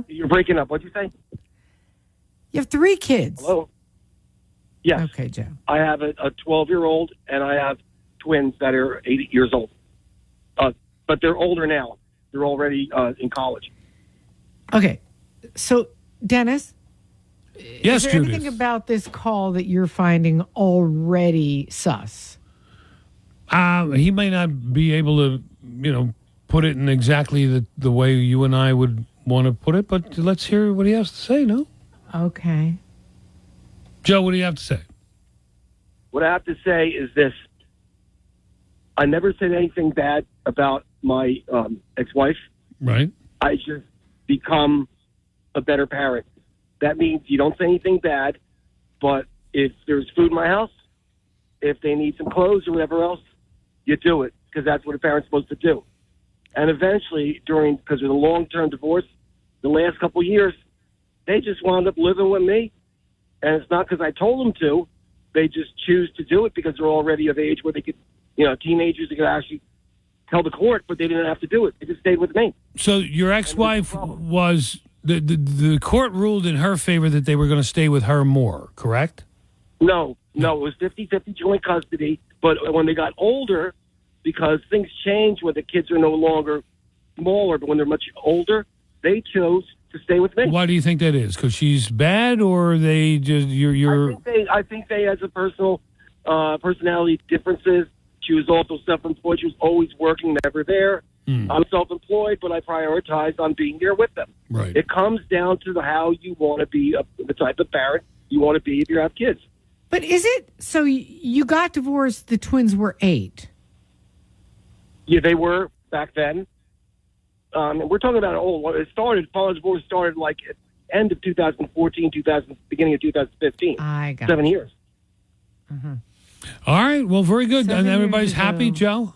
D: You're
I: breaking up. What'd you say?
D: You have 3 kids.
I: Hello? Yes.
D: Okay, Joe.
I: I have a 12-year-old, and I have twins that are 8 years old. But they're older now. They're already in college.
D: Okay. So, Dennis?
C: Yes,
D: is there anything about this call that you're finding already sus?
C: He may not be able to, put it in exactly the way you and I would want to put it, but let's hear what he has to say, no?
D: Okay.
C: Joe, what do you have to say?
I: What I have to say is this. I never said anything bad about my ex-wife.
C: Right.
I: I just become a better parent. That means you don't say anything bad, but if there's food in my house, if they need some clothes or whatever else, you do it, because that's what a parent's supposed to do. And eventually, because of the long-term divorce, the last couple of years, they just wound up living with me. And it's not because I told them to. They just choose to do it because they're already of age where they could, teenagers that could actually tell the court, but they didn't have to do it. They just stayed with me.
C: So your ex-wife was, the court ruled in her favor that they were going to stay with her more, correct?
I: No, it was 50-50 joint custody. But when they got older, because things change when the kids are no longer smaller, but when they're much older, they chose to stay with me.
C: Why do you think that is? Because she's bad, or they just you're?
I: I think they has a personality differences. She was also self-employed. She was always working, never there. I'm self-employed, but I prioritize on being there with them.
C: Right.
I: It comes down to how you want to be, the type of parent you want to be if you have kids.
D: But is it so? You got divorced. The twins were 8.
I: Yeah, they were back then. We're talking about it started. Father's divorce started like at end of 2014, beginning of 2015.
D: I got
I: 7 years.
D: Mm-hmm.
C: All right. Well, very good.
D: 7
C: And everybody's
D: years
C: happy,
D: ago.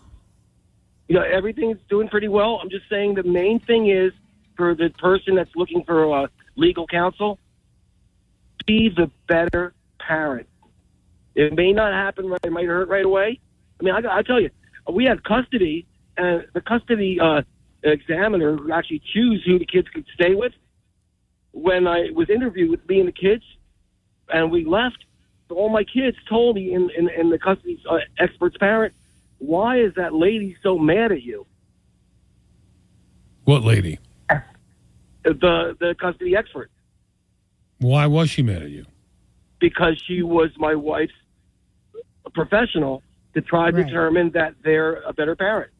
C: Joe?
I: Everything's doing pretty well. I'm just saying the main thing is for the person that's looking for legal counsel, be the better parent. It may not happen right. It might hurt right away. I mean, I tell you, we had custody, and the custody examiner who actually choose who the kids could stay with. When I was interviewed with me and the kids, and we left, all my kids told me in the custody expert's parent, why is that lady so mad at you?
C: What lady?
I: The custody expert.
C: Why was she mad at you?
I: Because she was my wife's professional to try to determine that they're a better parent,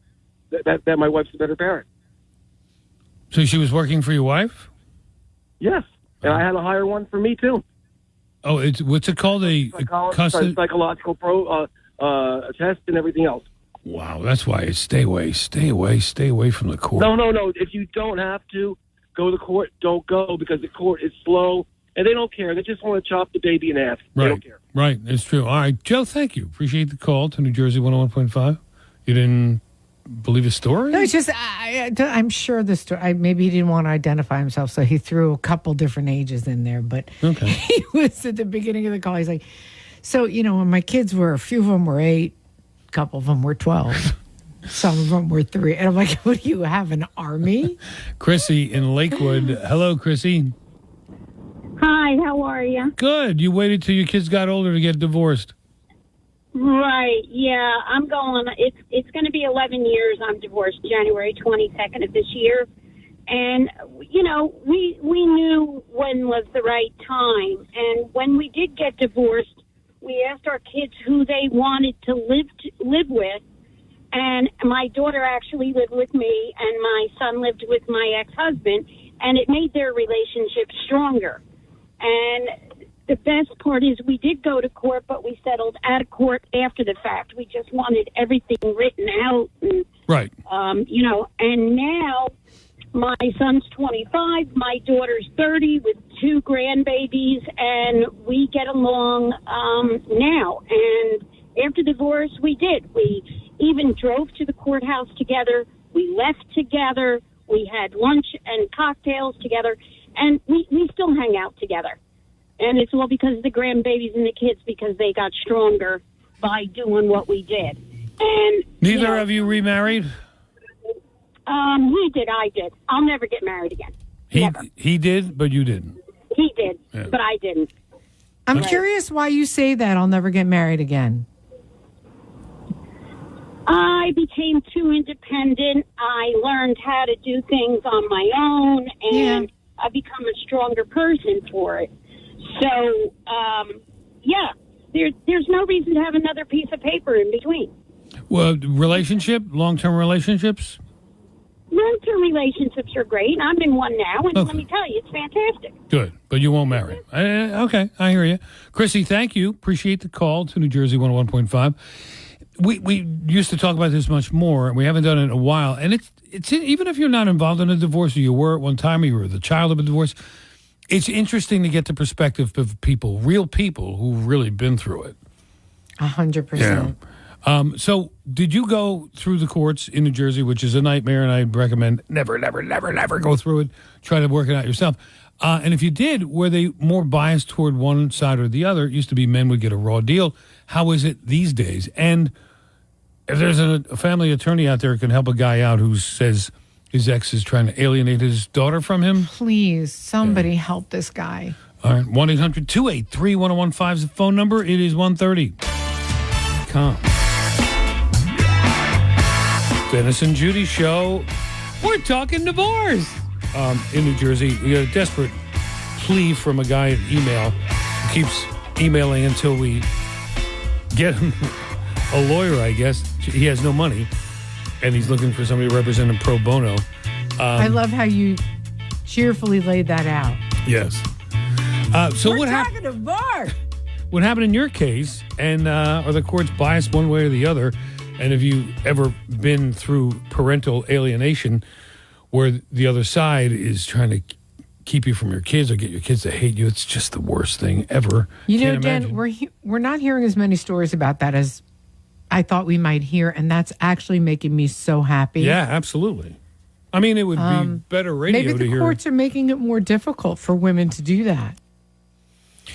I: that my wife's a better parent.
C: So she was working for your wife?
I: Yes, and I had to hire one for me too.
C: Oh, what's it called? A custody
I: psychological test and everything else.
C: Wow, that's why it's stay away from the court.
I: No. If you don't have to go to court, don't go, because the court is slow and they don't care. They just want to chop the baby in half. They don't care.
C: Right, it's true. All right, Joe, thank you. Appreciate the call to New Jersey 101.5. You didn't believe his story?
D: No, it's just I'm sure the story. Maybe he didn't want to identify himself, so he threw a couple different ages in there. But he was at the beginning of the call. He's like, so when my kids were, a few of them were 8, a couple of them were 12, some of them were 3, and I'm like, what do you have, an army?
C: Chrissy in Lakewood. Hello, Chrissy.
N: Hi, how are you?
C: Good. You waited till your kids got older to get divorced.
N: Right, yeah. I'm going, it's going to be 11 years I'm divorced, January 22nd of this year. And, we knew when was the right time. And when we did get divorced, we asked our kids who they wanted to live with. And my daughter actually lived with me, and my son lived with my ex-husband. And it made their relationship stronger. And the best part is we did go to court, but we settled out of court after the fact. We just wanted everything written out. And,
C: right.
N: And now my son's 25, my daughter's 30 with 2 grandbabies, and we get along now. And after divorce, we did. We even drove to the courthouse together. We left together. We had lunch and cocktails together. And we still hang out together. And it's all because of the grandbabies and the kids, because they got stronger by doing what we did. And
C: neither of you remarried?
N: He did, I did. I'll never get married again.
C: He did, but you didn't.
N: He did, but I didn't.
D: I'm curious why you say that. I'll never get married again.
N: I became too independent. I learned how to do things on my own, and I've become a stronger person for it. So, there's no reason to have another piece of paper in between.
C: Well, long-term relationships?
N: Long-term relationships are great. I'm in one now, and let me tell you, it's fantastic.
C: Good, but you won't marry. Okay, I hear you. Chrissy, thank you. Appreciate the call to New Jersey 101.5. we used to talk about this much more, and we haven't done it in a while. And it's even if you're not involved in a divorce, or you were at one time, or you were the child of a divorce, it's interesting to get the perspective of people, real people who've really been through it.
D: 100%.
C: So did you go through the courts in New Jersey, which is a nightmare, and I recommend never go through it. Try to work it out yourself. And if you did, were they more biased toward one side or the other? It used to be men would get a raw deal. How is it these days? And if there's a family attorney out there who can help a guy out who says his ex is trying to alienate his daughter from him.
D: Please, somebody help this guy.
C: All right, 1-800-283-1015 is the phone number. It is 1:30. Come. Dennis and Judi show. We're talking divorce. In New Jersey, we got a desperate plea from a guy in email who keeps emailing until we get him a lawyer, I guess. He has no money, and he's looking for somebody to represent him pro bono.
D: I love how you cheerfully laid that out.
C: Yes. So
D: We're talking divorce.
C: What happened in your case, and are the courts biased one way or the other? And have you ever been through parental alienation where the other side is trying to keep you from your kids or get your kids to hate you? It's just the worst thing ever.
D: You know, Dan, we're not hearing as many stories about that as I thought we might hear, and that's actually making me so happy.
C: Yeah, absolutely. I mean, it would be better radio to hear.
D: Maybe the courts are making it more difficult for women to do that.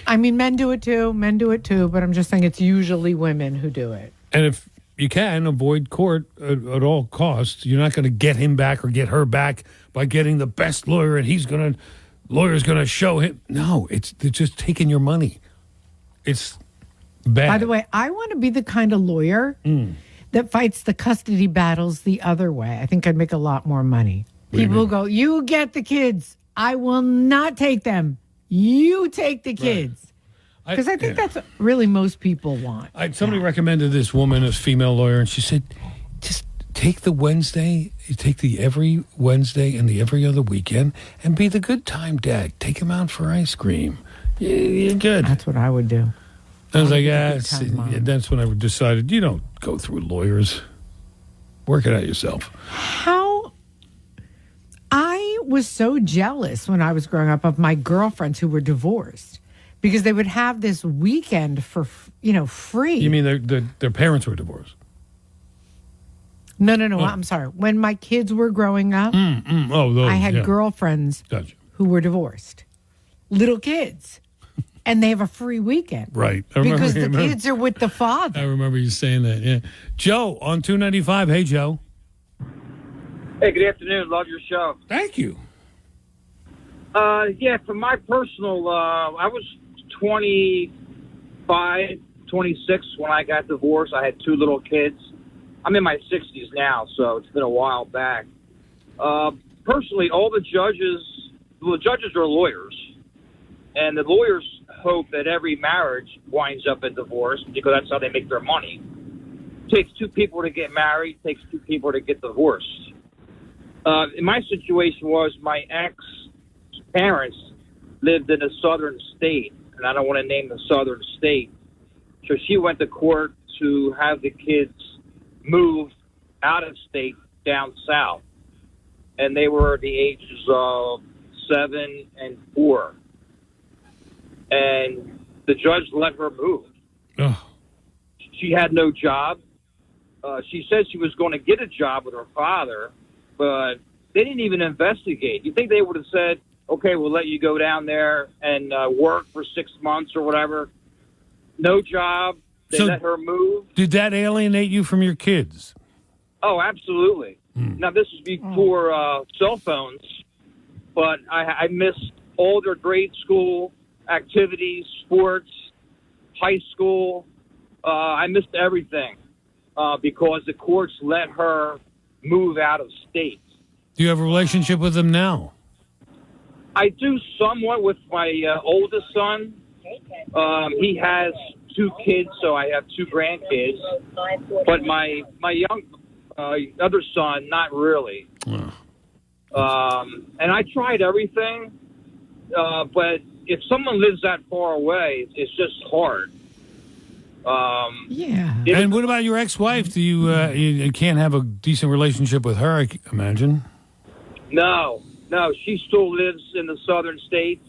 D: I mean, men do it too, but I'm just saying it's usually women who do it.
C: And if you can avoid court at all costs, you're not going to get him back or get her back by getting the best lawyer, and lawyer's going to show him. No, they're just taking your money. It's bad.
D: By the way, I want to be the kind of lawyer that fights the custody battles the other way. I think I'd make a lot more money. People will go, you get the kids. I will not take them. You take the kids. Because I think that's what really most people want.
C: Somebody recommended this woman, a female lawyer, and she said, just take the Wednesday, take the every Wednesday and the every other weekend, and be the good time dad. Take him out for ice cream. You're good.
D: That's what I would do.
C: I was like, that's when I decided, you don't go through lawyers. Work it out yourself.
D: I was so jealous when I was growing up of my girlfriends who were divorced. Because they would have this weekend for, free.
C: You mean their parents were divorced?
D: No. I'm sorry. When my kids were growing up,
C: those,
D: I had girlfriends who were divorced. Little kids. And they have a free weekend.
C: Right.
D: Because the kids are with the father.
C: I remember you saying that, yeah. Joe on 295. Hey, Joe.
J: Hey, good afternoon. Love your show.
C: Thank you.
J: For my personal, I was 25, 26 when I got divorced. I had two little kids. I'm in my 60s now, so it's been a while back. Personally, all the judges are lawyers, and the lawyers hope that every marriage winds up in divorce because that's how they make their money. It takes two people to get married. It takes two people to get divorced. In my situation was my ex-parents lived in a southern state, and I don't want to name the southern state. So she went to court to have the kids move out of state down south. And they were the ages of 7 and 4. And the judge let her move.
C: Oh.
J: She had no job. She said she was going to get a job with her father, but they didn't even investigate. You think they would have said, okay, we'll let you go down there and work for 6 months or whatever. No job. They let her move.
C: Did that alienate you from your kids?
J: Oh, absolutely. Now, this is before cell phones, but I missed all their grade school activities, sports, high school. I missed everything because the courts let her move out of state.
C: Do you have a relationship with them now?
J: I do somewhat with my oldest son. He has 2 kids, so I have 2 grandkids. But my young other son, not really. And I tried everything, but if someone lives that far away, it's just hard.
D: Yeah.
C: And what about your ex-wife? Do you can't have a decent relationship with her, I imagine?
J: No, she still lives in the southern states,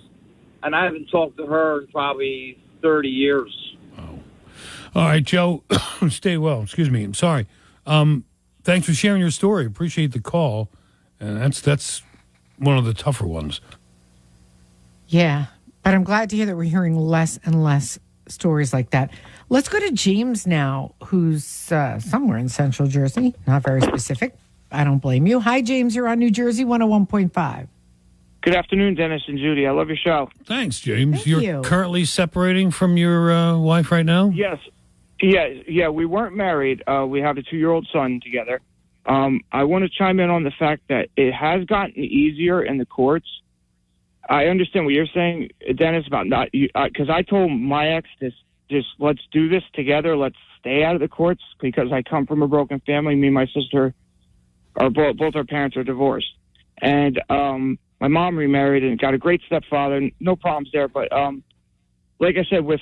J: and I haven't talked to her in probably 30 years.
C: All right, Joe, stay well. Excuse me. I'm sorry. Thanks for sharing your story. Appreciate the call. And that's one of the tougher ones.
D: Yeah, but I'm glad to hear that we're hearing less and less stories like that. Let's go to James now, who's somewhere in Central Jersey. Not very specific. I don't blame you. Hi, James. You're on New Jersey 101.5.
L: Good afternoon, Dennis and Judy. I love your show.
C: Thanks, James.
D: Thank
C: You're
D: you.
C: currently separating from your wife right now?
L: Yes. Yeah, we weren't married. We have a 2-year-old son together. I want to chime in on the fact that it has gotten easier in the courts. I understand what you're saying, Dennis, about not, because I told my ex just let's do this together. Let's stay out of the courts because I come from a broken family. Me and my sister are both our parents are divorced. And my mom remarried and got a great stepfather. No problems there. But like I said, with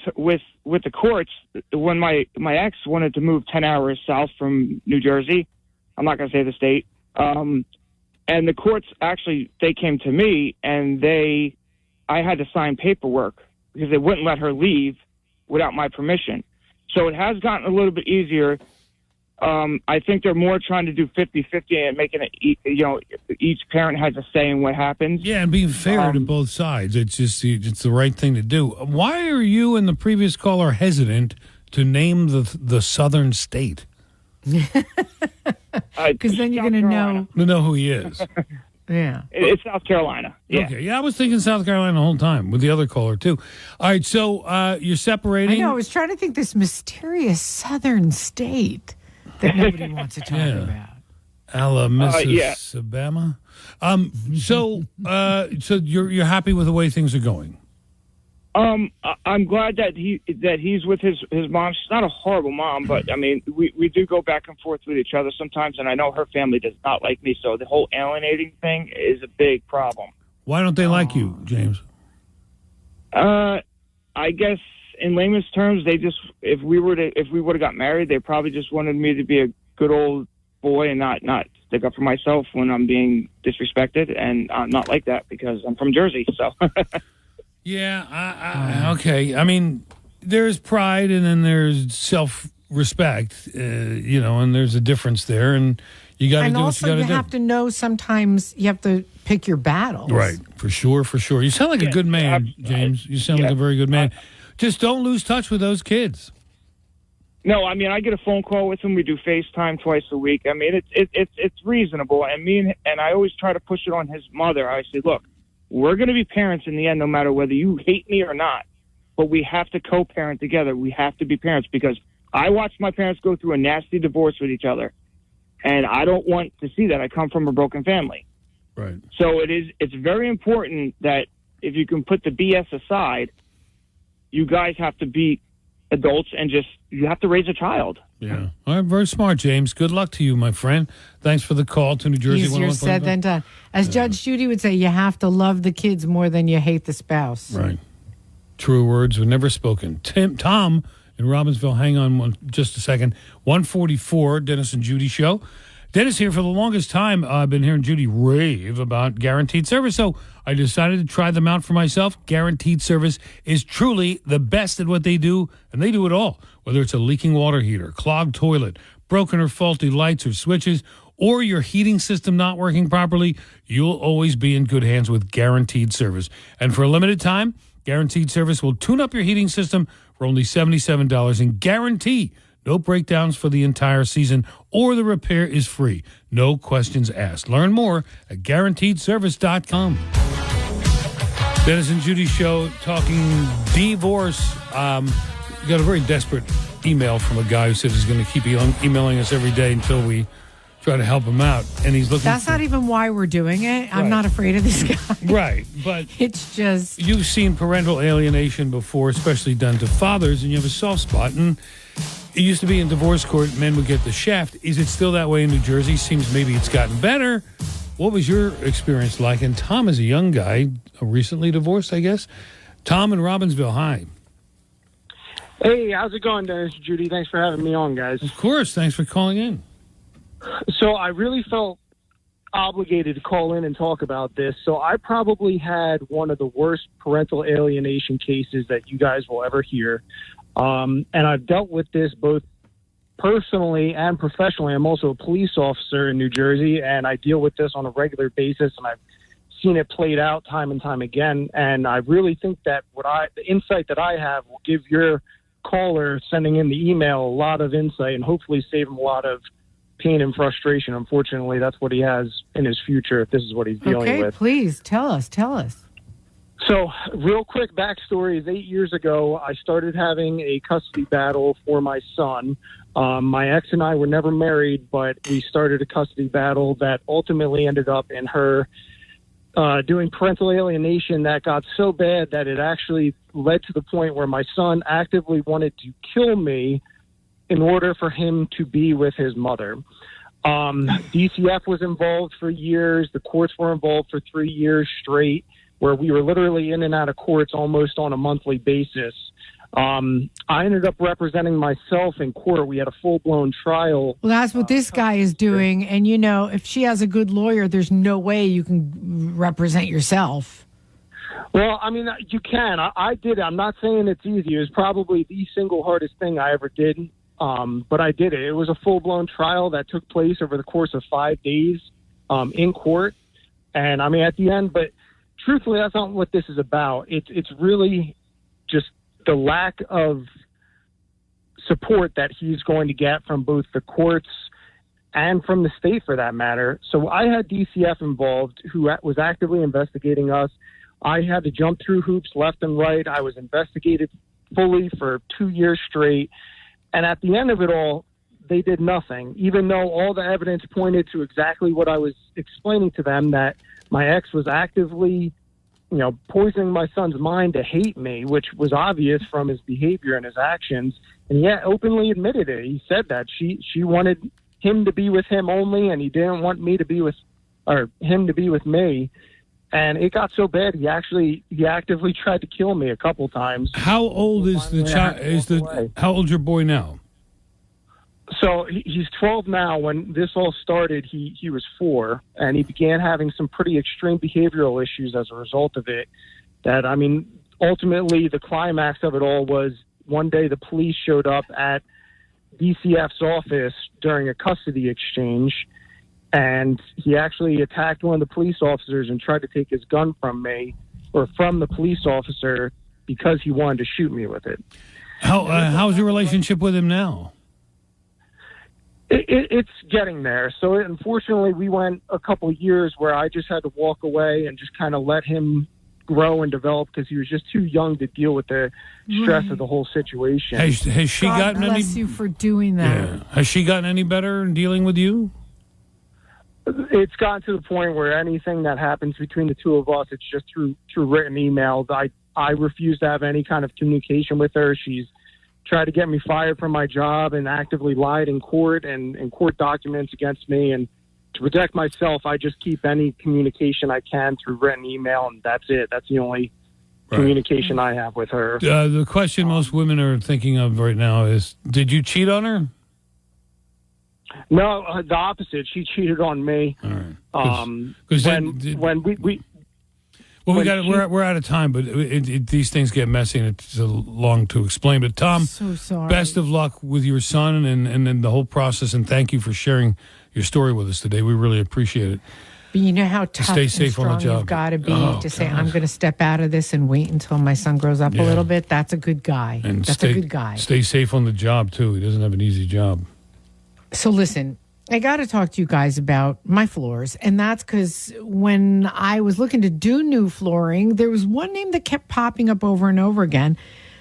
L: the courts, when my ex wanted to move 10 hours south from New Jersey, I'm not going to say the state, and the courts actually, they came to me and I had to sign paperwork because they wouldn't let her leave without my permission. So it has gotten a little bit easier. I think they're more trying to do 50-50 and making it, each parent has a say in what happens.
C: Yeah, and being fair to both sides. It's just it's the right thing to do. Why are you and the previous caller hesitant to name the southern state?
D: Because then you're going to know.
C: To know who he is.
D: Yeah.
L: It's South Carolina. Yeah.
C: Okay. Yeah, I was thinking South Carolina the whole time with the other caller, too. All right, so you're separating.
D: I know. I was trying to think this mysterious southern state that nobody wants to talk about.
C: Alabama. So you're happy with the way things are going?
L: I'm glad that he's with his mom. She's not a horrible mom, but I mean, we do go back and forth with each other sometimes, and I know her family does not like me, so the whole alienating thing is a big problem.
C: Why don't they like you, James?
L: I guess in layman's terms, they just if we would have got married, they probably just wanted me to be a good old boy and not stick up for myself when I'm being disrespected, and I'm not like that because I'm from Jersey, so.
C: Yeah, okay. I mean, there's pride and then there's self-respect, and there's a difference there, and you got to do what you got to do.
D: And also, you have to know sometimes you have to pick your battles.
C: Right, for sure. You sound like a good man, James. You sound like a very good man. Just don't lose touch with those kids.
L: No, I mean, I get a phone call with him. We do FaceTime twice a week. I mean, it's reasonable, and I always try to push it on his mother. I say, look, we're going to be parents in the end, no matter whether you hate me or not. But we have to co-parent together. We have to be parents because I watched my parents go through a nasty divorce with each other, and I don't want to see that. I come from a broken family.
C: Right.
L: So it's very important that if you can put the BS aside, you guys have to be adults and you have to raise a child.
C: Yeah. All right, very smart, James. Good luck to you, my friend. Thanks for the call to New Jersey.
D: Easier said than done. As Judge Judi would say, you have to love the kids more than you hate the spouse.
C: Right. True words were never spoken. Tom in Robbinsville, hang on just a second. 144, Dennis and Judi show. Dennis here. For the longest time, I've been hearing Judi rave about Guaranteed Service, so I decided to try them out for myself. Guaranteed Service is truly the best at what they do, and they do it all. Whether it's a leaking water heater, clogged toilet, broken or faulty lights or switches, or your heating system not working properly, you'll always be in good hands with Guaranteed Service. And for a limited time, Guaranteed Service will tune up your heating system for only $77 and guarantee no breakdowns for the entire season, or the repair is free. No questions asked. Learn more at GuaranteedService.com. Dennis and Judi show talking divorce. We got a very desperate email from a guy who said he's going to keep emailing us every day until we try to help him out. And he's looking.
D: That's not even why we're doing it. I'm not afraid of this guy.
C: Right, but
D: it's just
C: you've seen parental alienation before, especially done to fathers, and you have a soft spot. And it used to be in divorce court, men would get the shaft. Is it still that way in New Jersey? Seems maybe it's gotten better. What was your experience like? And Tom is a young guy, recently divorced, I guess. Tom in Robbinsville, hi.
M: Hey, how's it going, Dennis? Judi, thanks for having me on, guys.
C: Of course. Thanks for calling in.
M: So I really felt obligated to call in and talk about this. So I probably had one of the worst parental alienation cases that you guys will ever hear. And I've dealt with this both personally and professionally. I'm also a police officer in New Jersey, and I deal with this on a regular basis, and I've seen it played out time and time again. And I really think that the insight that I have will give your caller sending in the email a lot of insight and hopefully save him a lot of pain and frustration. Unfortunately, that's what he has in his future if this is what he's dealing with.
D: Okay, please, tell us.
M: So, real quick backstory is 8 years ago, I started having a custody battle for my son. My ex and I were never married, but we started a custody battle that ultimately ended up in her doing parental alienation that got so bad that it actually led to the point where my son actively wanted to kill me in order for him to be with his mother. DCF was involved for years. The courts were involved for 3 years straight, where we were literally in and out of courts almost on a monthly basis. I ended up representing myself in court. We had a full-blown trial.
D: Well, that's what this guy is doing. And, if she has a good lawyer, there's no way you can represent yourself.
M: Well, I mean, you can. I did it. I'm not saying it's easy. It was probably the single hardest thing I ever did. But I did it. It was a full-blown trial that took place over the course of 5 days in court. And, I mean, at the end, but truthfully, that's not what this is about. It's really just the lack of support that he's going to get from both the courts and from the state, for that matter. So I had DCF involved, who was actively investigating us. I had to jump through hoops left and right. I was investigated fully for 2 years straight. And at the end of it all, they did nothing, even though all the evidence pointed to exactly what I was explaining to them, that my ex was actively, poisoning my son's mind to hate me, which was obvious from his behavior and his actions. And he openly admitted it. He said that she wanted him to be with him only, and he didn't want me to be with, or him to be with me. And it got so bad, he actively tried to kill me a couple times.
C: How old is the child? How old's your boy now?
M: So he's 12 now. When this all started, he was 4, and he began having some pretty extreme behavioral issues as a result of it. That, I mean, ultimately the climax of it all was one day the police showed up at DCF's office during a custody exchange, and he actually attacked one of the police officers and tried to take his gun from me, or from the police officer, because he wanted to shoot me with it.
C: How's your relationship with him now?
M: It's getting there. So unfortunately, we went a couple of years where I just had to walk away and just kind of let him grow and develop, because he was just too young to deal with the stress of the whole situation.
C: Has she gotten any?
D: God bless you for doing that.
C: Yeah. Has she gotten any better in dealing with you?
M: It's gotten to the point where anything that happens between the two of us, it's just through written emails. I refuse to have any kind of communication with her. She's tried to get me fired from my job and actively lied in court and in court documents against me. And to protect myself, I just keep any communication I can through written email, and that's it. That's the only communication I have with her.
C: The question most women are thinking of right now is, did you cheat on her?
M: No, the opposite. She cheated on me.
C: All right. We're out of time, but these things get messy and it's long to explain. But Tom,
D: so sorry.
C: Best of luck with your son and then the whole process, and thank you for sharing your story with us today. We really appreciate it.
D: But you know how tough
C: Stay safe
D: and
C: on the
D: strong
C: job.
D: you've got to be to say, I'm going to step out of this and wait until my son grows up a little bit. That's a good guy.
C: And
D: That's a good guy.
C: Stay safe on the job, too. He doesn't have an easy job.
D: So listen, I got to talk to you guys about my floors. And that's because when I was looking to do new flooring, there was one name that kept popping up over and over again.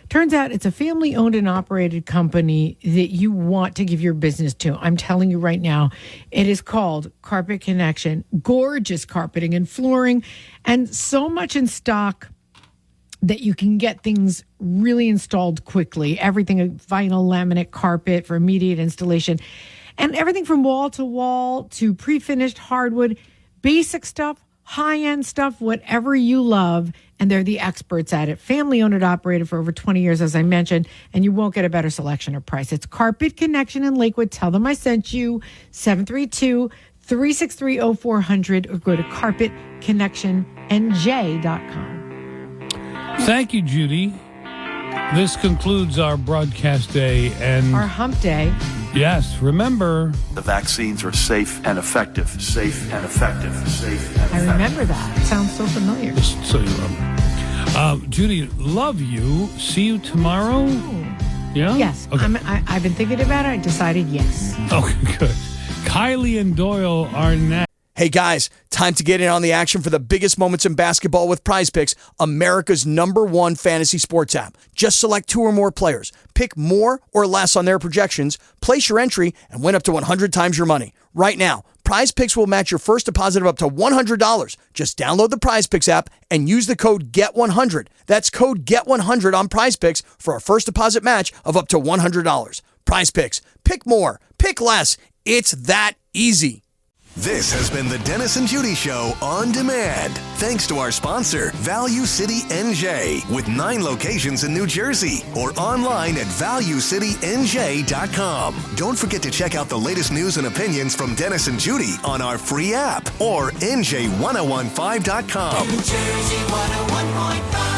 D: Turns out it's a family-owned and operated company that you want to give your business to. I'm telling you right now, it is called Carpet Connection. Gorgeous carpeting and flooring, and so much in stock that you can get things really installed quickly. Everything, a vinyl laminate carpet for immediate installation, and everything from wall to wall to pre-finished hardwood, basic stuff, high-end stuff, whatever you love. and they're the experts at it. Family-owned and operated for over 20 years, as I mentioned, and you won't get a better selection or price. It's Carpet Connection in Lakewood. Tell them I sent you, 732-363-0400, or go to carpetconnectionnj.com.
C: Thank you, Judy. This concludes our broadcast day and
D: our hump day.
C: Yes, remember,
O: the vaccines are safe and effective. Safe and effective. Safe and effective.
D: I remember that. It sounds so familiar.
C: Just so you remember. Judy, love you. See you tomorrow. Yeah.
D: Yes.
C: Okay.
D: I've been thinking about it. I decided yes.
C: Okay, good. Kylie and Doyle are next.
Q: Hey guys, time to get in on the action for the biggest moments in basketball with Prize Picks, America's #1 fantasy sports app. Just select 2 or more players, pick more or less on their projections, place your entry, and win up to 100 times your money. Right now, Prize Picks will match your first deposit of up to $100. Just download the Prize Picks app and use the code GET100. That's code GET100 on Prize Picks for a first deposit match of up to $100. Prize Picks. Pick more. Pick less. It's that easy.
R: This has been the Dennis and Judi Show on demand. Thanks to our sponsor, Value City NJ, with 9 locations in New Jersey, or online at valuecitynj.com. Don't forget to check out the latest news and opinions from Dennis and Judi on our free app or NJ1015.com.
X: New Jersey 101.5.